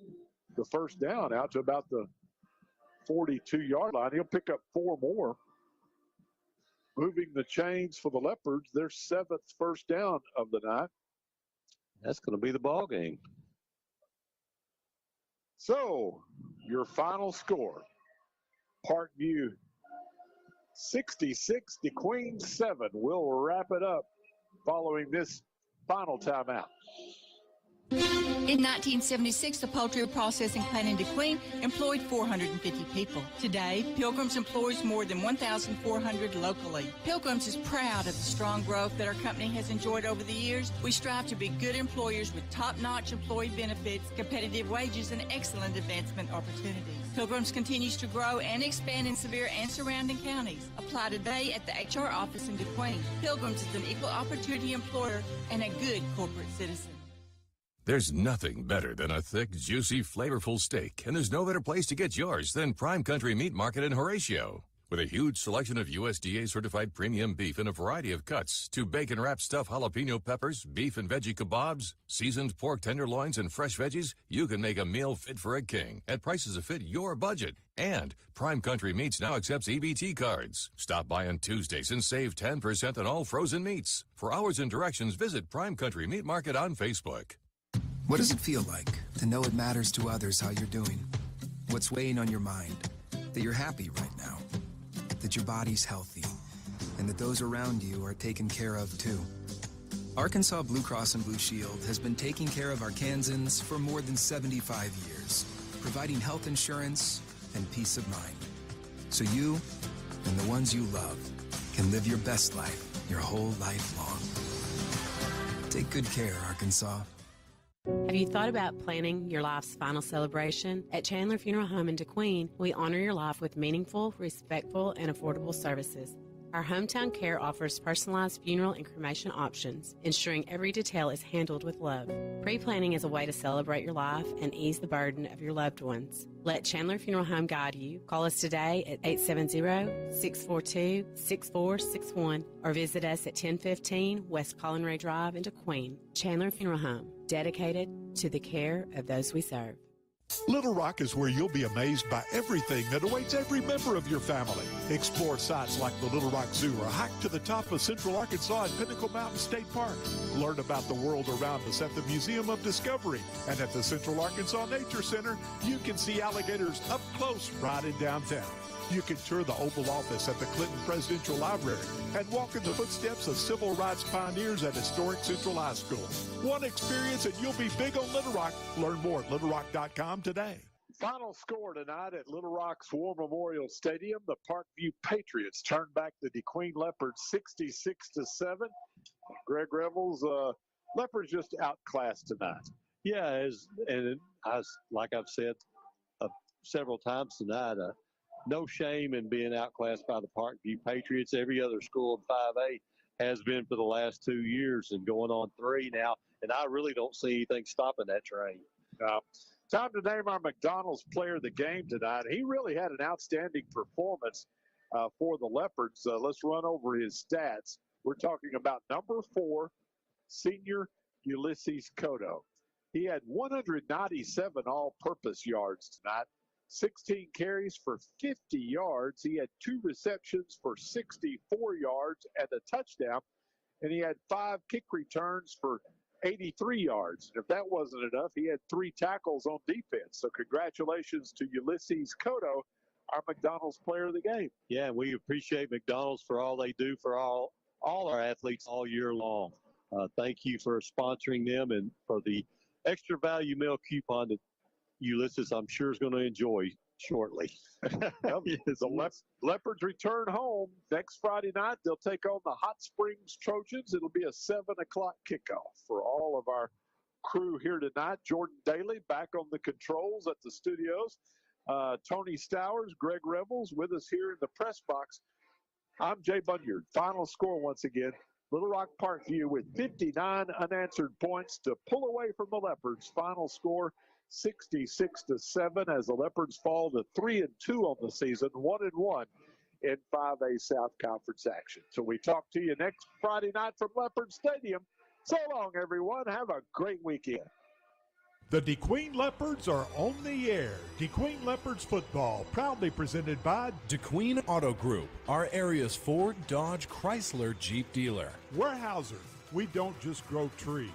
the first down out to about the 42-yard line. He'll pick up 4 more. Moving the chains for the Leopards, their 7th first down of the night. That's going to be the ball game. So, your final score. Parkview 66, DeQueen 7. We'll wrap it up following this final timeout. In 1976, the poultry processing plant in DeQueen employed 450 people. Today, Pilgrim's employs more than 1,400 locally. Pilgrim's is proud of the strong growth that our company has enjoyed over the years. We strive to be good employers with top-notch employee benefits, competitive wages, and excellent advancement opportunities. Pilgrim's continues to grow and expand in Sevier and surrounding counties. Apply today at the HR office in DeQueen. Pilgrim's is an equal opportunity employer and a good corporate citizen. There's nothing better than a thick, juicy, flavorful steak, and there's no better place to get yours than Prime Country Meat Market in Horatio. With a huge selection of USDA-certified premium beef in a variety of cuts, to bacon-wrapped stuffed jalapeno peppers, beef and veggie kebabs, seasoned pork tenderloins, and fresh veggies, you can make a meal fit for a king at prices that fit your budget. And Prime Country Meats now accepts EBT cards. Stop by on Tuesdays and save 10% on all frozen meats. For hours and directions, visit Prime Country Meat Market on Facebook. What does it feel like to know it matters to others how you're doing? What's weighing on your mind? That you're happy right now, that your body's healthy, and that those around you are taken care of too. Arkansas Blue Cross and Blue Shield has been taking care of Arkansans for more than 75 years, providing health insurance and peace of mind. So you and the ones you love can live your best life your whole life long. Take good care, Arkansas. Have you thought about planning your life's final celebration? At Chandler Funeral Home in DeQueen, we honor your life with meaningful, respectful, and affordable services. Our Hometown Care offers personalized funeral and cremation options, ensuring every detail is handled with love. Pre-planning is a way to celebrate your life and ease the burden of your loved ones. Let Chandler Funeral Home guide you. Call us today at 870-642-6461 or visit us at 1015 West Collinray Drive in DeQueen. Chandler Funeral Home, dedicated to the care of those we serve. Little Rock is where you'll be amazed by everything that awaits every member of your family. Explore sites like the Little Rock Zoo or hike to the top of Central Arkansas at Pinnacle Mountain State Park. Learn about the world around us at the Museum of Discovery. And at the Central Arkansas Nature Center, you can see alligators up close right in downtown. You can tour the Oval Office at the Clinton Presidential Library and walk in the footsteps of civil rights pioneers at historic Central High School. One experience and you'll be big on Little Rock. Learn more at littlerock.com today. Final score tonight at Little Rock's War Memorial Stadium. The Parkview Patriots turned back the DeQueen Leopards 66-7. Greg Revels, Leopards just outclassed tonight. Yeah, like I've said several times tonight, no shame in being outclassed by the Parkview Patriots. Every other school in 5A has been for the last 2 years and going on 3 now, and I really don't see anything stopping that train. Time to name our McDonald's player of the game tonight. He really had an outstanding performance for the Leopards. Let's run over his stats. We're talking about number 4, senior Ulysses Cotto. He had 197 all-purpose yards tonight. 16 carries for 50 yards. He had 2 receptions for 64 yards and a touchdown. And he had 5 kick returns for 83 yards. And if that wasn't enough, he had 3 tackles on defense. So congratulations to Ulysses Cotto, our McDonald's player of the game. Yeah, we appreciate McDonald's for all they do for all our athletes all year long. Thank you for sponsoring them and for the extra value meal coupon that Ulysses, I'm sure, is going to enjoy shortly. The Leopards return home next Friday night. They'll take on the Hot Springs Trojans. It'll be a 7 o'clock kickoff for all of our crew here tonight. Jordan Daly back on the controls at the studios. Tony Stowers, Greg Revels with us here in the press box. I'm Jay Bunyard. Final score once again. Little Rock Parkview with 59 unanswered points to pull away from the Leopards. Final score 66-7 as the Leopards fall to 3-2 on the season, 1-1 in 5A South Conference action. So we talk to you next Friday night from Leopard Stadium. So long, everyone. Have a great weekend. The DeQueen Leopards are on the air. DeQueen Leopards football, proudly presented by DeQueen Auto Group, our area's Ford, Dodge, Chrysler, Jeep dealer. Weyerhaeuser, we don't just grow trees.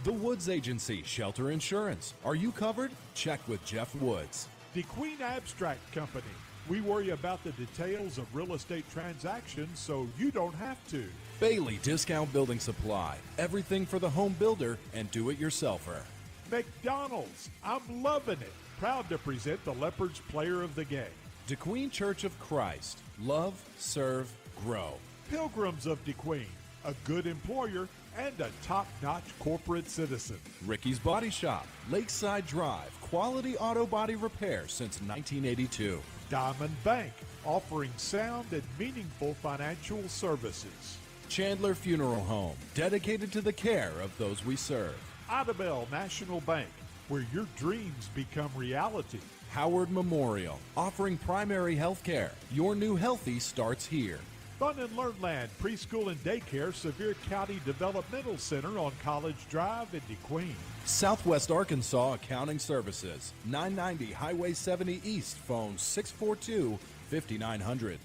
The Woods Agency, Shelter Insurance. Are you covered? Check with Jeff Woods. DeQueen Abstract Company. We worry about the details of real estate transactions so you don't have to. Bailey Discount Building Supply. Everything for the home builder and do-it-yourselfer. McDonald's, I'm loving it. Proud to present the Leopards Player of the Game. DeQueen Church of Christ. Love, serve, grow. Pilgrims of DeQueen, a good employer and a top-notch corporate citizen. Ricky's Body Shop, Lakeside Drive, quality auto body repair since 1982. Diamond Bank, offering sound and meaningful financial services. Chandler Funeral Home, dedicated to the care of those we serve. Idabel National Bank, where your dreams become reality. Howard Memorial, offering primary health care. Your new healthy starts here. Fun and Learn Land Preschool and Daycare Sevier County Developmental Center on College Drive in DeQueen. Southwest Arkansas Accounting Services, 990 Highway 70 East, phone 642-5900.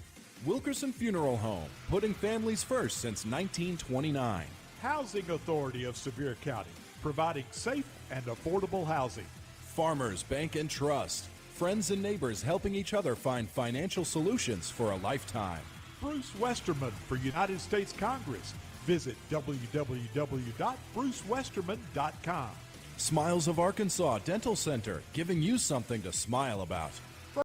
Wilkerson Funeral Home, putting families first since 1929. Housing Authority of Sevier County, providing safe and affordable housing. Farmers Bank and Trust, friends and neighbors helping each other find financial solutions for a lifetime. Bruce Westerman for United States Congress. Visit www.brucewesterman.com. Smiles of Arkansas Dental Center, giving you something to smile about.